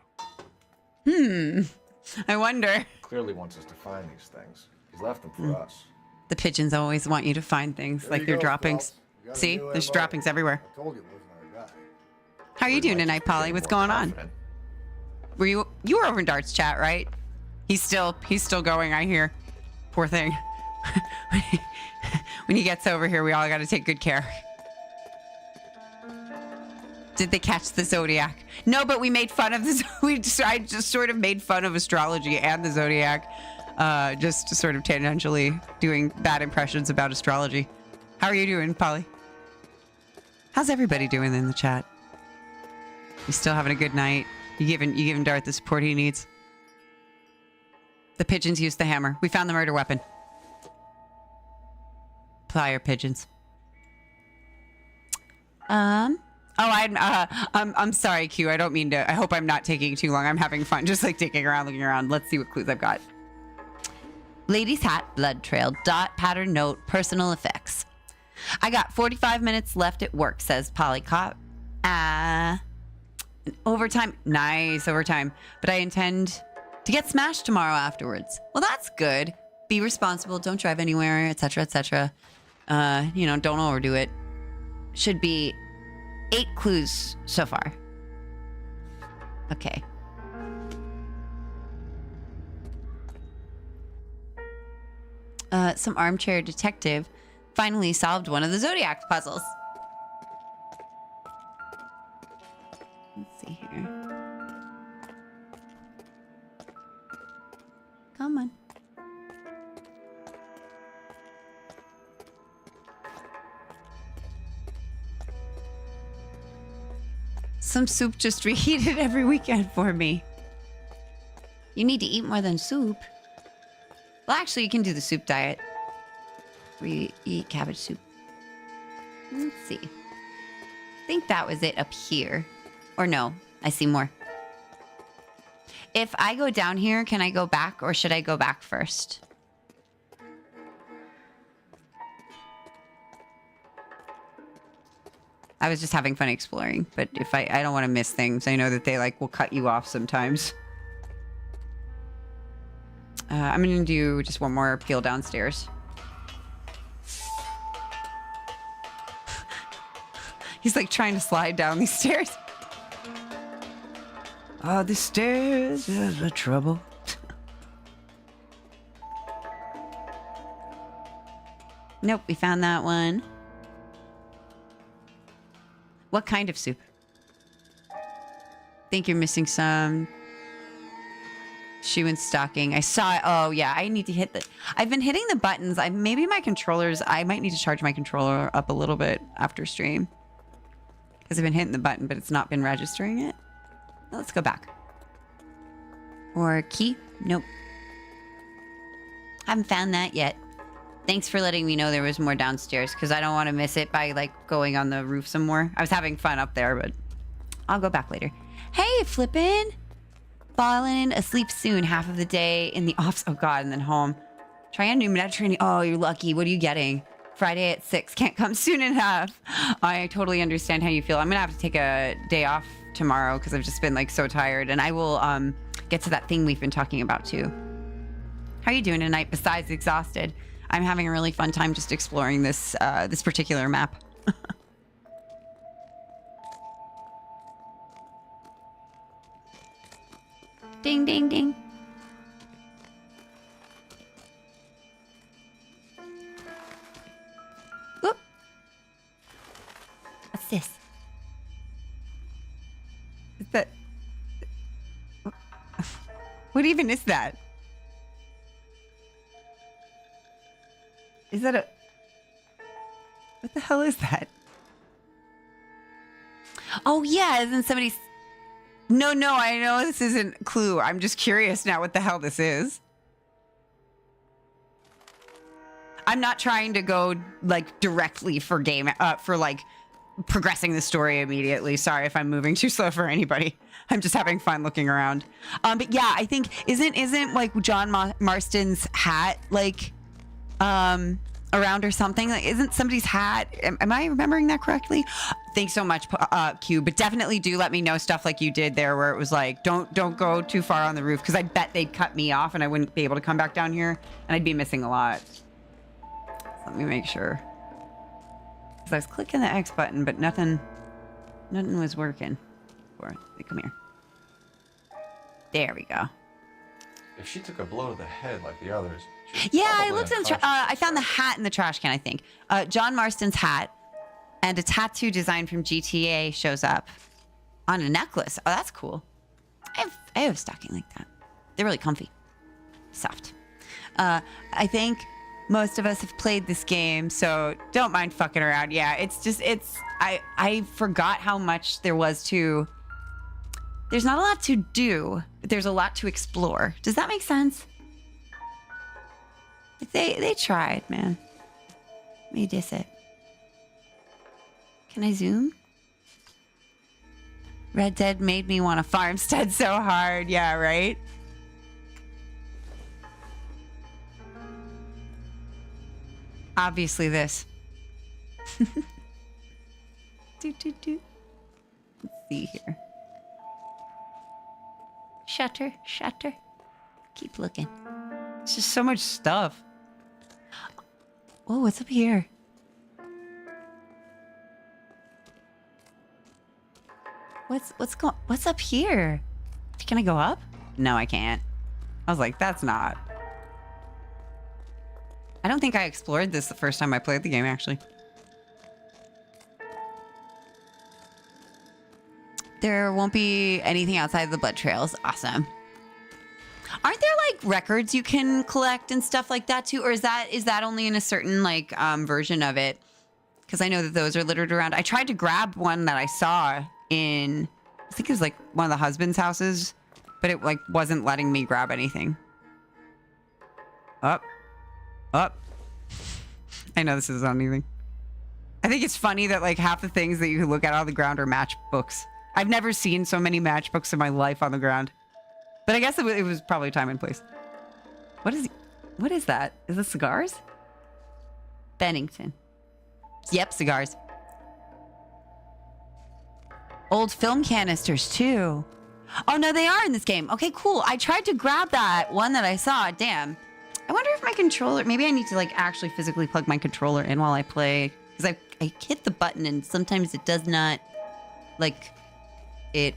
I wonder. Clearly wants us to find these things. He's left them for us. The pigeons always want you to find things There like you they're go, droppings. Phelps. You got a See? new There's MO. droppings everywhere. I told you it wasn't our guy. How are you doing tonight, Polly? What's going on? Were you were over in Dart's chat, right? He's still going, I hear. Poor thing. When he gets over here, we all got to take good care. Did they catch the Zodiac? No, but we made fun of this. I just sort of made fun of astrology and the Zodiac, just sort of tangentially doing bad impressions about astrology. How are you doing, Polly? How's everybody doing in the chat? You still having a good night? You giving Dart the support he needs? The pigeons used the hammer. We found the murder weapon. Plier pigeons. Oh, I'm sorry, Q. I don't mean to. I hope I'm not taking too long. I'm having fun, just like digging around, looking around. Let's see what clues I've got. Lady's hat, blood trail, dot, pattern, note, personal effects. I got 45 minutes left at work, says Polycop. Overtime, nice overtime. But I intend to get smashed tomorrow afterwards. Well, that's good. Be responsible. Don't drive anywhere, etc., etc. You know, don't overdo it. Should be 8 clues so far. Okay. Some armchair detective finally solved one of the Zodiac puzzles. Let's see here. Come on. Some soup just reheated every weekend for me. You need to eat more than soup. Well, actually, you can do the soup diet. Where you eat cabbage soup. Let's see. I think that was it up here. Or no, I see more. If I go down here, can I go back or should I go back first? I was just having fun exploring, but if I don't want to miss things. I know that they like will cut you off sometimes. I'm gonna do just one more peel downstairs. He's like trying to slide down these stairs. Oh, the stairs is a trouble. Nope, we found that one. What kind of soup? Think you're missing some. Shoe and stocking. I saw it. Oh, yeah. I need to hit the... I've been hitting the buttons. Maybe my controllers... I might need to charge my controller up a little bit after stream. Because I've been hitting the button, but it's not been registering it. Let's go back. Or key? Nope. Haven't found that yet. Thanks for letting me know there was more downstairs, because I don't want to miss it by, like, going on the roof some more. I was having fun up there, but I'll go back later. Hey, Flippin'! Falling asleep soon, half of the day in the office. Oh, God, and then home. Try a new Mediterranean. Oh, you're lucky. What are you getting? Friday at 6. Can't come soon enough. I totally understand how you feel. I'm going to have to take a day off tomorrow, because I've just been, like, so tired. And I will get to that thing we've been talking about, too. How are you doing tonight, besides exhausted? I'm having a really fun time just exploring this this particular map. Ding, ding, ding. Whoop. What's this? Is that... What even is that? Is that a... What the hell is that? Oh, yeah. Isn't somebody's... No, I know this isn't Clue. I'm just curious now what the hell this is. I'm not trying to go, like, directly for game... for, like, progressing the story immediately. Sorry if I'm moving too slow for anybody. I'm just having fun looking around. But yeah, I think... Isn't like, John Marston's hat, like... around or something. Like, isn't somebody's hat? Am I remembering that correctly? Thanks so much, Q. But definitely do let me know stuff like you did there, where it was like, don't go too far on the roof, because I bet they'd cut me off and I wouldn't be able to come back down here, and I'd be missing a lot. So let me make sure. Because I was clicking the X button, but nothing was working. Come here. There we go. If she took a blow to the head like the others... Yeah, I looked in the I found the hat in the trash can, I think. John Marston's hat and a tattoo design from GTA shows up on a necklace. Oh, that's cool. I have a stocking like that. They're really comfy. Soft. I think most of us have played this game, so don't mind fucking around. Yeah, I forgot how much there was to... There's not a lot to do, but there's a lot to explore. Does that make sense? They tried, man. Let me diss it. Can I zoom? Red Dead made me want a farmstead so hard. Yeah, right? Obviously this. Let's see here. Shutter. Keep looking. It's just so much stuff. Oh, what's up here? What's up here? Can I go up? No, I can't. I was like, that's not. I don't think I explored this the first time I played the game, actually. There won't be anything outside the blood trails. Awesome. Aren't there like records you can collect and stuff like that too? Or is that only in a certain like version of it? Because I know that those are littered around. I tried to grab one that I saw in, I think it was like one of the husband's houses, but it like wasn't letting me grab anything. Up. I know this isn't anything. I think it's funny that like half the things that you look at on the ground are matchbooks. I've never seen so many matchbooks in my life on the ground. But I guess it was probably time and place. What is that? Is this cigars? Bennington. Yep, cigars. Old film canisters, too. Oh, no, they are in this game. Okay, cool. I tried to grab that one that I saw. Damn. I wonder if my controller... Maybe I need to, like, actually physically plug my controller in while I play. Because I hit the button and sometimes it does not... Like, it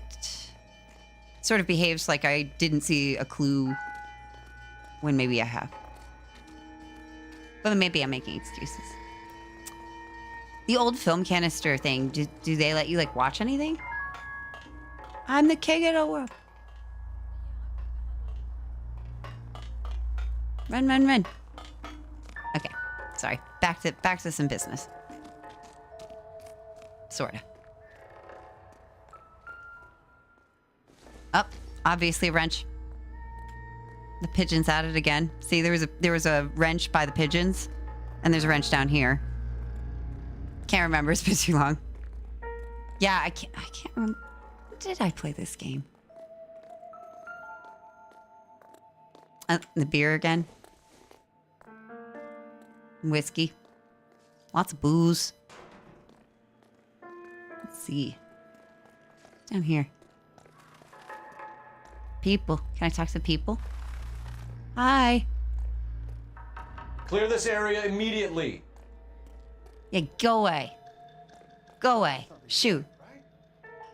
sort of behaves like I didn't see a clue when maybe I have. But maybe I'm making excuses. The old film canister thing, do they let you, like, watch anything? I'm the king of the world. Run, run, run. Okay, sorry. Back to some business. Sorta. Up, obviously a wrench. The pigeon's at it again. See, there was a wrench by the pigeons, and there's a wrench down here. Can't remember. It's been too long. Yeah, I can't remember. When did I play this game? The beer again. Whiskey. Lots of booze. Let's see. Down here. People. Can I talk to people? Hi. Clear this area immediately. Yeah, go away. Go away. Shoot.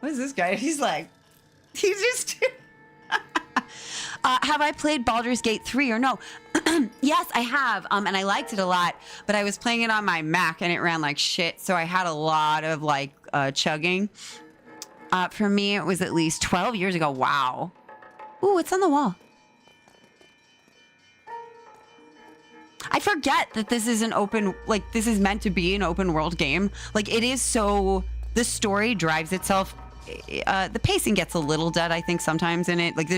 What is this guy? He's just... have I played Baldur's Gate 3 or no? Yes, I have. And I liked it a lot, but I was playing it on my Mac and it ran like shit. So I had a lot of like chugging. For me, it was at least 12 years ago. Wow. Ooh, what's on the wall? I forget that this is an open, like, this is meant to be an open world game. Like, it is so, the story drives itself. The pacing gets a little dead, I think, sometimes in it. Like,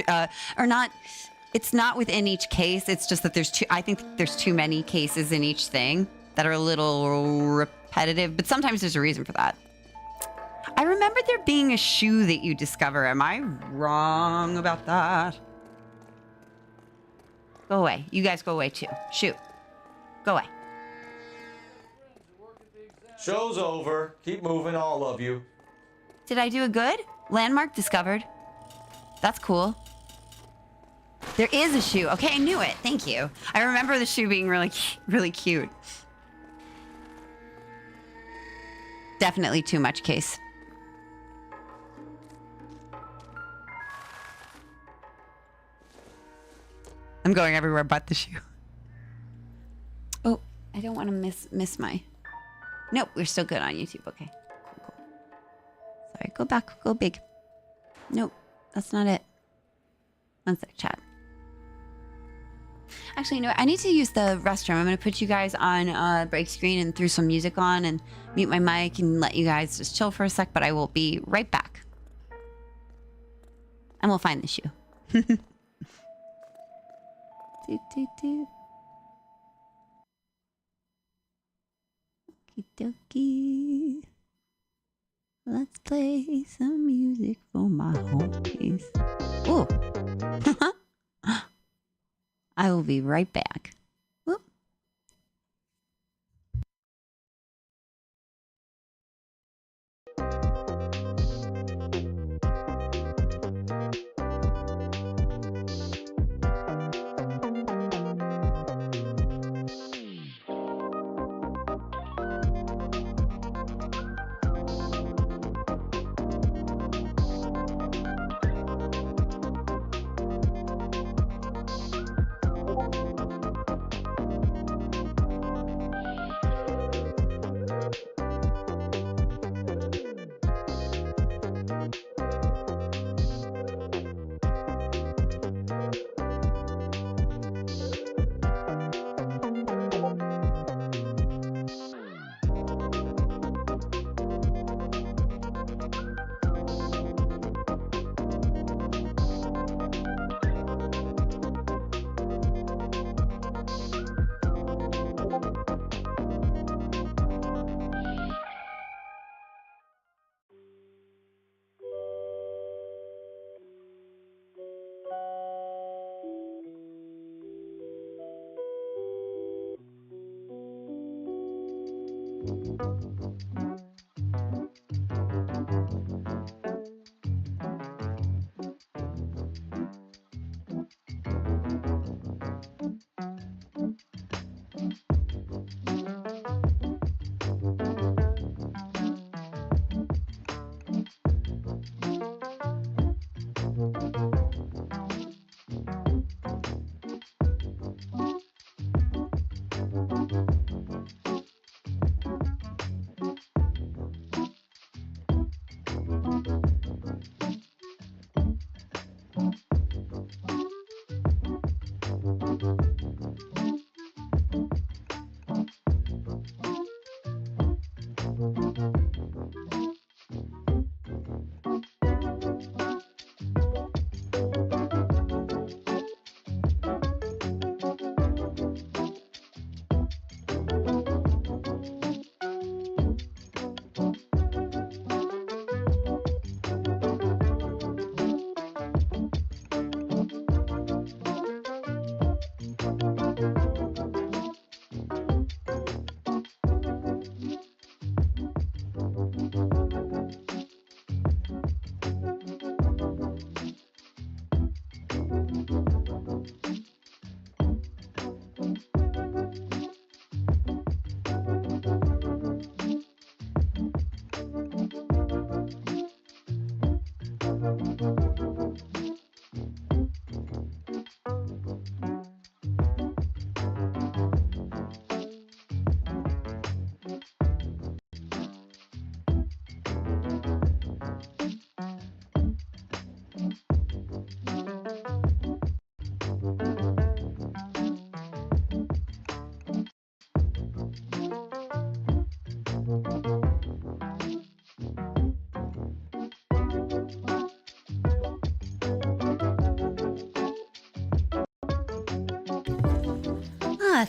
or not, it's not within each case. It's just that I think there's too many cases in each thing that are a little repetitive, but sometimes there's a reason for that. I remember there being a shoe that you discover. Am I wrong about that? Go away. You guys go away too. Shoot. Go away. Show's over. Keep moving, all of you. Did I do a good? Landmark discovered. That's cool. There is a shoe. Okay, I knew it. Thank you. I remember the shoe being really, really cute. Definitely too much case. I'm going everywhere but the shoe. Oh, I don't want to miss my... Nope, we're still good on YouTube. Okay, cool. Sorry, go back, go big. Nope, that's not it. One sec, chat. Actually, you know what? I need to use the restroom. I'm going to put you guys on break screen and throw some music on and mute my mic and let you guys just chill for a sec, but I will be right back. And we'll find the shoe. Okie dokie. Let's play some music for my homies. Ooh. I will be right back. Whoop.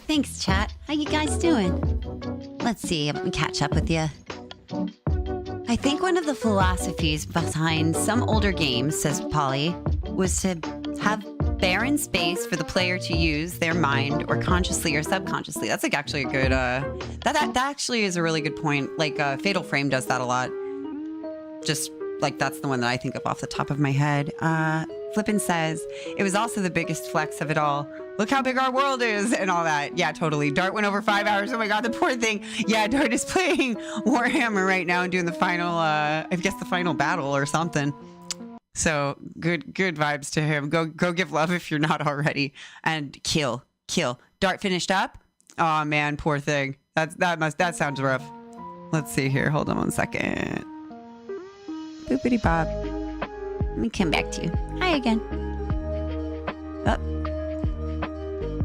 Thanks, chat. How you guys doing? Let's see, let me catch up with you. I think one of the philosophies behind some older games, says Polly, was to have barren space for the player to use their mind, or consciously or subconsciously. That's like actually a good, that actually is a really good point. Like, Fatal Frame does that a lot. Just, like, that's the one that I think of off the top of my head. Flippin says, it was also the biggest flex of it all. Look how big our world is and all that. Yeah, totally. Dart went over 5 hours. Oh my God, the poor thing. Yeah, Dart is playing Warhammer right now and doing the final, I guess the final battle or something. So good vibes to him. Go give love if you're not already. And kill. Dart finished up? Oh man, poor thing. That sounds rough. Let's see here. Hold on one second. Boopity bob. Let me come back to you. Hi again. Oh.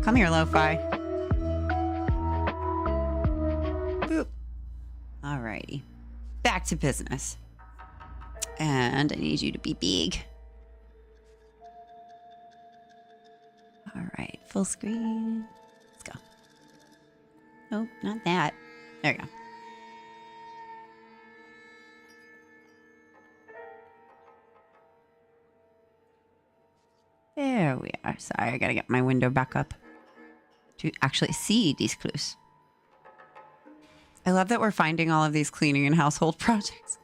Come here, Lo-Fi. Boop. Alrighty. Back to business. And I need you to be big. Alright, full screen. Let's go. Oh, not that. There you go. There we are. Sorry, I gotta get my window back up to actually see these clues. I love that we're finding all of these cleaning and household products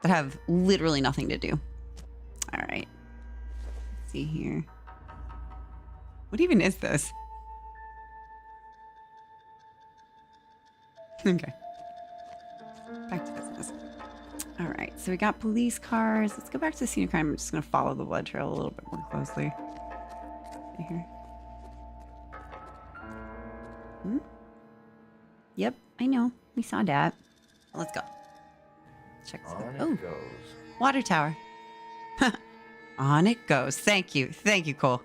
that have literally nothing to do. All right. Let's see here. What even is this? Okay. Back to business. All right, so we got police cars. Let's go back to the scene of crime. I'm just going to follow the blood trail a little bit more closely. See here. Yep, I know. We saw that. Let's go. Check this out. Oh, water tower. On it goes. Thank you. Thank you, Cole.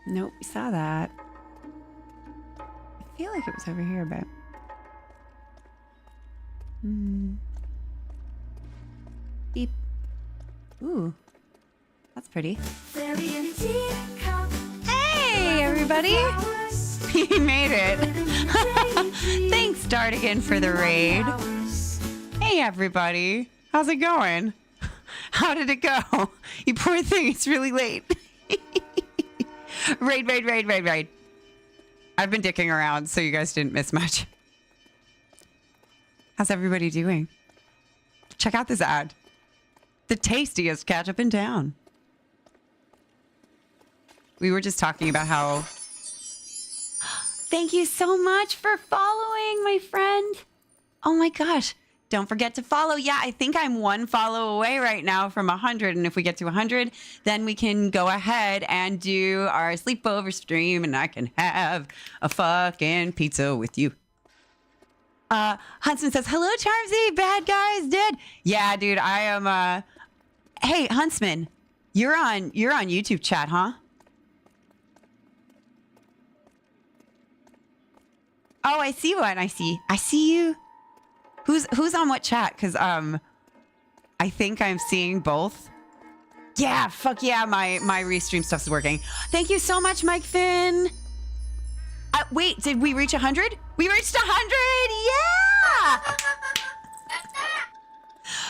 Nope, we saw that. I feel like it was over here, but... Beep. Ooh. That's pretty. Hey, everybody! We made it. Thanks, Dartigan, for the raid. Hey, everybody. How's it going? How did it go? You poor thing, it's really late. Raid. I've been dicking around, so you guys didn't miss much. How's everybody doing? Check out this ad. The tastiest ketchup in town. We were just talking about how... Thank you so much for following, my friend. Oh my gosh. Don't forget to follow. Yeah, I think I'm one follow away right now from 100. And if we get to 100, then we can go ahead and do our sleepover stream and I can have a fucking pizza with you. Huntsman says, hello, Charmsy. Bad guys dead. Yeah, dude, I am... Hey, Huntsman, you're on YouTube chat, huh? Oh, I see one. I see you. Who's on what chat? Because I think I'm seeing both. Yeah, fuck yeah, my restream stuff's working. Thank you so much, Mike Finn. Wait, did we reach 100? We reached 100! Yeah!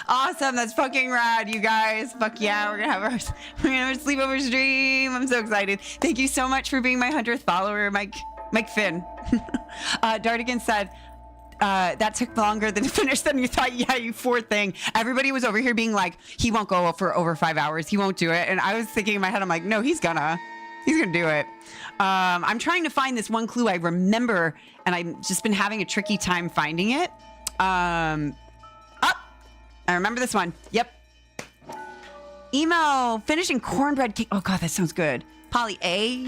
Awesome, that's fucking rad, you guys. Fuck yeah, we're gonna have our sleepover stream. I'm so excited. Thank you so much for being my 100th follower, Mike Finn. Dartigan said, that took longer than to finish than you thought. Yeah, you poor thing. Everybody was over here being like, he won't go for over 5 hours. He won't do it. And I was thinking in my head, I'm like, no, he's gonna do it. I'm trying to find this one clue I remember, and I've just been having a tricky time finding it. I remember this one. Yep. Emo finishing cornbread cake. Oh God, that sounds good. Polly A.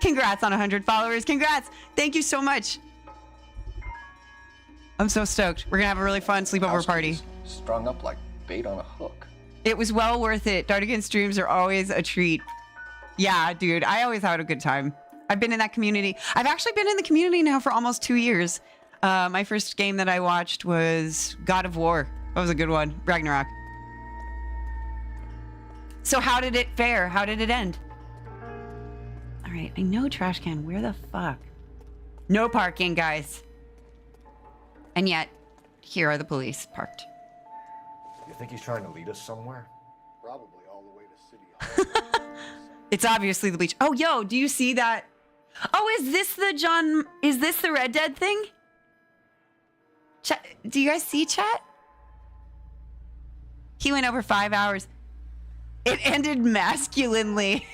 Congrats on 100 followers. Congrats. Thank you so much. I'm so stoked. We're gonna have a really fun sleepover party. Strung up like bait on a hook. It was well worth it. Dartigan streams are always a treat. Yeah, dude, I always had a good time. I've been in that community. I've actually been in the community now for almost 2 years. My first game that I watched was God of War. That was a good one. Ragnarok. So how did it fare? How did it end? All right, I know trash can. Where the fuck? No parking, guys. And yet, here are the police parked. You think he's trying to lead us somewhere? Probably all the way to City Hall. It's obviously the bleach. Oh, yo, do you see that? Oh, is this the Red Dead thing? Chat, do you guys see chat? He went over 5 hours. It ended masculinely.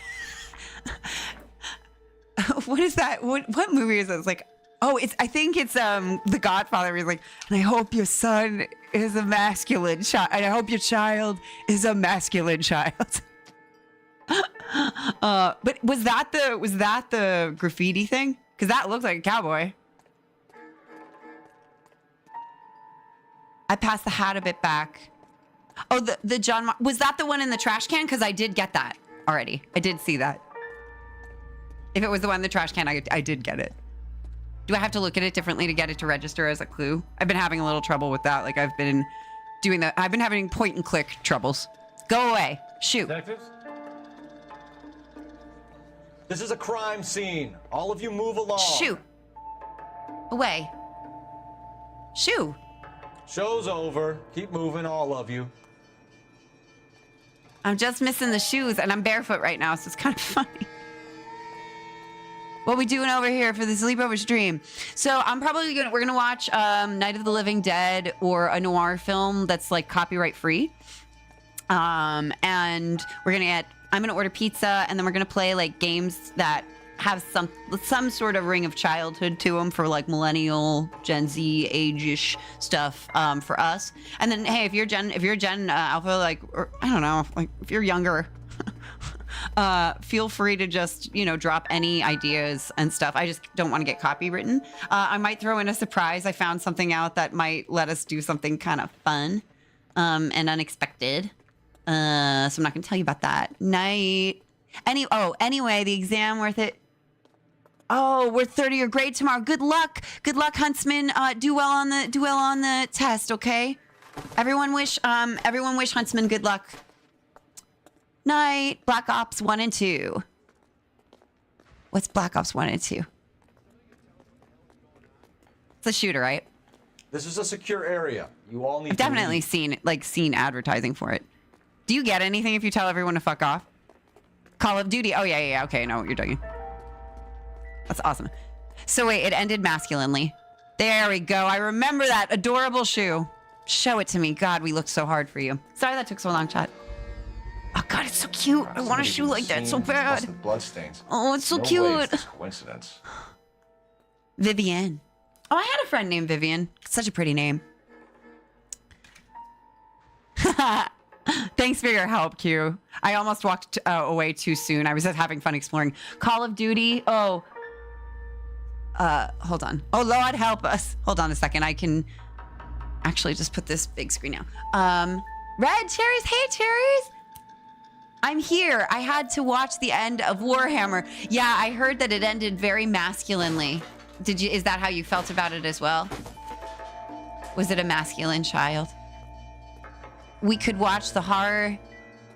What is that? What movie is it? It's like, oh, I think it's The Godfather. He's like, and I hope your son is a masculine child. And I hope your child is a masculine child. But was that the graffiti thing? Because that looked like a cowboy. I passed the hat a bit back. Oh, the John, was that the one in the trash can? Because I did get that already. I did see that. If it was the one in the trash can, I did get it. Do I have to look at it differently to get it to register as a clue? I've been having a little trouble with that. Like I've been having point and click troubles. Go away. Shoot. Detectives? This is a crime scene. All of you move along. Shoot. Away. Shoo. Show's over. Keep moving, all of you. I'm just missing the shoes and I'm barefoot right now, so it's kind of funny. What we doing over here for the sleepover stream? So I'm probably we're gonna watch Night of the Living Dead or a noir film that's like copyright free. And I'm gonna order pizza and then we're gonna play like games that have some sort of ring of childhood to them for like millennial, Gen Z age-ish stuff for us. And then hey, if you're Gen Alpha, like, or I don't know, like if you're younger, feel free to just, drop any ideas and stuff. I just don't want to get copywritten. I might throw in a surprise. I found something out that might let us do something kind of fun and unexpected. So I'm not going to tell you about that. Night. Anyway, the exam worth it. Oh, we're 30 or grade tomorrow. Good luck. Good luck, Huntsman. Do well on the test, okay? Everyone wish Huntsman good luck. Night. Black Ops 1 and 2. What's Black Ops 1 and 2? It's a shooter, right? This is a secure area. You all need I've to definitely leave. seen advertising for it. Do you get anything if you tell everyone to fuck off? Call of Duty. Oh, yeah. Okay, I know what you're doing. That's awesome. So wait, it ended masculinely. There we go. I remember that adorable shoe. Show it to me. God, we looked so hard for you. Sorry that took so long, chat. Oh, God, it's so cute. I want a shoe like that so bad. Bloodstains. Oh, it's so No way cute. is this coincidence. Vivienne. Oh, I had a friend named Vivian. Such a pretty name. Thanks for your help, Q. I almost walked away too soon. I was just having fun exploring. Call of Duty. Oh. Hold on. Oh, Lord, help us. Hold on a second. I can actually just put this big screen now. Red Cherries. Hey, Cherries. I'm here. I had to watch the end of Warhammer. Yeah, I heard that it ended very masculinely. Is that how you felt about it as well? Was it a masculine child? We could watch the horror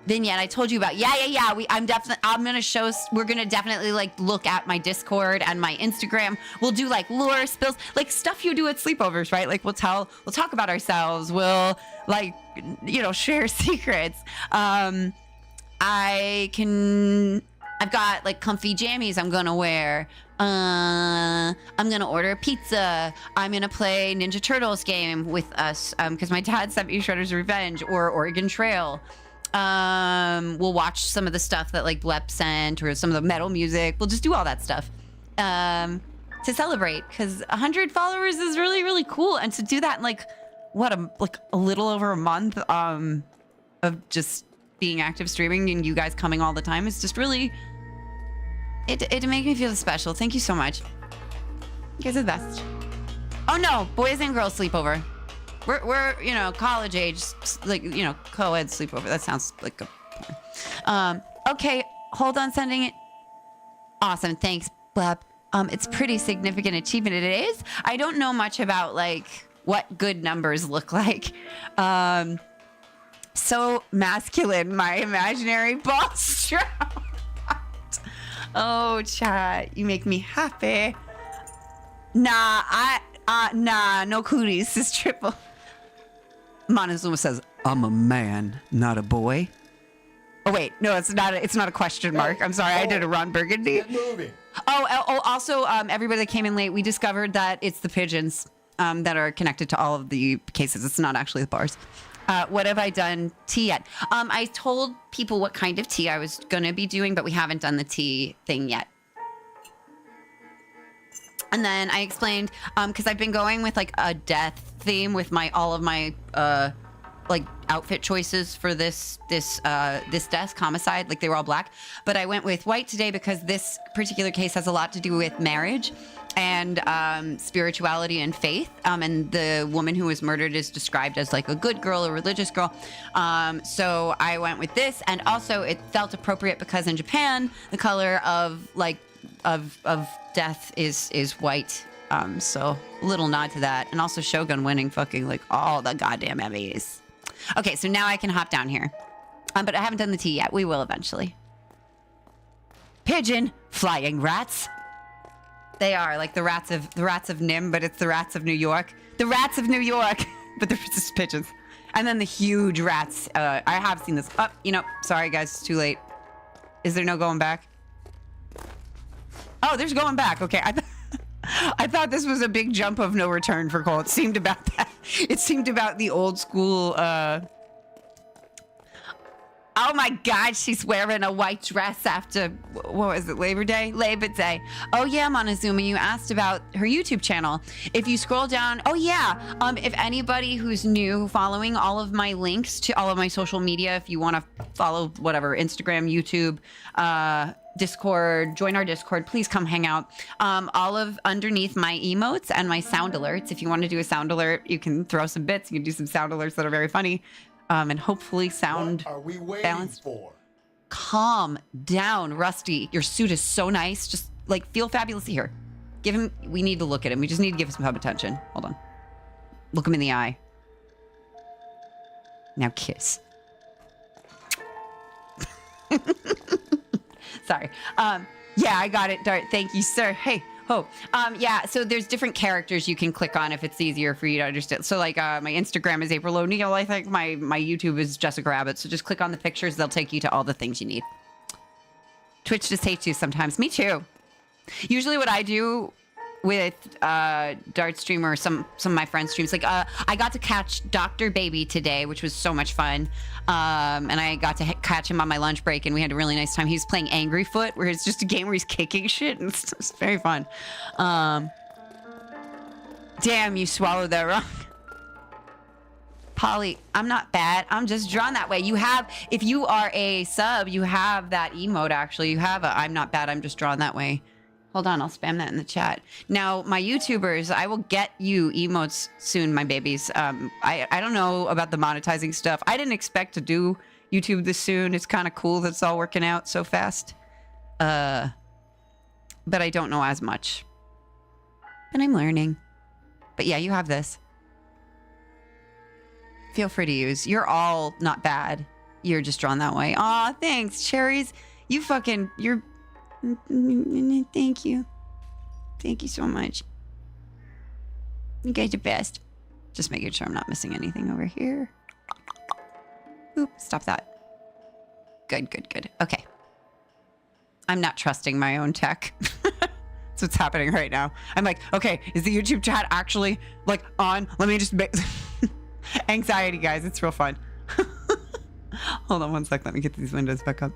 vignette I told you about. Yeah. We're gonna definitely like look at my Discord and my Instagram. We'll do like lore spills, like stuff you do at sleepovers, right? Like we'll talk about ourselves. We'll like, share secrets. I've got like comfy jammies I'm gonna wear. I'm gonna order a pizza. I'm gonna play Ninja Turtles game with us because my dad sent me Shredder's Revenge or Oregon Trail. We'll watch some of the stuff that like Blep sent or some of the metal music. We'll just do all that stuff to celebrate because 100 followers is really, really cool. And to do that in like a little over a month of just being active streaming and you guys coming all the time is just really... It made me feel special. Thank you so much. You guys are the best. Oh no, boys and girls sleepover. We're college age, like, co-ed sleepover. That sounds like a porn. Okay, hold on, sending it. Awesome, thanks, Blep. It's pretty significant achievement. It is. I don't know much about like what good numbers look like. So masculine, my imaginary ball strap. Oh, chat, you make me happy. Nah, no cooties. This triple. Montezuma says, "I'm a man, not a boy." Oh wait, no, it's not a question mark. I'm sorry, I did a Ron Burgundy. Get moving. Oh, also, everybody that came in late, we discovered that it's the pigeons that are connected to all of the cases. It's not actually the bars. What have I done tea yet? I told people what kind of tea I was going to be doing, but we haven't done the tea thing yet. And then I explained, because I've been going with like a death theme with all of my like outfit choices for this death homicide. Like they were all black, but I went with white today because this particular case has a lot to do with marriage and spirituality and faith. And the woman who was murdered is described as like a good girl, a religious girl. So I went with this, and also it felt appropriate because in Japan the color of death is white. So a little nod to that, and also Shogun winning fucking like all the goddamn Emmys. Okay, so now I can hop down here, but I haven't done the tea yet. We will eventually. Pigeon, flying rats. They are like the rats of Nim, but it's the rats of New York. The rats of New York, but they're just pigeons. And then the huge rats. I have seen this. Oh, sorry guys, it's too late. Is there no going back? Oh, there's going back. Okay, I thought this was a big jump of no return for Cole. It seemed about that. It seemed about the old school. Oh my God, she's wearing a white dress after, what was it, Labor Day? Labor Day. Oh yeah, Montezuma, you asked about her YouTube channel. If you scroll down, oh yeah, if anybody who's new following all of my links to all of my social media, if you want to follow whatever, Instagram, YouTube, Discord, join our Discord, please come hang out. All of underneath my emotes and my sound alerts, if you want to do a sound alert, you can throw some bits, you can do some sound alerts that are very funny. And hopefully sound what are we waiting balanced. For? Calm down, Rusty. Your suit is so nice. Just like feel fabulous here. Give him. We need to look at him. We just need to give him some attention. Hold on. Look him in the eye. Now kiss. Sorry. Yeah, I got it, Dart. Thank you, sir. Hey, Oh, yeah. So there's different characters you can click on if it's easier for you to understand. So like my Instagram is April O'Neil. I think my YouTube is Jessica Rabbit. So just click on the pictures. They'll take you to all the things you need. Twitch just hates you sometimes. Me too. Usually what I do with Dart Stream or some of my friends' streams, like I got to catch Dr. Baby today, which was so much fun. And I got to catch him on my lunch break, and we had a really nice time. He was playing Angry Foot, where it's just a game where he's kicking shit, and it's very fun. Damn, you swallowed that wrong. Polly, I'm not bad. I'm just drawn that way. You have, if you are a sub, you have that emote, actually. You have a I'm not bad, I'm just drawn that way. Hold on, I'll spam that in the chat. Now, my YouTubers, I will get you emotes soon, my babies. I don't know about the monetizing stuff. I didn't expect to do YouTube this soon. It's kind of cool that it's all working out so fast. But I don't know as much. And I'm learning. But yeah, you have this. Feel free to use. You're all not bad. You're just drawn that way. Aw, thanks, Cherries. You're... Thank you. Thank you so much. You guys are best. Just making sure I'm not missing anything over here. Oop, stop that. Good, good, good. Okay. I'm not trusting my own tech. That's what's happening right now. I'm like, okay, is the YouTube chat actually like on? Let me just make anxiety, guys. It's real fun. Hold on one sec. Let me get these windows back up.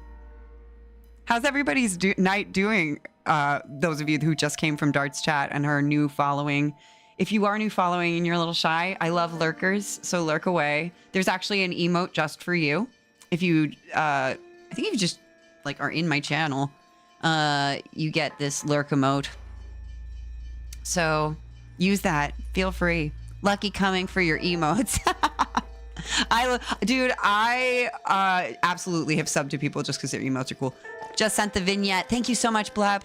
How's everybody's night doing? Those of you who just came from Dart's chat and her new following. If you are new following and you're a little shy, I love lurkers, so lurk away. There's actually an emote just for you. If you, I think if you just like are in my channel, you get this lurk emote. So use that. Feel free. Lucky coming for your emotes. I absolutely have subbed to people just because their emotes are cool. Just sent the vignette. Thank you so much, Blab.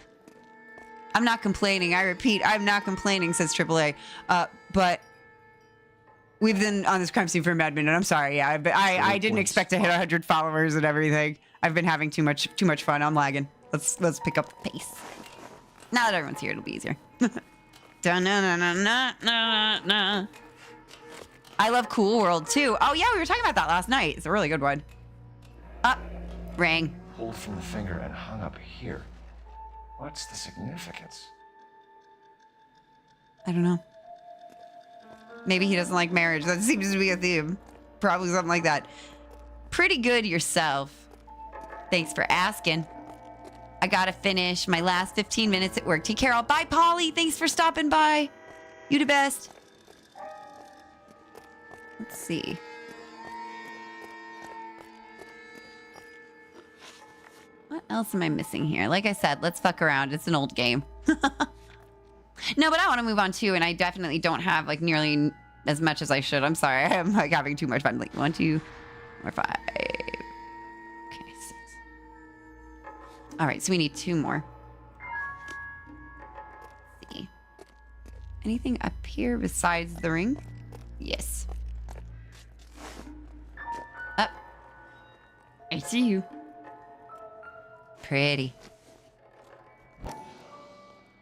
I'm not complaining. I repeat, I'm not complaining, says AAA. But we've been on this crime scene for a mad minute. I'm sorry. Yeah, I didn't expect to hit 100 followers and everything. I've been having too much fun. I'm lagging. Let's pick up the pace. Now that everyone's here, it'll be easier. Da-na-na-na-na-na-na. I love Cool World too. Oh yeah, we were talking about that last night. It's a really good one. Rang. Pulled from the finger and hung up here. What's the significance? I don't know. Maybe he doesn't like marriage. That seems to be a theme. Probably something like that. Pretty good yourself. Thanks for asking. I gotta finish my last 15 minutes at work. Take care all. Bye, Polly. Thanks for stopping by. You the best. Let's see. What else am I missing here? Like I said, let's fuck around. It's an old game. No, but I want to move on too, and I definitely don't have like nearly as much as I should. I'm sorry. I'm like having too much fun. Like 1, 2, 4, 5. Okay, 6. All right, so we need 2 more. Let's see. Anything up here besides the ring? Yes. Up. I see you. Pretty.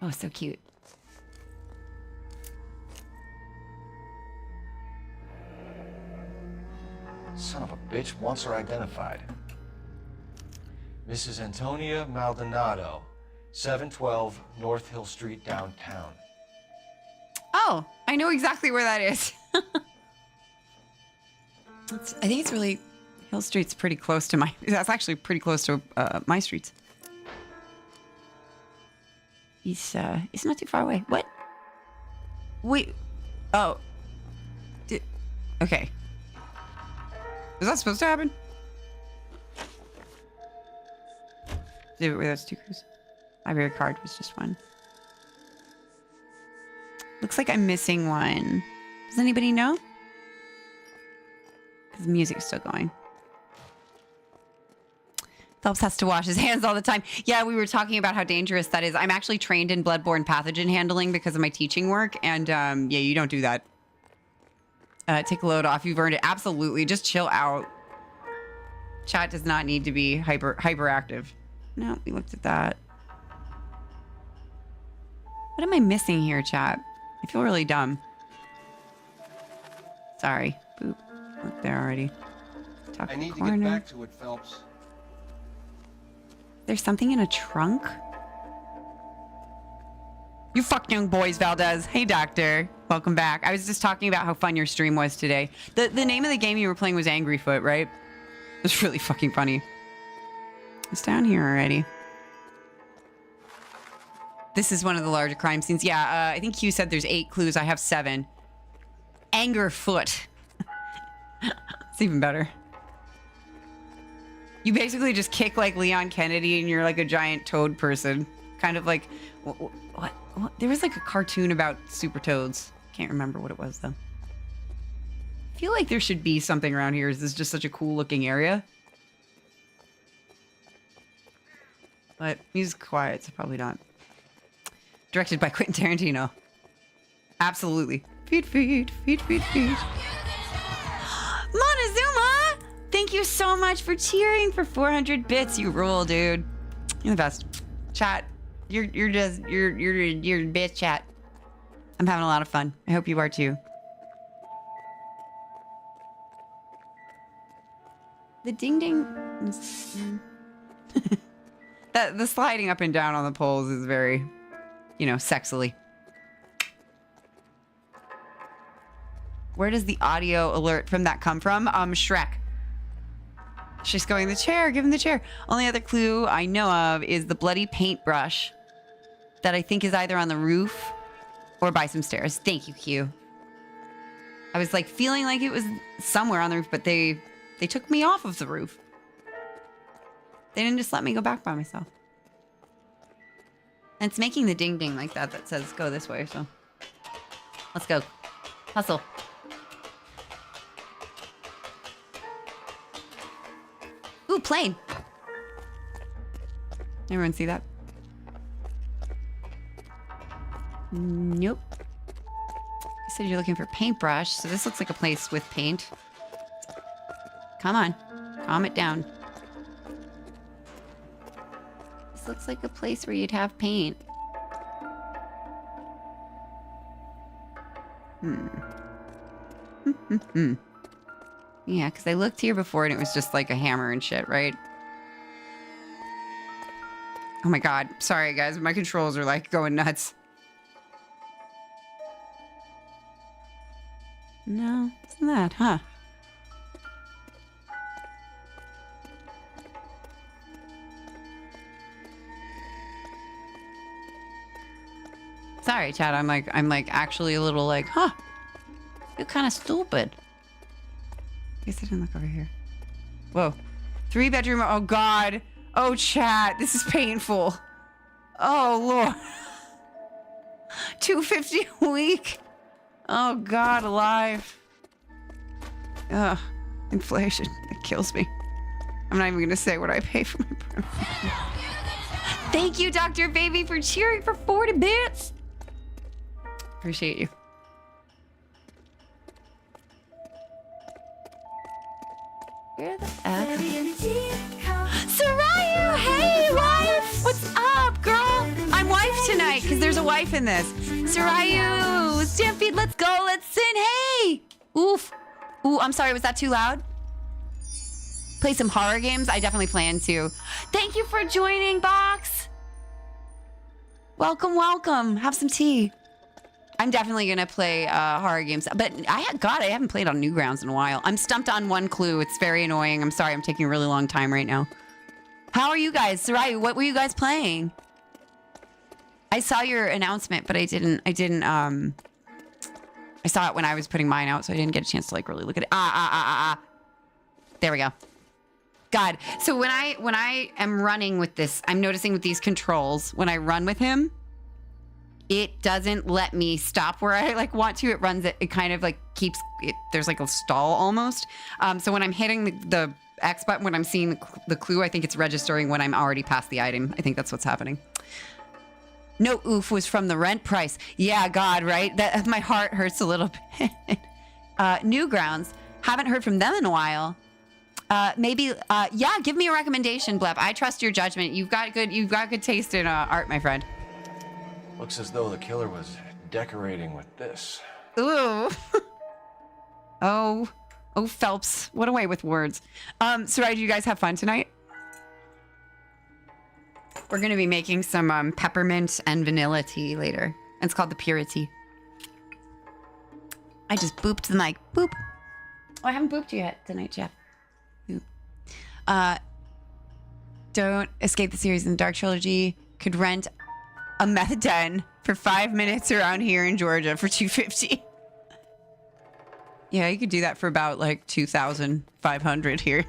Oh, so cute. Son of a bitch wants her identified. Mrs. Antonia Maldonado, 712 North Hill Street, downtown. Oh, I know exactly where that is. I think it's really... Hill Street's pretty close to my... That's actually pretty close to my streets. He's not too far away. What? Wait. Oh. Okay. Was that supposed to happen? Wait, that's 2 clues. Library card was just 1. Looks like I'm missing 1. Does anybody know? Because the music is still going. Phelps has to wash his hands all the time. Yeah, we were talking about how dangerous that is. I'm actually trained in bloodborne pathogen handling because of my teaching work. And yeah, you don't do that. Take a load off. You've earned it. Absolutely. Just chill out. Chat does not need to be hyperactive. No, we looked at that. What am I missing here, chat? I feel really dumb. Sorry. Boop. Look there already. Top I need corner. to get back to it, Phelps. There's something in a trunk? You fuck young boys, Valdez. Hey, Doctor. Welcome back. I was just talking about how fun your stream was today. The name of the game you were playing was Angry Foot, right? It was really fucking funny. It's down here already. This is one of the larger crime scenes. Yeah, I think Hugh said there's 8 clues. I have 7. Anger Foot. It's even better. You basically just kick like Leon Kennedy and you're like a giant toad person. Kind of like... What? There was like a cartoon about super toads. Can't remember what it was though. I feel like there should be something around here. This is just such a cool looking area. But he's quiet, so probably not. Directed by Quentin Tarantino. Absolutely. Feed. Montezuma! Thank you so much for cheering for 400 bits. You rule, dude. You're the best. Chat. You're bitch chat. I'm having a lot of fun. I hope you are too. The ding ding. The sliding up and down on the poles is very, you know, sexily. Where does the audio alert from that come from? Shrek. She's going the chair. Give him the chair. Only other clue I know of is the bloody paintbrush that I think is either on the roof or by some stairs. Thank you, Q. I was like feeling like it was somewhere on the roof, but they took me off of the roof. They didn't just let me go back by myself. And it's making the ding ding like that says go this way, so let's go. Hustle. Ooh, plane. Everyone see that? Nope. You said you're looking for paintbrush, so this looks like a place with paint. Come on. Calm it down. This looks like a place where you'd have paint. Yeah, because I looked here before and it was just like a hammer and shit, right? Oh my god. Sorry, guys. My controls are like going nuts. No, isn't that, huh? Sorry, Chad. I'm like actually a little like, huh? You're kind of stupid. I guess I didn't look over here. Whoa. 3-bedroom. Oh, God. Oh, chat. This is painful. Oh, Lord. $250 a week. Oh, God, alive. Ugh. Inflation. It kills me. I'm not even going to say what I pay for my permit. Thank you, Dr. Baby, for cheering for 40 bits. Appreciate you. Where the F? Sarayu! Hey, wife! What's up, girl? I'm wife tonight, because there's a wife in this. Sarayu! Stampede, let's go! Let's sin! Hey! Oof. Ooh, I'm sorry, was that too loud? Play some horror games? I definitely plan to. Thank you for joining, Box! Welcome, welcome. Have some tea. I'm definitely going to play horror games. But I haven't played on Newgrounds in a while. I'm stumped on one clue. It's very annoying. I'm sorry. I'm taking a really long time right now. How are you guys? Sarai, what were you guys playing? I saw your announcement, but I saw it when I was putting mine out, so I didn't get a chance to like really look at it. There we go. God. So when I am running with this, I'm noticing with these controls, when I run with him, it doesn't let me stop where I like want to. It runs it. It kind of like keeps it. There's like a stall almost. So when I'm hitting the X button, when I'm seeing the clue, I think it's registering when I'm already past the item. I think that's what's happening. No oof was from the rent price. Yeah, God, right? That my heart hurts a little bit. Newgrounds. Haven't heard from them in a while. Maybe, yeah, give me a recommendation, Blep. I trust your judgment. You've got good taste in art, my friend. Looks as though the killer was decorating with this. Ooh. Oh, Phelps. What a way with words. So do you guys have fun tonight? We're going to be making some peppermint and vanilla tea later. It's called the Purity. I just booped the mic. Boop. Oh, I haven't booped you yet tonight, Jeff. Boop. Don't escape the series in the Dark Trilogy. Could rent a meth den for 5 minutes around here in Georgia for $250. Yeah, you could do that for about like $2,500 here.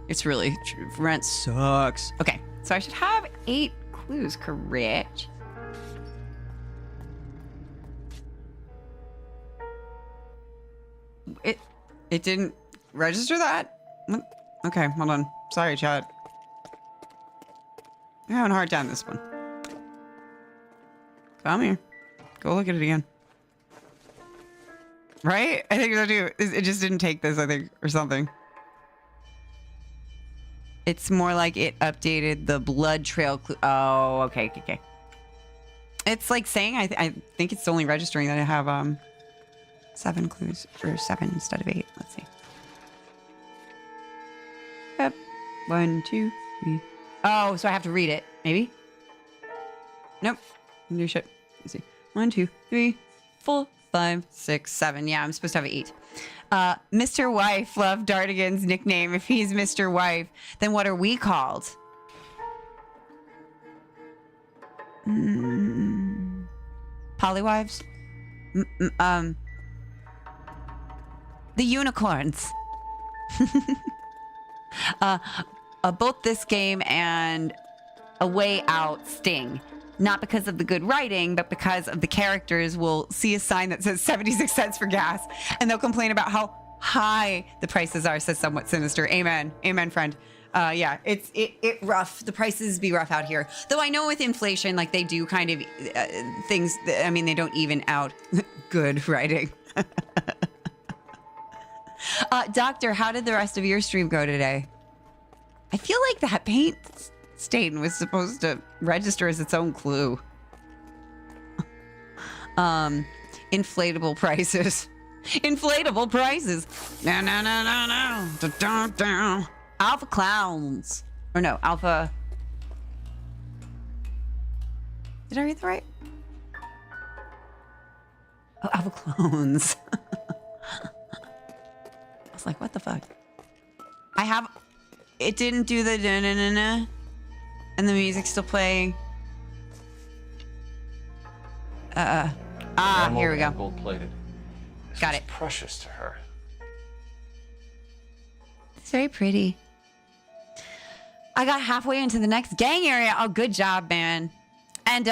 It's really rent sucks. Okay, so I should have 8 clues, correct? It didn't register that? What? Okay, hold on. Sorry, chat. I'm having a hard time this one. Come here. Go look at it again. Right? I think I do. It just didn't take this, I think, or something. It's more like it updated the blood trail clue. Oh, okay. It's like saying, I think it's only registering that I have 7 clues, or 7 instead of 8. Let's see. Yep. 1, 2, 3. Oh, so I have to read it, maybe? Nope. New shit. Let's see. 1, 2, 3, 4, 5, 6, 7. Yeah, I'm supposed to have 8. Mr. Wife loved Dartigan's nickname. If he's Mr. Wife, then what are we called? Polywives? The unicorns. Both this game and A Way Out sting. Not because of the good writing, but because of the characters will see a sign that says 76 cents for gas, and they'll complain about how high the prices are, says Somewhat Sinister. Amen. Amen, friend. Yeah, it rough. The prices be rough out here. Though I know with inflation, like they do kind of things, I mean, they don't even out good writing. Doctor, how did the rest of your stream go today? I feel like that paint stain was supposed to register as its own clue. Inflatable prices. Inflatable prices. No. Alpha clowns. Or no, alpha. Did I read that right? Oh, alpha clones. I was like, what the fuck? It didn't do the da-na-na-na. And the music's still playing. Here we go. Gold-plated. Got it. Precious to her. It's very pretty. I got halfway into the next gang area. Oh, good job, man. And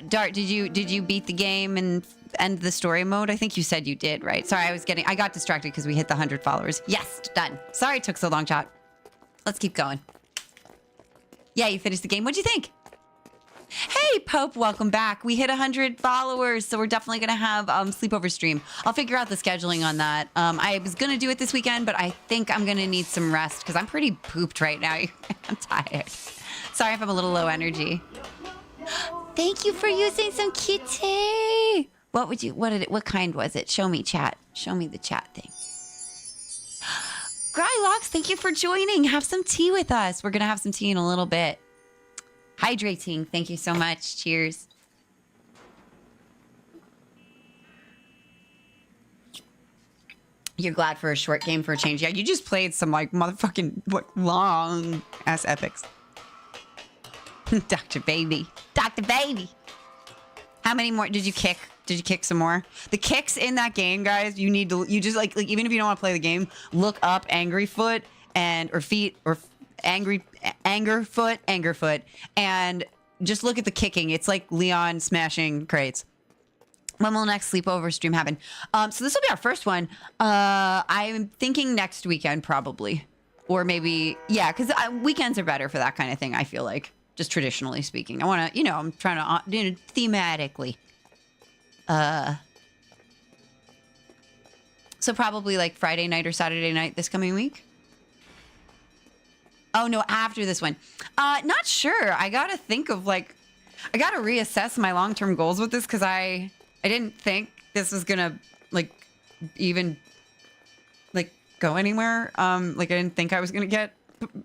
Dart, did you beat the game and end the story mode? I think you said you did, right? Sorry, I got distracted because we hit the 100 followers. Yes, done. Sorry it took so long, chat. Let's keep going. Yeah, you finished the game. What'd you think? Hey, Pope, welcome back. We hit 100 followers, so we're definitely going to have sleepover stream. I'll figure out the scheduling on that. I was going to do it this weekend, but I think I'm going to need some rest because I'm pretty pooped right now. I'm tired. Sorry if I'm a little low energy. Thank you for using some kitty. What kind was it? Show me, chat. Show me the chat thing. Grylox, thank you for joining. Have some tea with us. We're going to have some tea in a little bit. Hydrating. Thank you so much. Cheers. You're glad for a short game for a change. Yeah, you just played some like motherfucking long ass epics. Dr. Baby. Dr. Baby. How many more did you kick? Did you kick some more? The kicks in that game, guys, you just like even if you don't want to play the game, look up Angry Foot or feet or anger foot, and just look at the kicking. It's like Leon smashing crates. When will next sleepover stream happen? So this will be our first one. I'm thinking next weekend probably, or maybe because weekends are better for that kind of thing. I feel like just traditionally speaking, I want to, I'm trying to thematically. So probably like Friday night or Saturday night this coming week. Oh no, after this one. Not sure. I gotta think of like, I got to reassess my long-term goals with this because I didn't think this was gonna like even like go anywhere. Like I didn't think I was gonna get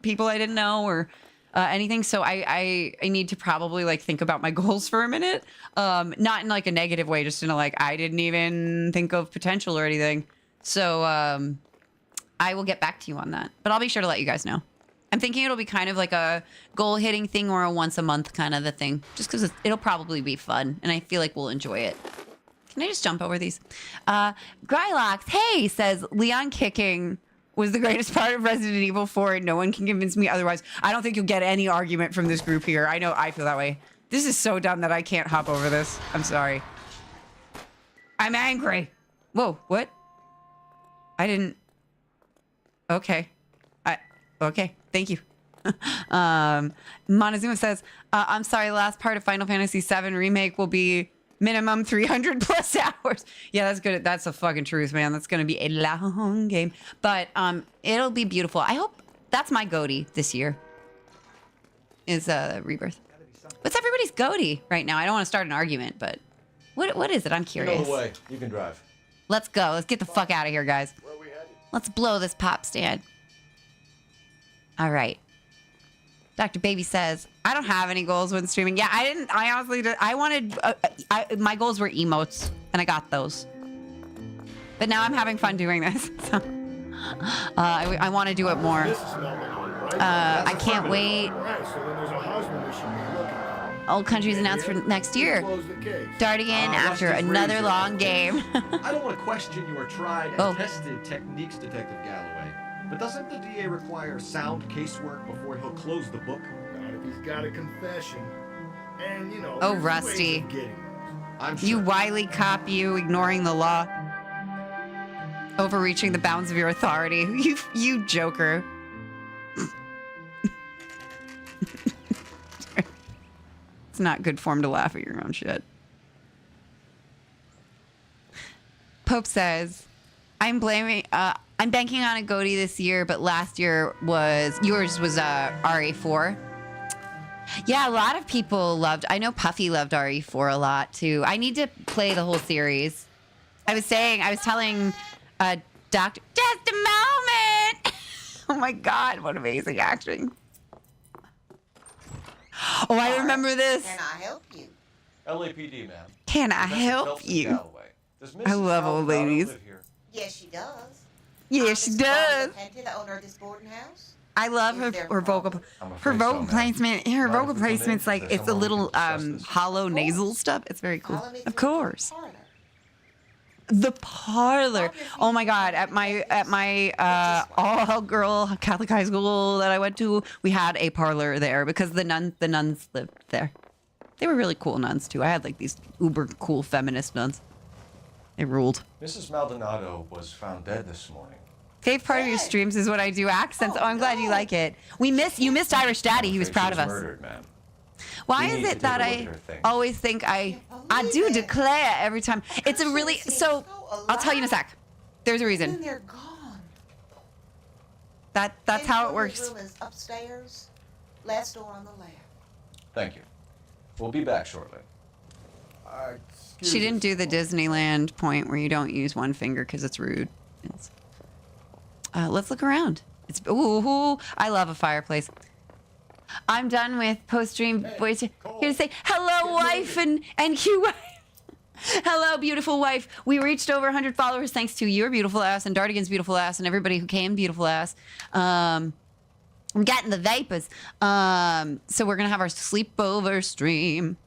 people I didn't know or anything. So I need to probably like think about my goals for a minute. Not in like a negative way, just in a like I didn't even think of potential or anything. So I will get back to you on that, but I'll be sure to let you guys know. I'm thinking it'll be kind of like a goal hitting thing or a once a month kind of a thing, just because it'll probably be fun and I feel like we'll enjoy it. Can I just jump over these? Grylox, hey, says Leon kicking was the greatest part of Resident Evil 4 and no one can convince me otherwise. I don't think you'll get any argument from this group here. I know I feel that way. This is so dumb that I can't hop over this. I'm sorry. I'm angry. Whoa, what? I didn't. Okay. Okay, thank you. Montezuma says, I'm sorry, the last part of Final Fantasy VII Remake will be minimum 300 plus hours. Yeah, that's good. That's the fucking truth, man. That's going to be a long game. But it'll be beautiful. I hope that's my goatee this year is Rebirth. What's everybody's goatee right now? I don't want to start an argument, but what is it? I'm curious. Get away. You can drive. Let's go. Let's get the fuck out of here, guys. Where are we headed? Let's blow this pop stand. All right. Dr. Baby says, I don't have any goals when streaming. Yeah, I honestly did. I wanted, my goals were emotes, and I got those. But now I'm having fun doing this. So, I want to do it more. I can't wait. All countries announced for next year. Starting in after another long game. I don't want to question your tried and tested techniques, Detective Galloway. But doesn't the DA require sound casework before he'll close the book? Not if he's got a confession. And, you know, oh, Rusty. I'm sure. You wily cop, you ignoring the law. Overreaching the bounds of your authority. You joker. It's not good form to laugh at your own shit. Pope says, I'm banking on a goatee this year, but last year yours was RE4. Yeah, a lot of people I know Puffy loved RE4 a lot too. I need to play the whole series. I was telling Doctor, just a moment. Oh my God, what amazing acting. Oh, I remember this. Can I help you? LAPD, ma'am. Can I help you? I love old ladies. Yes, she does. Yeah, she does. The owner of this boarding house. I love her vocal placement. Her vocal placement's like it's a little hollow nasal stuff. It's very cool. Of course. The parlor. Oh my God! At my all girl Catholic high school that I went to, we had a parlor there because the nuns lived there. They were really cool nuns too. I had like these uber cool feminist nuns. They ruled. Mrs. Maldonado was found dead this morning. Favorite part of your streams is when I do accents. Oh, I'm glad you like it. You missed Irish Daddy. He was proud of us. Murdered, ma'am. Why is it that I always think I do declare every time? It's a really, so I'll tell you in a sec. There's a reason. They're gone. That's how it works. Room is upstairs. Last door on the left. Thank you. We'll be back shortly. She didn't do the Disneyland point where you don't use one finger because it's rude. Let's look around. Ooh, I love a fireplace. I'm done with post-stream voice. Here to say hello, wife and you. Hello, beautiful wife. We reached over 100 followers thanks to your beautiful ass and Dardigan's beautiful ass and everybody who came beautiful ass. I'm getting the vapors. So we're gonna have our sleepover stream.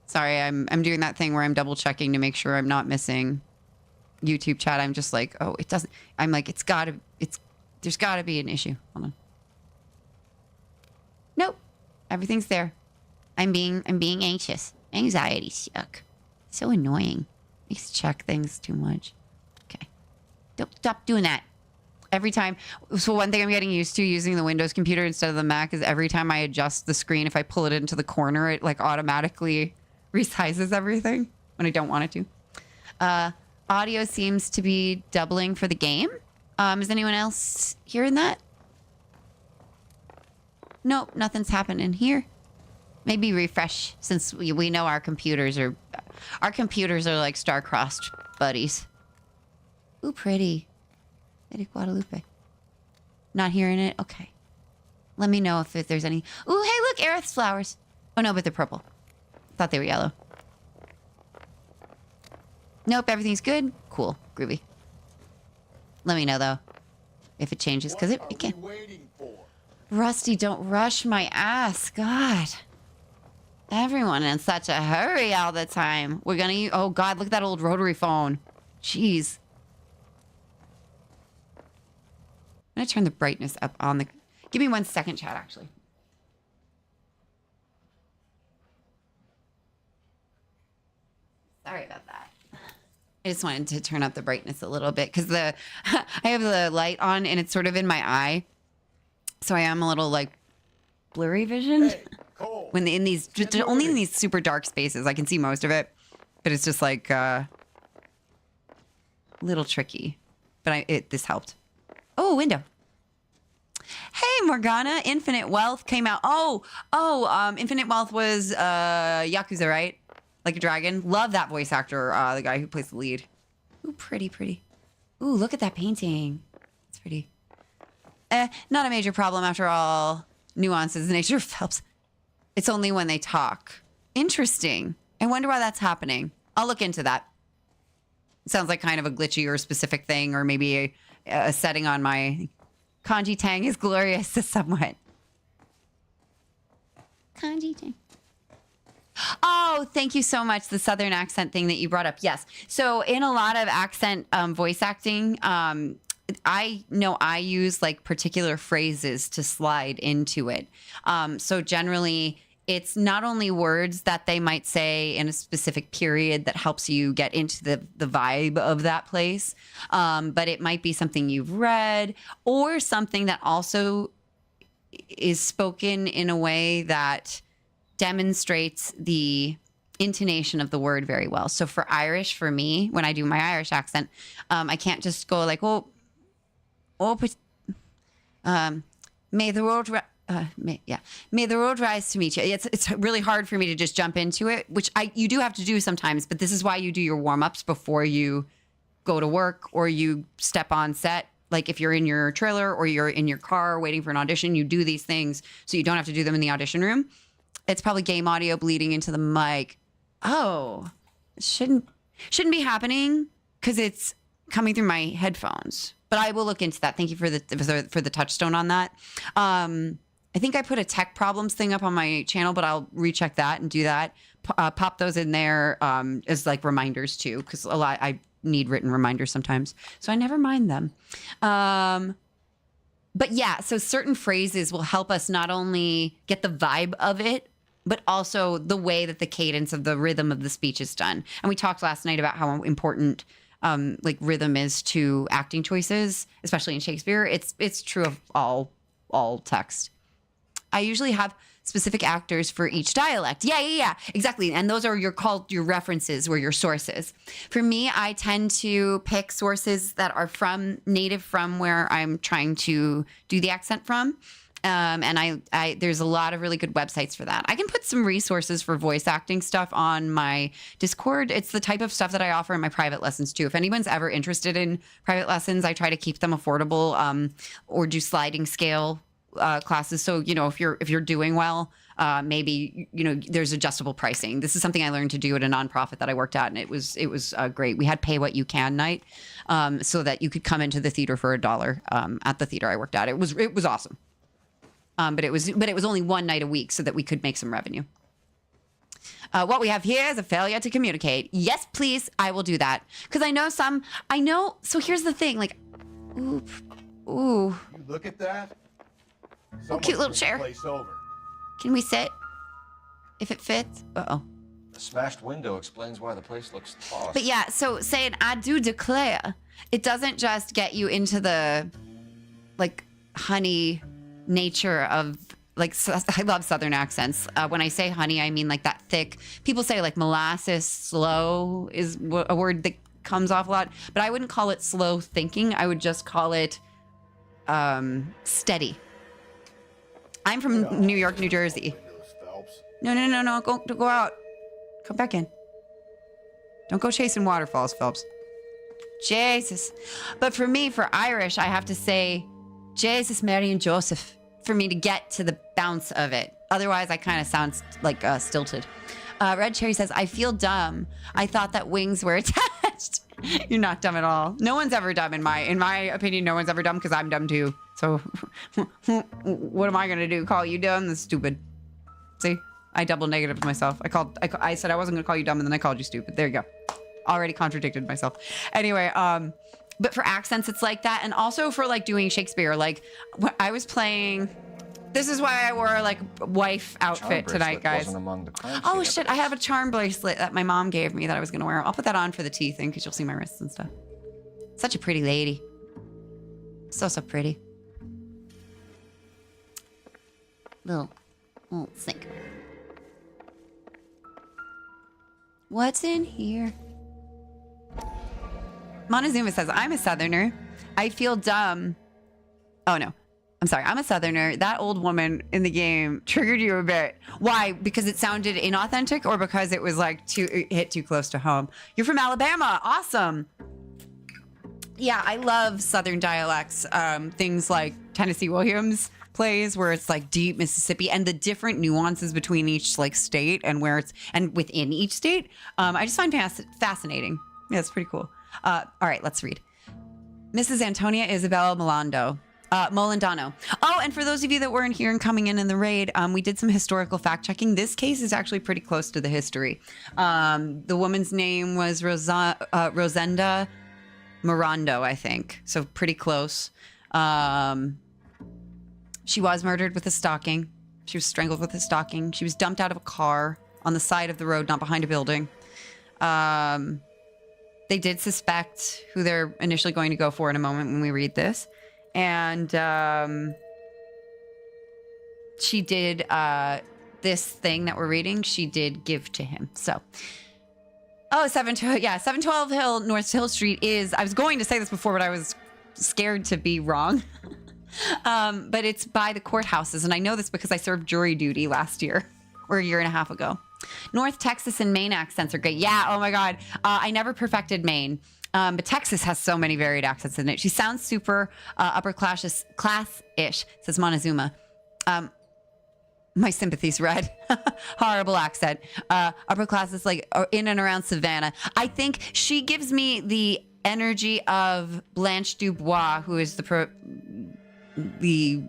Sorry, I'm doing that thing where I'm double checking to make sure I'm not missing YouTube chat. I'm just like, oh, it doesn't. I'm like, there's gotta be an issue. Hold on. Nope, everything's there. I'm being anxious. Anxiety suck. So annoying. Makes check things too much. Okay, don't stop doing that. Every time. So one thing I'm getting used to using the Windows computer instead of the Mac is every time I adjust the screen, if I pull it into the corner, it like automatically resizes everything when I don't want it to. Audio seems to be doubling for the game. Is anyone else hearing that? Nope, nothing's happening here. Maybe refresh, since we know our computers are like star-crossed buddies. Ooh, pretty. Lady Guadalupe. Not hearing it? Okay. Let me know if there's any... Ooh, hey, look, Aerith's flowers. Oh, no, but they're purple. Thought they were yellow. Nope, everything's good. Cool. Groovy. Let me know, though, if it changes, because it can... Rusty, don't rush my ass. God. Everyone in such a hurry all the time. We're gonna use... Oh, God, look at that old rotary phone. Jeez. I'm gonna turn the brightness up on the... Give me 1 second, chat, actually. Sorry about that. I just wanted to turn up the brightness a little bit because I have the light on and it's sort of in my eye. So I am a little like blurry vision. Hey, when in these, only in these super dark spaces, I can see most of it. But it's just like a little tricky. But this helped. Oh, window. Hey, Morgana, Infinite Wealth came out. Infinite Wealth was Yakuza, right? Like a dragon. Love that voice actor, the guy who plays the lead. Ooh, pretty, pretty. Ooh, look at that painting. It's pretty. Not a major problem after all. Nuances, the nature of Phelps. It's only when they talk. Interesting. I wonder why that's happening. I'll look into that. It sounds like kind of a glitchy or specific thing, or maybe a setting on my... Kanji Tang is glorious somewhat. Kanji Tang. Oh, thank you so much. The Southern accent thing that you brought up. Yes. So in a lot of accent voice acting, I know I use like particular phrases to slide into it. So generally, it's not only words that they might say in a specific period that helps you get into the vibe of that place, but it might be something you've read or something that also is spoken in a way that demonstrates the intonation of the word very well. So for Irish, for me, when I do my Irish accent, I can't just go like, may the road... May the road rise to meet you. It's really hard for me to just jump into it, which you do have to do sometimes, but this is why you do your warm-ups before you go to work or you step on set. Like if you're in your trailer or you're in your car waiting for an audition, you do these things so you don't have to do them in the audition room. It's probably game audio bleeding into the mic. Oh, it shouldn't be happening because it's coming through my headphones. But I will look into that. Thank you for the touchstone on that. I think I put a tech problems thing up on my channel, but I'll recheck that and do that. Pop those in there as like reminders too, because I need written reminders sometimes, so I never mind them. But yeah, so certain phrases will help us not only get the vibe of it, but also the way that the cadence of the rhythm of the speech is done. And we talked last night about how important like rhythm is to acting choices, especially in Shakespeare. It's true of all text. I usually have specific actors for each dialect. Yeah, exactly. And those are your references or your sources. For me, I tend to pick sources that are native from where I'm trying to do the accent from. And there's a lot of really good websites for that. I can put some resources for voice acting stuff on my Discord. It's the type of stuff that I offer in my private lessons too. If anyone's ever interested in private lessons, I try to keep them affordable, or do sliding scale classes. So, if you're doing well, maybe, there's adjustable pricing. This is something I learned to do at a nonprofit that I worked at. And it was great. We had pay what you can night, so that you could come into the theater for $1 at the theater I worked at. It was awesome. But it was only one night a week so that we could make some revenue. What we have here is a failure to communicate. Yes, please. I will do that. Because I know. So here's the thing. Like, ooh. You look at that. Oh, cute little chair. Can we sit? If it fits. Uh-oh. The smashed window explains why the place looks lost. But yeah, so saying I do declare, it doesn't just get you into the, like, honey nature of, like, I love Southern accents. When I say honey, I mean like that thick. People say like molasses slow is a word that comes off a lot. But I wouldn't call it slow thinking. I would just call it steady. I'm from New York, New Jersey. No. Go out. Come back in. Don't go chasing waterfalls, Phelps. Jesus. But for me, for Irish, I have to say Jesus, Mary, and Joseph for me to get to the bounce of it. Otherwise, I kind of sound like stilted. Red Cherry says, I feel dumb. I thought that wings were attached. You're not dumb at all. No one's ever dumb in my opinion. No one's ever dumb because I'm dumb too. So what am I going to do? Call you dumb? That's stupid. See, I double negative myself. I said I wasn't going to call you dumb and then I called you stupid. There you go. Already contradicted myself. Anyway, but for accents, it's like that. And also for like doing Shakespeare, like I was playing, this is why I wore like a WAIF outfit tonight, guys. Oh shit, I have a charm bracelet that my mom gave me that I was gonna wear. I'll put that on for the tea thing because you'll see my wrists and stuff. Such a pretty lady. So pretty. Little sink. What's in here? Montezuma says, I'm a Southerner. I feel dumb. Oh, no. I'm sorry. I'm a Southerner. That old woman in the game triggered you a bit. Why? Because it sounded inauthentic or because it was like hit too close to home? You're from Alabama. Awesome. Yeah, I love Southern dialects. Things like Tennessee Williams plays where it's like deep Mississippi and the different nuances between each like state and where it's and within each state. I just find fascinating. Yeah, it's pretty cool. All right, let's read. Mrs. Antonia Isabel Molandano. Oh, and for those of you that weren't here and coming in the raid, we did some historical fact checking. This case is actually pretty close to the history. The woman's name was Rosenda Mirando, I think. So pretty close. She was murdered with a stocking. She was strangled with a stocking. She was dumped out of a car on the side of the road, not behind a building. They did suspect who they're initially going to go for in a moment when we read this. And she did this thing that we're reading. She did give to him. So, 712 North Hill Street is, I was going to say this before, but I was scared to be wrong. But it's by the courthouses. And I know this because I served jury duty last year or a year and a half ago. North Texas and Maine accents are great. Yeah, oh my God. I never perfected Maine. But Texas has so many varied accents in it. She sounds super upper class-ish, says Montezuma. My sympathy's red. Horrible accent. Upper class is like in and around Savannah. I think she gives me the energy of Blanche Dubois, who is the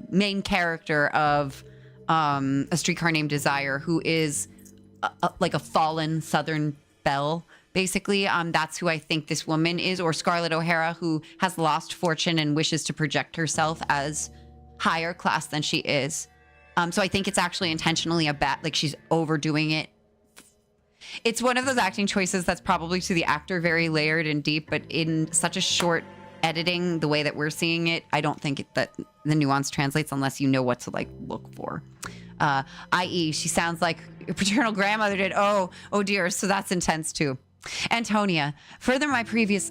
main character of A Streetcar Named Desire, who is like a fallen Southern belle. Basically, that's who I think this woman is, or Scarlett O'Hara, who has lost fortune and wishes to project herself as higher class than she is. So I think it's actually intentionally like she's overdoing it. It's one of those acting choices that's probably to the actor very layered and deep, but in such a short editing, the way that we're seeing it, I don't think that the nuance translates unless you know what to like look for. I.e., she sounds like your paternal grandmother did. Oh dear. So that's intense too. Antonia, further my previous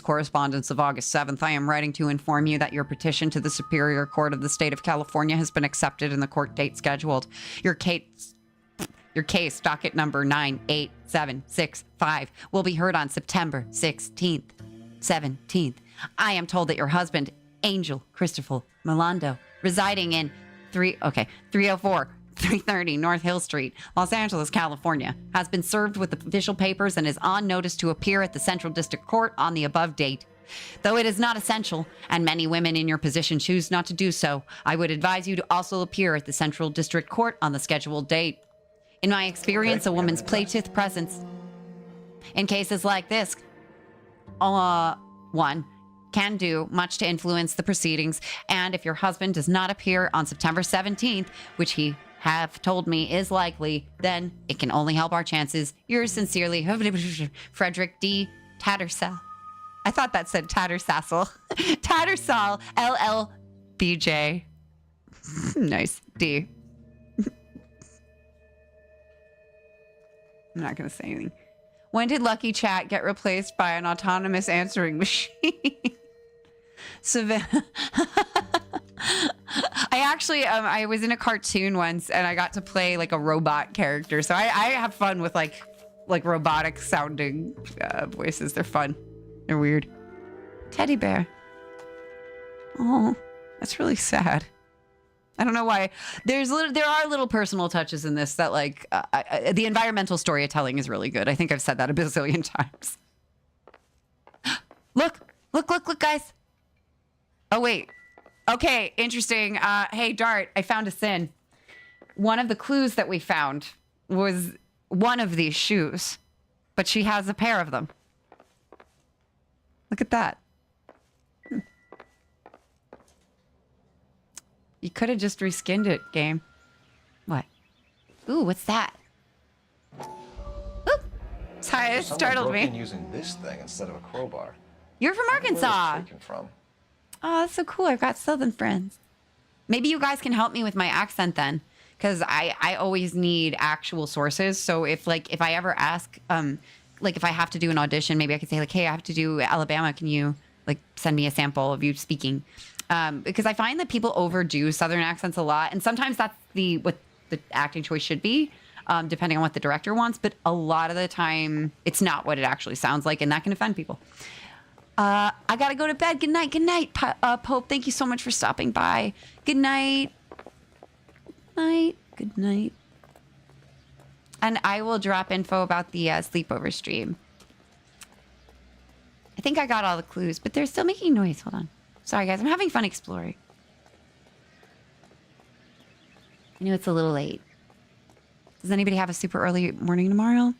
correspondence of August 7th, I am writing to inform you that your petition to the Superior Court of the State of California has been accepted and the court date scheduled. Your case, docket number 98765, will be heard on September 16th, 17th. I am told that your husband, Angel Christopher Milando, residing in 304 330 North Hill Street, Los Angeles, California, has been served with the official papers and is on notice to appear at the Central District Court on the above date. Though it is not essential, and many women in your position choose not to do so, I would advise you to also appear at the Central District Court on the scheduled date. In my experience, a woman's plaintiff presence in cases like this, one, can do much to influence the proceedings, and if your husband does not appear on September 17th, which he have told me is likely, then it can only help our chances. Yours sincerely, Frederick D. Tattersall. I thought that said Tattersassel. Tattersall, LLBJ. Nice, D. I'm not going to say anything. When did Lucky Chat get replaced by an autonomous answering machine? Savannah. I actually, I was in a cartoon once, and I got to play like a robot character. So I have fun with like robotic sounding voices. They're fun. They're weird. Teddy bear. Oh, that's really sad. I don't know why. There are little personal touches in this that like the environmental storytelling is really good. I think I've said that a bazillion times. Look, guys. Oh, wait. Okay, interesting. Hey, Dart, I found a sin. One of the clues that we found was one of these shoes, but she has a pair of them. Look at that. You could have just reskinned it, game. What? Ooh, what's that? Ooh, it startled me. Using this thing instead of a crowbar. You're from Arkansas. From? Oh, that's so cool. I've got Southern friends. Maybe you guys can help me with my accent then, because I always need actual sources. So if I ever ask, like if I have to do an audition, maybe I could say like, hey, I have to do Alabama. Can you like send me a sample of you speaking? Because I find that people overdo Southern accents a lot, and sometimes that's what the acting choice should be, depending on what the director wants. But a lot of the time, it's not what it actually sounds like, and that can offend people. I gotta go to bed. Good night, Pope. Thank you so much for stopping by. Good night. Good night. And I will drop info about the sleepover stream. I think I got all the clues, but they're still making noise. Hold on. Sorry, guys. I'm having fun exploring. I know it's a little late. Does anybody have a super early morning tomorrow?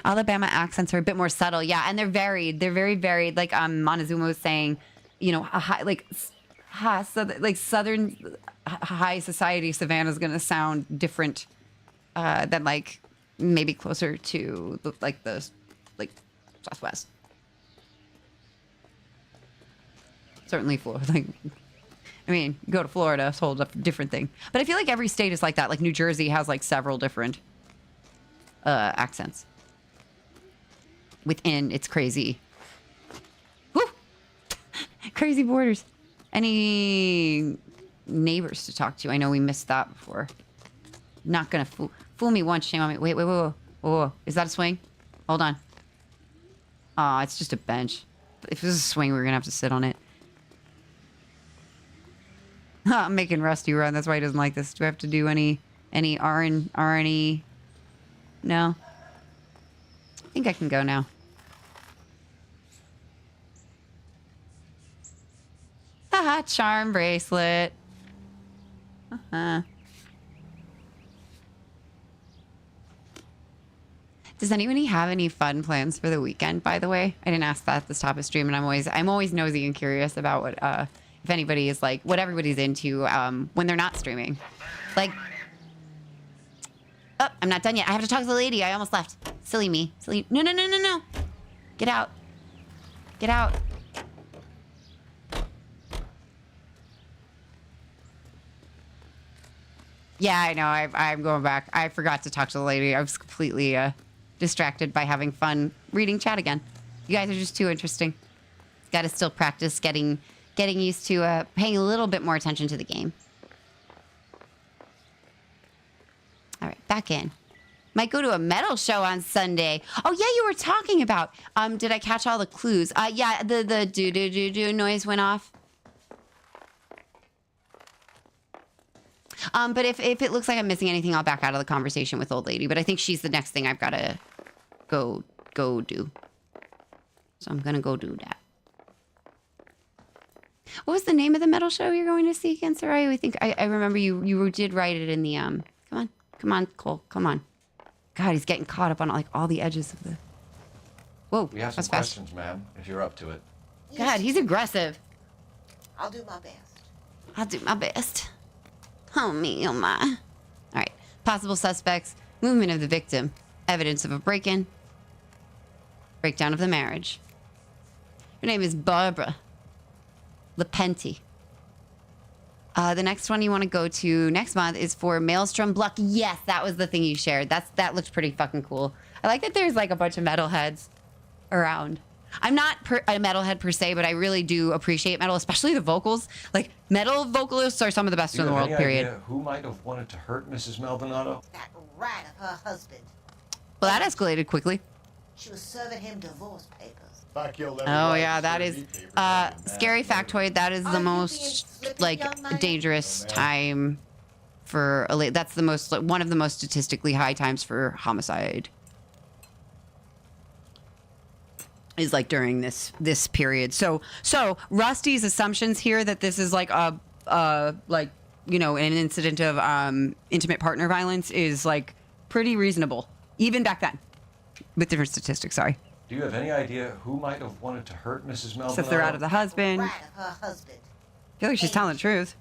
Alabama accents are a bit more subtle. Yeah, and they're varied. They're very varied. Like Montezuma was saying, you know, Southern high society Savannah is going to sound different than like maybe closer to the Southwest. Certainly Florida. Like, I mean, you go to Florida, it's a whole different thing. But I feel like every state is like that. Like New Jersey has like several different accents within its crazy, crazy borders. Any neighbors to talk to? I know we missed that before. Not gonna fool me once, shame on me. Wait. Whoa. Is that a swing? Hold on. Aw, it's just a bench. If this is a swing, we're gonna have to sit on it. I'm making Rusty run. That's why he doesn't like this. Do I have to do any R&E? No. I think I can go now. Haha, charm bracelet. Does anybody have any fun plans for the weekend, by the way? I didn't ask that at the top of stream, and I'm always nosy and curious about what if anybody is like what everybody's into when they're not streaming. Like, oh, I'm not done yet. I have to talk to the lady. I almost left. Silly me. Silly. No. Get out. Get out. Yeah, I know. I'm going back. I forgot to talk to the lady. I was completely distracted by having fun reading chat again. You guys are just too interesting. Got to still practice getting used to paying a little bit more attention to the game. All right, back in. Might go to a metal show on Sunday. Oh yeah, you were talking about. Did I catch all the clues? Yeah, the do noise went off. But if it looks like I'm missing anything, I'll back out of the conversation with old lady. But I think she's the next thing I've got to go do. So I'm gonna go do that. What was the name of the metal show you're going to see again, Sarai? I think I remember you did write it in the Come on, Cole. Come on. God, he's getting caught up on like all the edges of the. Whoa, we have some questions, ma'am, if you're up to it. God, he's aggressive. I'll do my best. I'll do my best. Oh me, oh my. All right. Possible suspects, movement of the victim, evidence of a break-in, breakdown of the marriage. Her name is Barbara Lepenti. The next one you want to go to next month is for Maelstrom Bluck. Yes, that was the thing you shared. That looks pretty fucking cool. I like that there's like a bunch of metalheads around. I'm not a metalhead per se, but I really do appreciate metal, especially the vocals. Like, metal vocalists are some of the best in the world, period. Idea who might have wanted to hurt Mrs. Maldonado? That rat of her husband. Well, that escalated quickly. She was serving him divorce papers. Oh, yeah, that is... scary factoid, that is the most, like, dangerous time for... That's the most... one of the most statistically high times for homicide. Is like during this period. So Rusty's assumptions here that this is like an incident of intimate partner violence is like pretty reasonable, even back then, with different statistics. Sorry. Do you have any idea who might have wanted to hurt Mrs. Maldonado? Except they're out of the husband. Rat of her husband. I feel like she's telling the truth.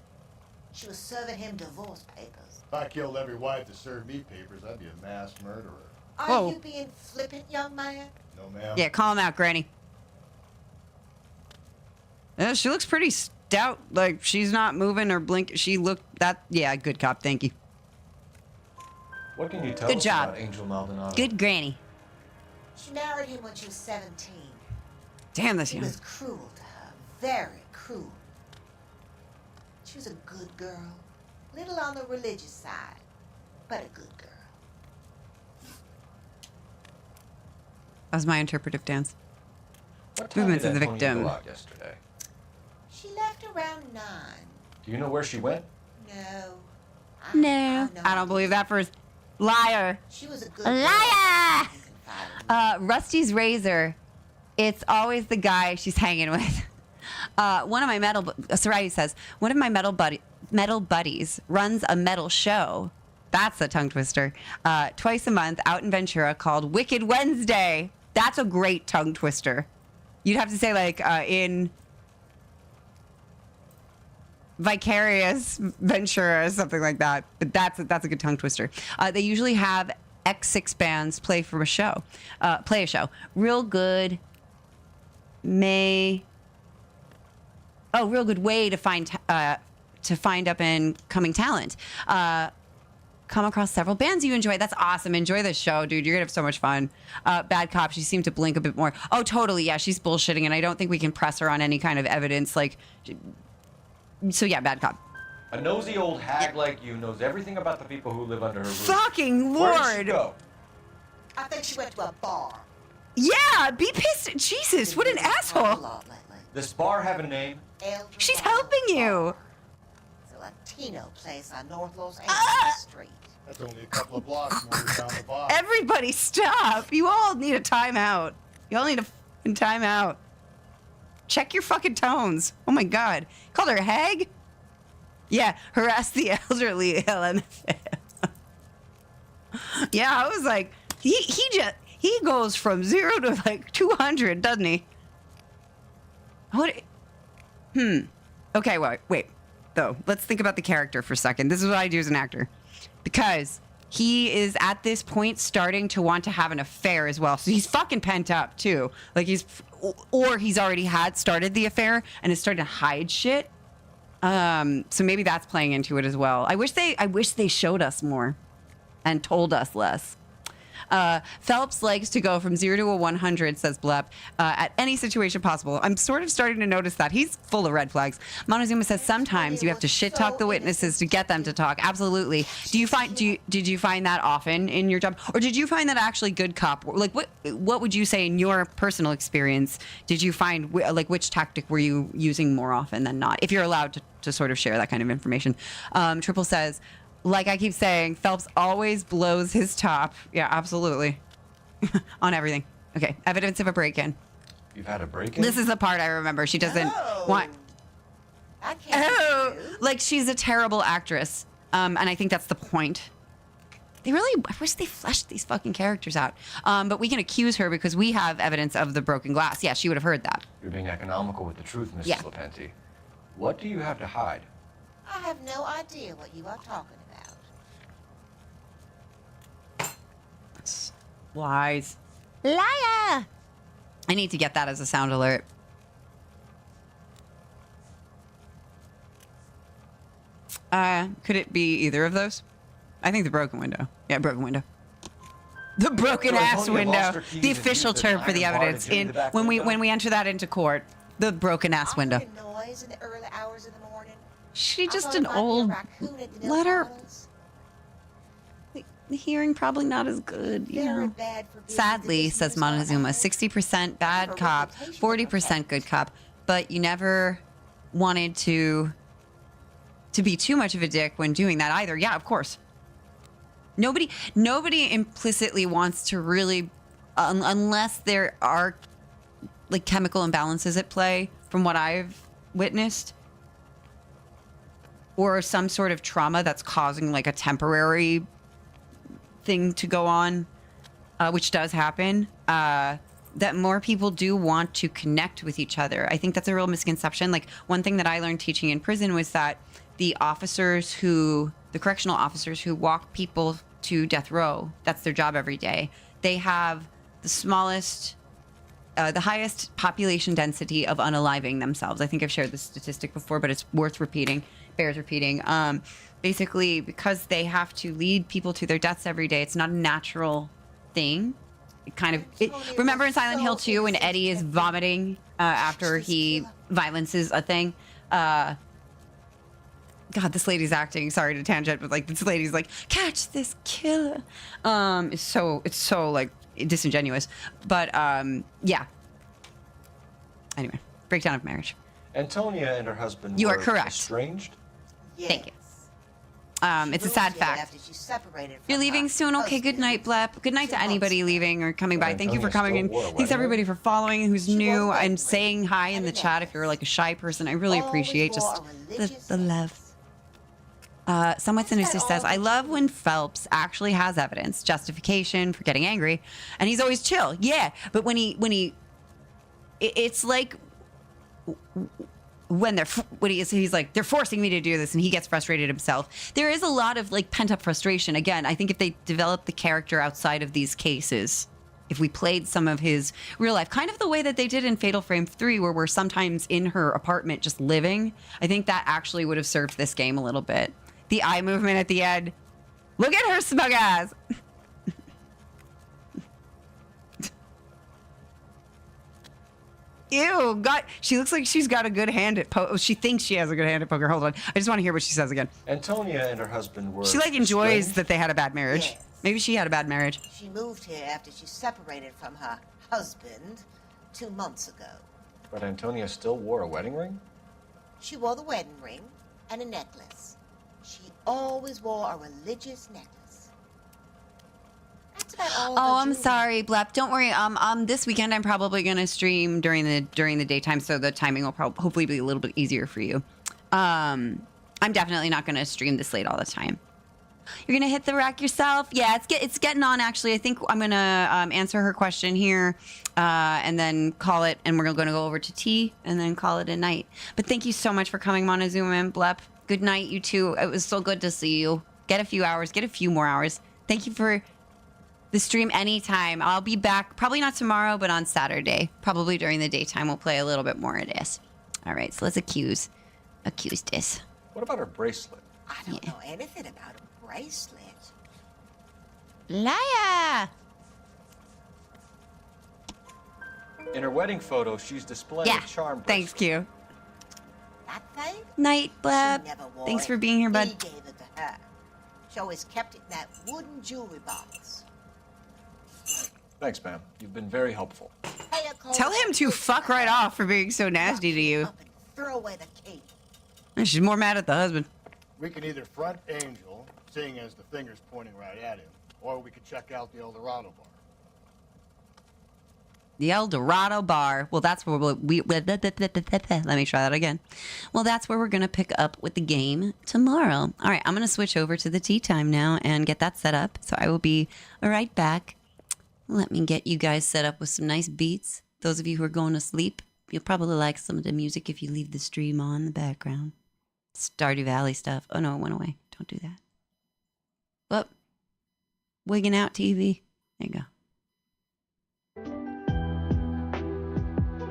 She was serving him divorce papers. If I killed every wife to serve me papers, I'd be a mass murderer. Are you being flippant, young man? No, ma'am. Yeah, call him out, Granny. Yeah, she looks pretty stout. Like, she's not moving or blinking. She looked that... Yeah, good cop. Thank you. What can you tell Good us job. about Angel Maldonado? Good Granny. She married him when she was 17. Damn, that's He young. was cruel to her. Very cruel. She was a good girl. Little on the religious side, but a good girl. That was my interpretive dance. What time Movements did of the Antonia victim. go out yesterday? She left around 9. Do you know where she went? No. No. I don't believe that first. Liar. She was a good Liar! Rusty's razor. It's always the guy she's hanging with. One of my Sarai says, one of my metal buddies runs a metal show. That's a tongue twister. Twice a month out in Ventura called Wicked Wednesday. That's a great tongue twister. You'd have to say like in Vicarious Ventura or something like that. But that's a good tongue twister. They usually have X6 bands play a show. Real good real good way to find up and coming talent. Come across several bands you enjoy. That's awesome. Enjoy this show, dude. You're gonna have so much fun. Bad cop. She seemed to blink a bit more. Oh, totally. Yeah, she's bullshitting, and I don't think we can press her on any kind of evidence. Like, so yeah, bad cop. A nosy old hag like you knows everything about the people who live under her roof. Fucking Where Lord. did she go? I think she went to a bar. Yeah, be pissed. Jesus, what an asshole. Does bar have a name? She's helping you. It's a Latino place on North Los Angeles Street. That's only a couple of blocks more down the bar. Everybody stop. You all need a timeout. You all need a fucking timeout. Check your fucking tones. Oh my God. Called her a hag? Yeah, harass the elderly LMFAO. Yeah, I was like, he goes from 0 to like 200, doesn't he? What? Okay, wait. Though, let's think about the character for a second. This is what I do as an actor. Because he is at this point starting to want to have an affair as well. So he's fucking pent up too. Like he's already had started the affair and is starting to hide shit. So maybe that's playing into it as well. I wish they showed us more and told us less. Phelps likes to go from 0 to 100, says Blep, at any situation possible. I'm sort of starting to notice that. He's full of red flags. Montezuma says sometimes you have to shit talk the witnesses to get them to talk. Absolutely. Did you find that often in your job? Or did you find that actually good cop? Like, what would you say in your personal experience? Did you find, like, which tactic were you using more often than not? If you're allowed to sort of share that kind of information. Triple says, like I keep saying, Phelps always blows his top. Yeah, absolutely. On everything. Okay, evidence of a break-in. You've had a break-in? This is the part I remember. She doesn't want... I can't. Like she's a terrible actress. And I think that's the point. I wish they fleshed these fucking characters out. But we can accuse her because we have evidence of the broken glass. Yeah, she would have heard that. You're being economical with the truth, Mrs. Yeah. Lepenti. What do you have to hide? I have no idea what you are talking about. Lies. Liar! I need to get that as a sound alert. Could it be either of those? I think the broken window. Yeah, broken window. The broken So ass Antonia lost window. her keys The and official used an term for the iron bar to evidence jimmy in the back when window? we enter that into court. The broken ass window. Noise in the early hours of the morning. She I just thought an it might be a old raccoon at the milk letter. bottles. The hearing probably not as good, you Very know. bad for business Sadly, that says this news Montezuma, got out. 60% bad Her cop, reputation 40% good cop. But you never wanted to be too much of a dick when doing that either. Yeah, of course. Nobody implicitly wants to really, unless there are like chemical imbalances at play, from what I've witnessed, or some sort of trauma that's causing like a temporary thing to go on, which does happen, that more people do want to connect with each other. I think that's a real misconception. Like, one thing that I learned teaching in prison was that the correctional officers who walk people to death row, that's their job every day, they have the highest population density of unaliving themselves. I think I've shared this statistic before, but it's bears repeating. Basically, because they have to lead people to their deaths every day, it's not a natural thing. Remember in Silent Hill 2 when Eddie is vomiting after he violences a thing? God, this lady's acting. Sorry to tangent, but like this lady's like, catch this killer. It's so like disingenuous. But yeah. Anyway, breakdown of marriage. Antonia and her husband You are were correct. estranged? Yes. Thank you. It's a sad fact. After she separated from You're leaving her soon? Okay, good night, Blep. Good night to anybody leaving or coming by. Thank you for coming in. Thanks everybody for following who's new and saying hi in the chat if you're like a shy person. I really appreciate just the love. Someone sinister says, I love when Phelps actually has evidence, justification for getting angry, and he's always chill. Yeah, but when it's like he's like, they're forcing me to do this, and he gets frustrated himself. There is a lot of like pent up frustration. Again, I think if they develop the character outside of these cases, if we played some of his real life, kind of the way that they did in Fatal Frame 3, where we're sometimes in her apartment just living, I think that actually would have served this game a little bit. The eye movement at the end. Look at her smug ass. Ew, God, she looks like she's got a good hand at poker. She thinks she has a good hand at poker. Hold on. I just want to hear what she says again. Antonia and her husband were She like enjoys estranged? that they had a bad marriage. Yes. Maybe she had a bad marriage. She moved here after she separated from her husband 2 months ago. But Antonia still wore a wedding ring? She wore the wedding ring and a necklace. She always wore a religious necklace. That's about all. Oh, I'm sorry, Blep. Don't worry. This weekend I'm probably gonna stream during the daytime, so the timing will hopefully be a little bit easier for you. I'm definitely not gonna stream this late all the time. You're gonna hit the rack yourself? Yeah, it's getting on. Actually, I think I'm gonna answer her question here, and then call it. And we're gonna go over to tea and then call it a night. But thank you so much for coming, Montezuma and Blep. Good night, you two. It was so good to see you. Get a few hours. Get a few more hours. Thank you for the stream anytime. I'll be back, probably not tomorrow, but on Saturday. Probably during the daytime, we'll play a little bit more of this. All right, so let's accuse this. What about her bracelet? I don't know anything about a bracelet. Liar! In her wedding photo, she's displaying a charm bracelet. Thanks, Q. That thing? Night, Blab. She never wore Thanks it. for being here, bud. He gave it to her. She always kept it in that wooden jewelry box. Thanks, ma'am. You've been very helpful. Tell him to fuck right off for being so nasty to you. Throw away the key. And she's more mad at the husband. We can either front Angel, seeing as the finger's pointing right at him, or we could check out the El Dorado bar. The El Dorado bar. Well, that's where let me try that again. Well, that's where we're going to pick up with the game tomorrow. All right, I'm going to switch over to the tea time now and get that set up. So I will be right back. Let me get you guys set up with some nice beats. Those of you who are going to sleep, you'll probably like some of the music if you leave the stream on in the background. Stardew Valley stuff. Oh, no, it went away. Don't do that. Well, wigging out TV. There you go.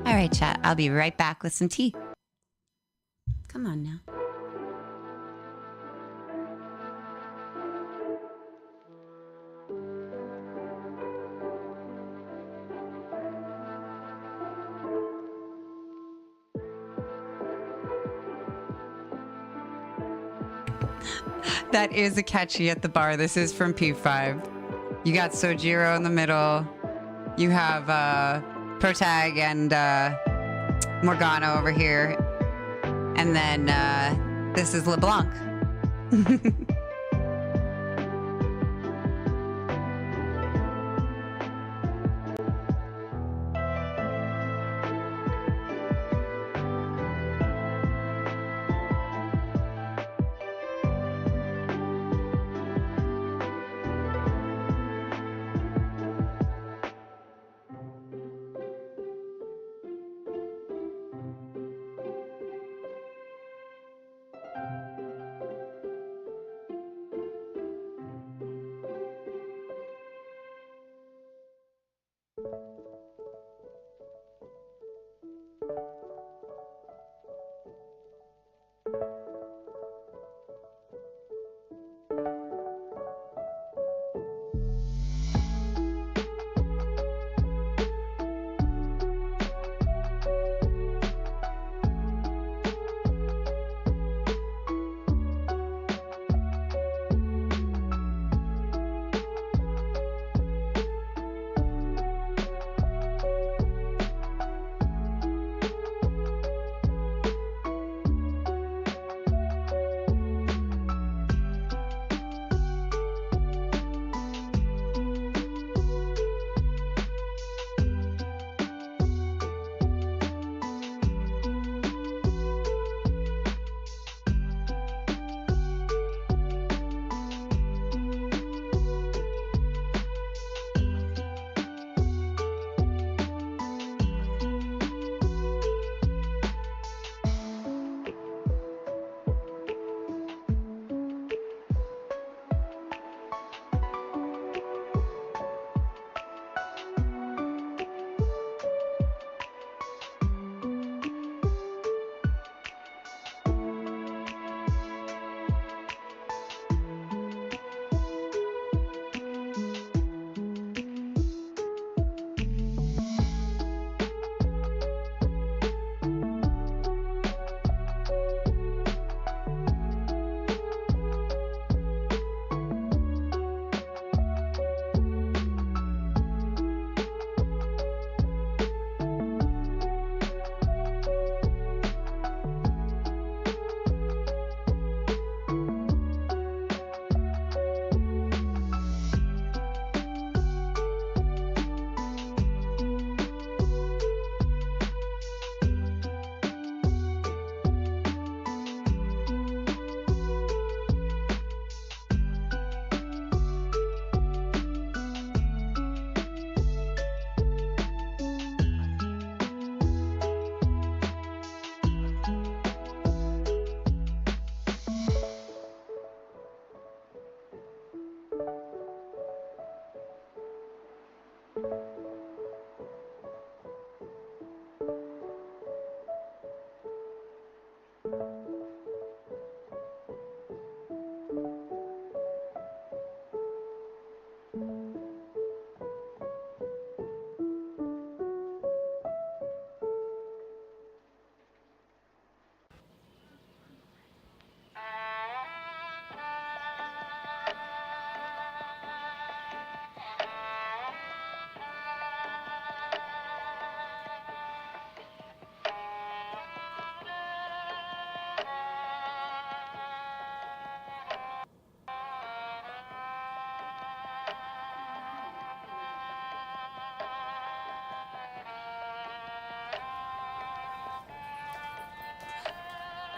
All right, chat. I'll be right back with some tea. Come on now. That is a catchy at the bar. This is from P5. You got Sojiro in the middle. You have Protag and Morgana over here. And then this is LeBlanc.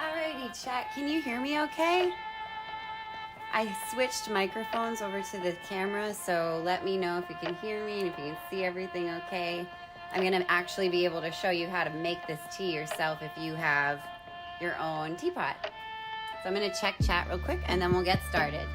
Alrighty, chat. Can you hear me okay? I switched microphones over to the camera, so let me know if you can hear me and if you can see everything okay. I'm gonna actually be able to show you how to make this tea yourself if you have your own teapot. So I'm gonna check chat real quick and then we'll get started.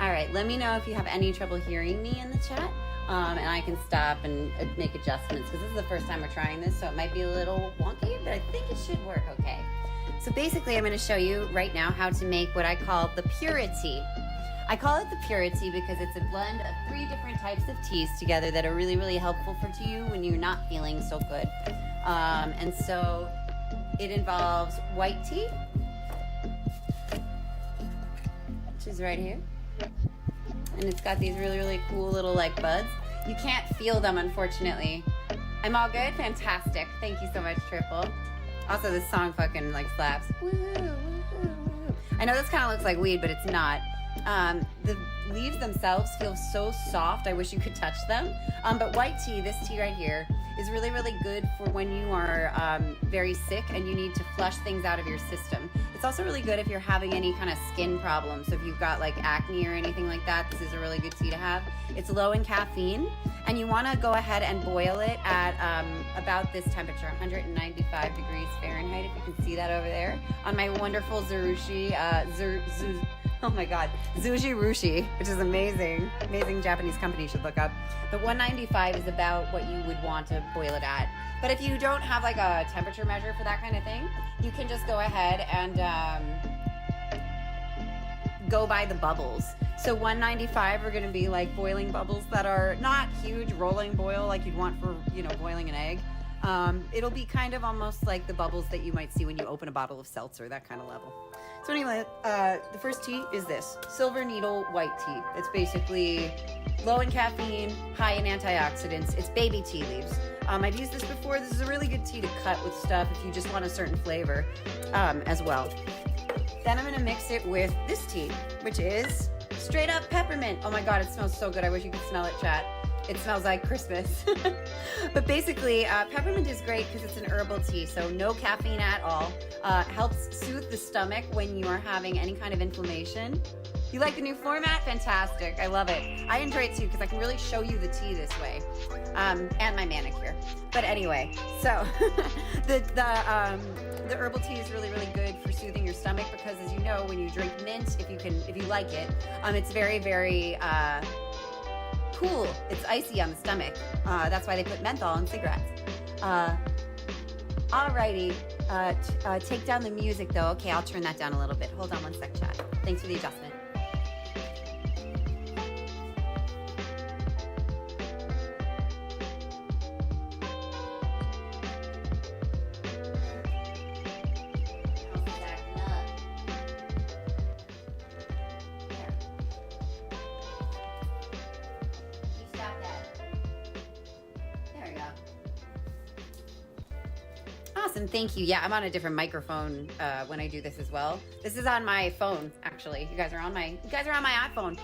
All right, let me know if you have any trouble hearing me in the chat, and I can stop and make adjustments, because this is the first time we're trying this, so it might be a little wonky, but I think it should work okay. So basically, I'm going to show you right now how to make what I call the purity. I call it the Purity because it's a blend of 3 different types of teas together that are really, really helpful to you when you're not feeling so good. And so it involves white tea, which is right here. And it's got these really, really cool little like buds. You can't feel them, unfortunately. I'm all good? Fantastic. Thank you so much, Triple. Also, this song fucking like slaps. Woo, woo, woo. I know this kind of looks like weed, but it's not. The leaves themselves feel so soft. I wish you could touch them. But white tea, this tea right here, is really, really good for when you are very sick and you need to flush things out of your system. It's also really good if you're having any kind of skin problems. So if you've got like acne or anything like that, this is a really good tea to have. It's low in caffeine, and you want to go ahead and boil it at about this temperature, 195 degrees Fahrenheit, if you can see that over there, on my wonderful Zurushi, oh my God, Zuji Rushi, which is amazing. Amazing Japanese company you should look up. But 195 is about what you would want to boil it at. But if you don't have like a temperature measure for that kind of thing, you can just go ahead and go by the bubbles. So 195 are going to be like boiling bubbles that are not huge rolling boil like you'd want for, you know, boiling an egg. It'll be kind of almost like the bubbles that you might see when you open a bottle of seltzer, that kind of level. So anyway, the first tea is this, Silver Needle White Tea. It's basically low in caffeine, high in antioxidants. It's baby tea leaves. I've used this before. This is a really good tea to cut with stuff if you just want a certain flavor as well. Then I'm gonna mix it with this tea, which is straight up peppermint. Oh my God, it smells so good. I wish you could smell it, chat. It smells like Christmas. But basically, peppermint is great because it's an herbal tea, so no caffeine at all. Helps soothe the stomach when you are having any kind of inflammation. You like the new format? Fantastic. I love it. I enjoy it too because I can really show you the tea this way. And my manicure. But anyway, so the herbal tea is really, really good for soothing your stomach because, as you know, when you drink mint, if you like it, it's very, very cool. It's icy on the stomach. That's why they put menthol in cigarettes. Alrighty. Take down the music though. Okay, I'll turn that down a little bit. Hold on one sec, chat. Thanks for the adjustment. Thank you. Yeah, I'm on a different microphone when I do this as well. This is on my phone, actually. You guys are on my iPhone.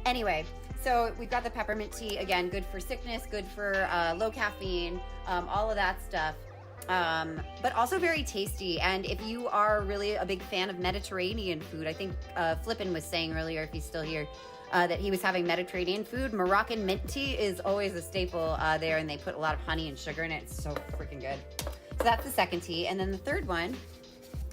Anyway, so we've got the peppermint tea. Again, good for sickness, good for low caffeine, all of that stuff. But also very tasty. And if you are really a big fan of Mediterranean food, I think Flippin was saying earlier, if he's still here, that he was having Mediterranean food. Moroccan mint tea is always a staple there, and they put a lot of honey and sugar in it. It's so freaking good. So that's the second tea. And then the third one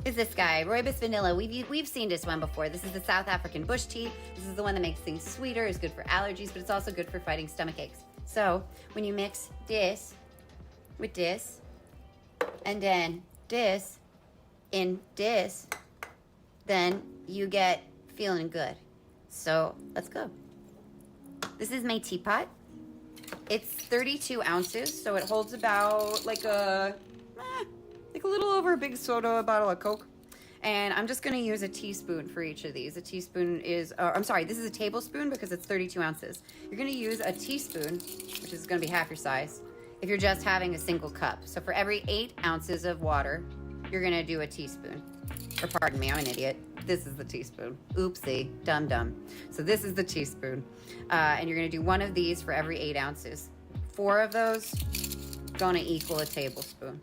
is this guy, Rooibos Vanilla. We've seen this one before. This is the South African bush tea. This is the one that makes things sweeter, is good for allergies, but it's also good for fighting stomach aches. So when you mix this with this, and then this in this, then you get feeling good. So let's go. This is my teapot. It's 32 ounces, so it holds about like a little over a big soda bottle of Coke. And I'm just going to use a teaspoon for each of these. A teaspoon is, I'm sorry, this is a tablespoon because it's 32 ounces. You're going to use a teaspoon, which is going to be half your size, if you're just having a single cup. So for every 8 ounces of water, you're going to do a teaspoon. Or pardon me, I'm an idiot. This is the teaspoon. Oopsie, dum-dum. So this is the teaspoon. And you're going to do one of these for every 8 ounces. 4 of those going to equal a tablespoon.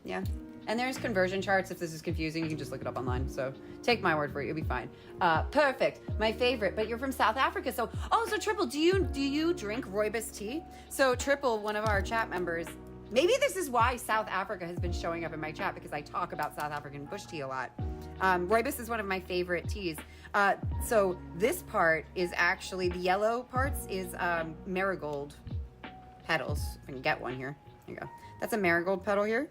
Yeah. And there's conversion charts. If this is confusing, you can just look it up online. So take my word for it. You'll be fine. Perfect. My favorite. But you're from South Africa. So Triple, do you drink Rooibos tea? So Triple, one of our chat members, maybe this is why South Africa has been showing up in my chat, because I talk about South African bush tea a lot. Rooibos is one of my favorite teas. So this part is actually, the yellow parts is marigold petals. If I can get one here. Here you go. That's a marigold petal here.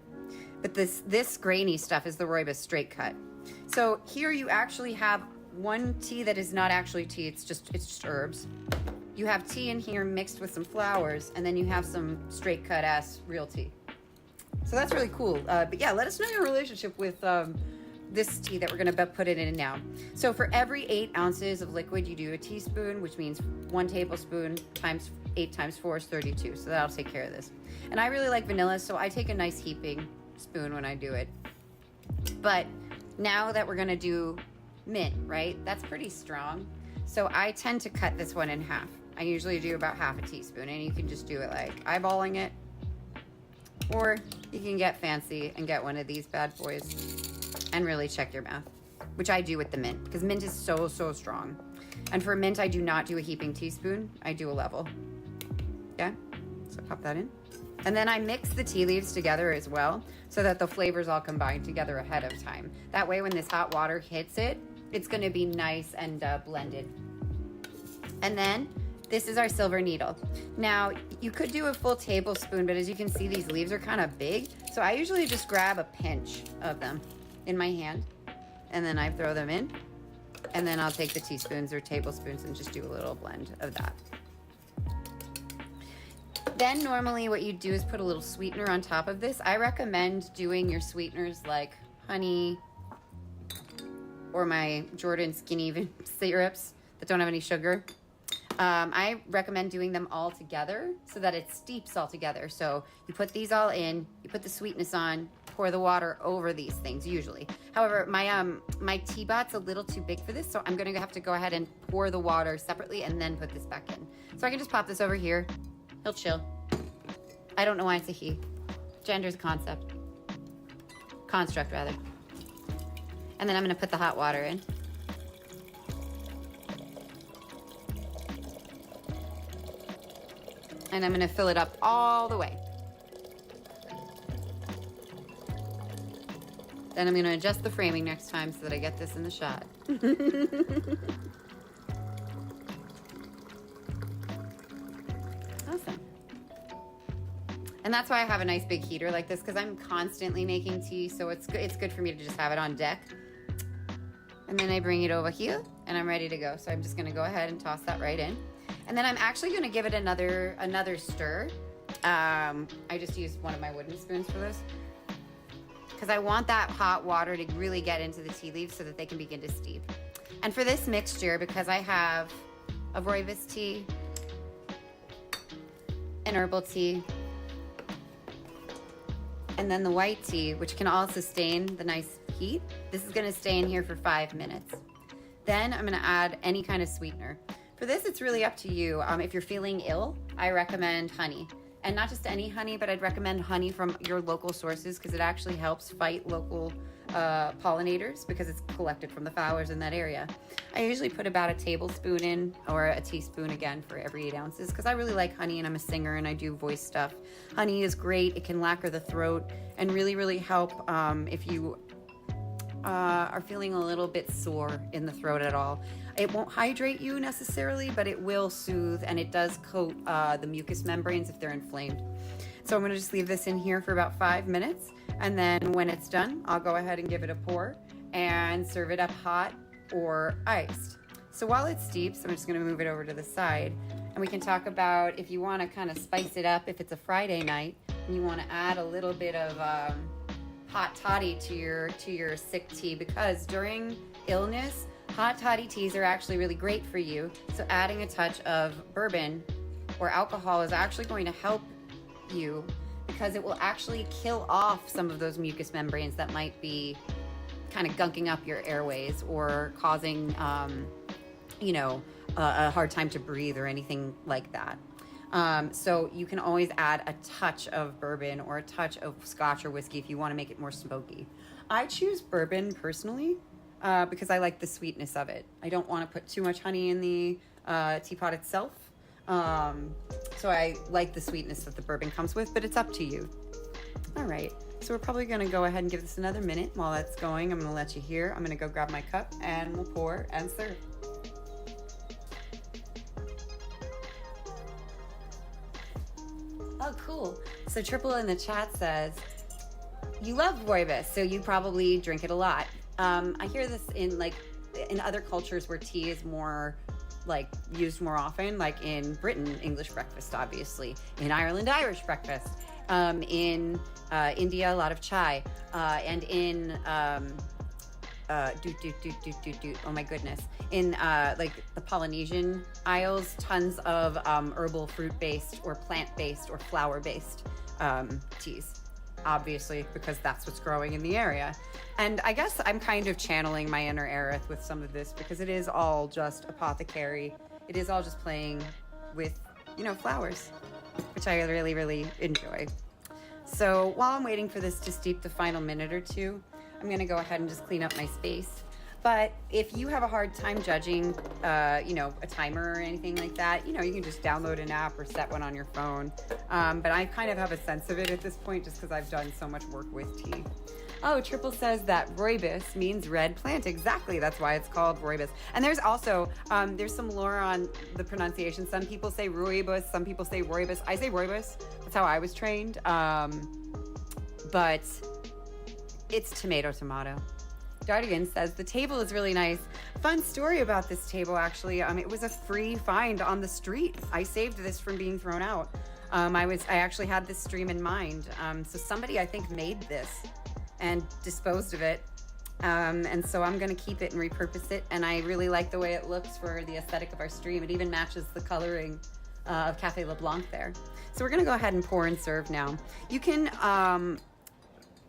But this grainy stuff is the Rooibos straight cut. So here you actually have one tea that is not actually tea. It's just herbs. You have tea in here mixed with some flowers, and then you have some straight cut ass real tea. So that's really cool. But yeah, let us know your relationship with this tea that we're gonna put it in now. So for every 8 ounces of liquid, you do a teaspoon, which means 1 tablespoon times 8 times 4 is 32. So that'll take care of this. And I really like vanilla, so I take a nice heaping spoon when I do it. But now that we're gonna do mint, right? That's pretty strong. So I tend to cut this one in half. I usually do about half a teaspoon, and you can just do it like eyeballing it. Or you can get fancy and get one of these bad boys and really check your math, which I do with the mint, because mint is so, so strong. And for mint, I do not do a heaping teaspoon. I do a level. Yeah, so pop that in. And then I mix the tea leaves together as well, so that the flavors all combine together ahead of time. That way, when this hot water hits it, it's gonna be nice and blended. And then this is our silver needle. Now, you could do a full tablespoon, but as you can see, these leaves are kind of big. So I usually just grab a pinch of them in my hand, and then I throw them in. And then I'll take the teaspoons or tablespoons and just do a little blend of that. Then normally what you do is put a little sweetener on top of this. I recommend doing your sweeteners like honey or my Jordan Skinny syrups that don't have any sugar. I recommend doing them all together so that it steeps all together. So you put these all in, you put the sweetness on, pour the water over these things usually. However, my tea bot's a little too big for this, so I'm gonna have to go ahead and pour the water separately and then put this back in. So I can just pop this over here. He'll chill. I don't know why it's a he. Gender's a concept. Construct, rather. And then I'm gonna put the hot water in. And I'm gonna fill it up all the way. Then I'm gonna adjust the framing next time so that I get this in the shot. Awesome. And that's why I have a nice big heater like this, because I'm constantly making tea, so it's good for me to just have it on deck. And then I bring it over here, and I'm ready to go. So I'm just gonna go ahead and toss that right in. And then I'm actually gonna give it another stir. I just used one of my wooden spoons for this, because I want that hot water to really get into the tea leaves so that they can begin to steep. And for this mixture, because I have a rooibos tea, an herbal tea, and then the white tea, which can all sustain the nice heat, this is gonna stay in here for 5 minutes. Then I'm gonna add any kind of sweetener. For this, it's really up to you. If you're feeling ill, I recommend honey. And not just any honey, but I'd recommend honey from your local sources, because it actually helps fight local pollinators, because it's collected from the flowers in that area. I usually put about a tablespoon in, or a teaspoon again for every 8 ounces, because I really like honey and I'm a singer and I do voice stuff. Honey is great. It can lacquer the throat and really, really help if you are feeling a little bit sore in the throat at all. It won't hydrate you necessarily, but it will soothe, and it does coat the mucous membranes if they're inflamed. So I'm gonna just leave this in here for about 5 minutes, and then when it's done, I'll go ahead and give it a pour and serve it up hot or iced. So while it steeps, I'm just gonna move it over to the side, and we can talk about if you wanna kind of spice it up if it's a Friday night, and you wanna add a little bit of hot toddy to your sick tea, because during illness, hot toddy teas are actually really great for you. So adding a touch of bourbon or alcohol is actually going to help you, because it will actually kill off some of those mucous membranes that might be kind of gunking up your airways or causing, a hard time to breathe or anything like that. So you can always add a touch of bourbon or a touch of scotch or whiskey if you want to make it more smoky. I choose bourbon personally because I like the sweetness of it. I don't want to put too much honey in the teapot itself. So I like the sweetness that the bourbon comes with, but it's up to you. All right, so we're probably going to go ahead and give this another minute. While that's going, I'm going to let you hear. I'm going to go grab my cup and we'll pour and serve. Oh, cool. So Triple in the chat says, you love rooibos, so you probably drink it a lot. I hear this in in other cultures where tea is more like used more often, like in Britain, English breakfast, obviously. In Ireland, Irish breakfast. In India, a lot of chai. And in oh my goodness, in like the Polynesian Isles, tons of herbal fruit-based or plant-based or flower-based teas, obviously, because that's what's growing in the area. And I guess I'm kind of channeling my inner Aerith with some of this, because it is all just apothecary. It is all just playing with, you know, flowers, which I really, really enjoy. So while I'm waiting for this to steep the final minute or two, I'm gonna go ahead and just clean up my space. But if you have a hard time judging, you know, a timer or anything like that, you know, you can just download an app or set one on your phone. But I kind of have a sense of it at this point, just because I've done so much work with tea. Oh, Triple says that rooibos means red plant. Exactly, that's why it's called rooibos. And there's also, there's some lore on the pronunciation. Some people say rooibos, some people say rooibos. I say rooibos, that's how I was trained. But it's tomato. Dardigan says the table is really nice. Fun story about this table, actually. It was a free find on the street. I saved this from being thrown out. I actually had this stream in mind. So somebody, I think, made this and disposed of it. And so I'm gonna keep it and repurpose it. And I really like the way it looks for the aesthetic of our stream. It even matches the coloring of Cafe LeBlanc there. So we're gonna go ahead and pour and serve now. You can,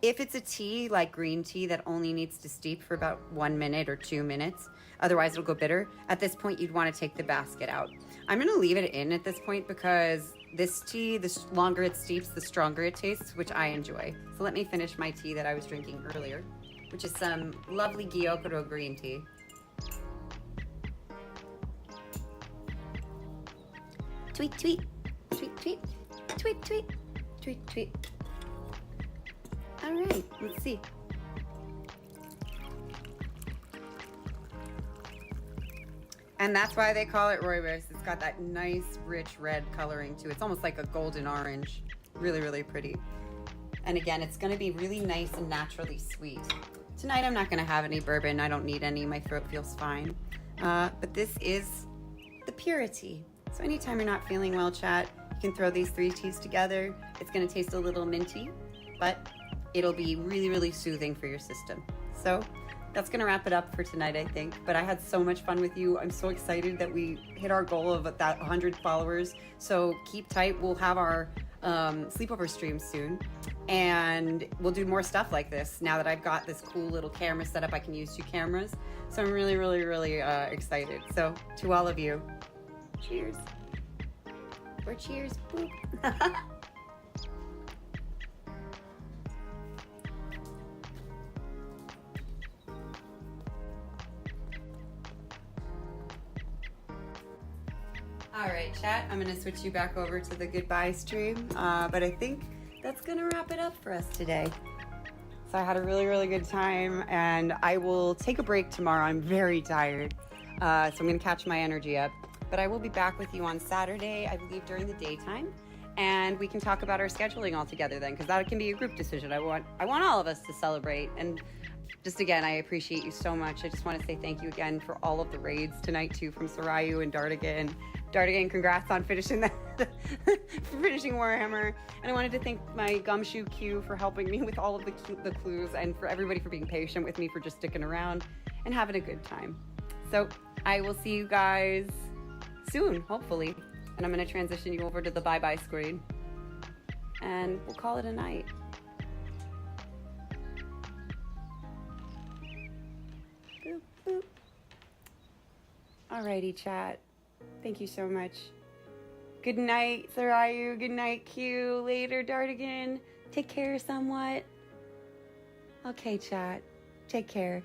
if it's a tea, like green tea, that only needs to steep for about 1 minute or 2 minutes, otherwise it'll go bitter. At this point, you'd want to take the basket out. I'm going to leave it in at this point because this tea, the longer it steeps, the stronger it tastes, which I enjoy. So let me finish my tea that I was drinking earlier, which is some lovely Gyokuro green tea. Tweet, tweet, tweet, tweet, tweet, tweet, tweet, tweet. All right, let's see. And that's why they call it rooibos. It's got that nice, rich red coloring to it. It's almost like a golden orange. Really, really pretty. And again, it's gonna be really nice and naturally sweet. Tonight, I'm not gonna have any bourbon. I don't need any, my throat feels fine. But this is the purity. So anytime you're not feeling well, chat, you can throw these 3 teas together. It's gonna taste a little minty, but it'll be really, really soothing for your system. So that's gonna wrap it up for tonight, I think. But I had so much fun with you. I'm so excited that we hit our goal of that 100 followers. So keep tight. We'll have our sleepover stream soon. And we'll do more stuff like this. Now that I've got this cool little camera set up, I can use 2 cameras. So I'm really, really, really excited. So to all of you, cheers. Or cheers, boop. All right, chat, I'm gonna switch you back over to the goodbye stream, but I think that's gonna wrap it up for us today. So I had a really, really good time, and I will take a break tomorrow. I'm very tired, so I'm gonna catch my energy up. But I will be back with you on Saturday, I believe during the daytime, and we can talk about our scheduling all together then, because that can be a group decision. I want all of us to celebrate, and just again, I appreciate you so much. I just want to say thank you again for all of the raids tonight too, from Sarayu and Dardigan. Dardigan, congrats on finishing finishing Warhammer. And I wanted to thank my Gumshoe Q for helping me with all of the clues, and for everybody for being patient with me, for just sticking around and having a good time. So I will see you guys soon, hopefully. And I'm going to transition you over to the bye-bye screen. And we'll call it a night. Boop, boop. Alrighty, chat. Thank you so much. Good night, Sarayu. Good night, Q. Later, Dardigan. Take care somewhat. Okay, chat. Take care.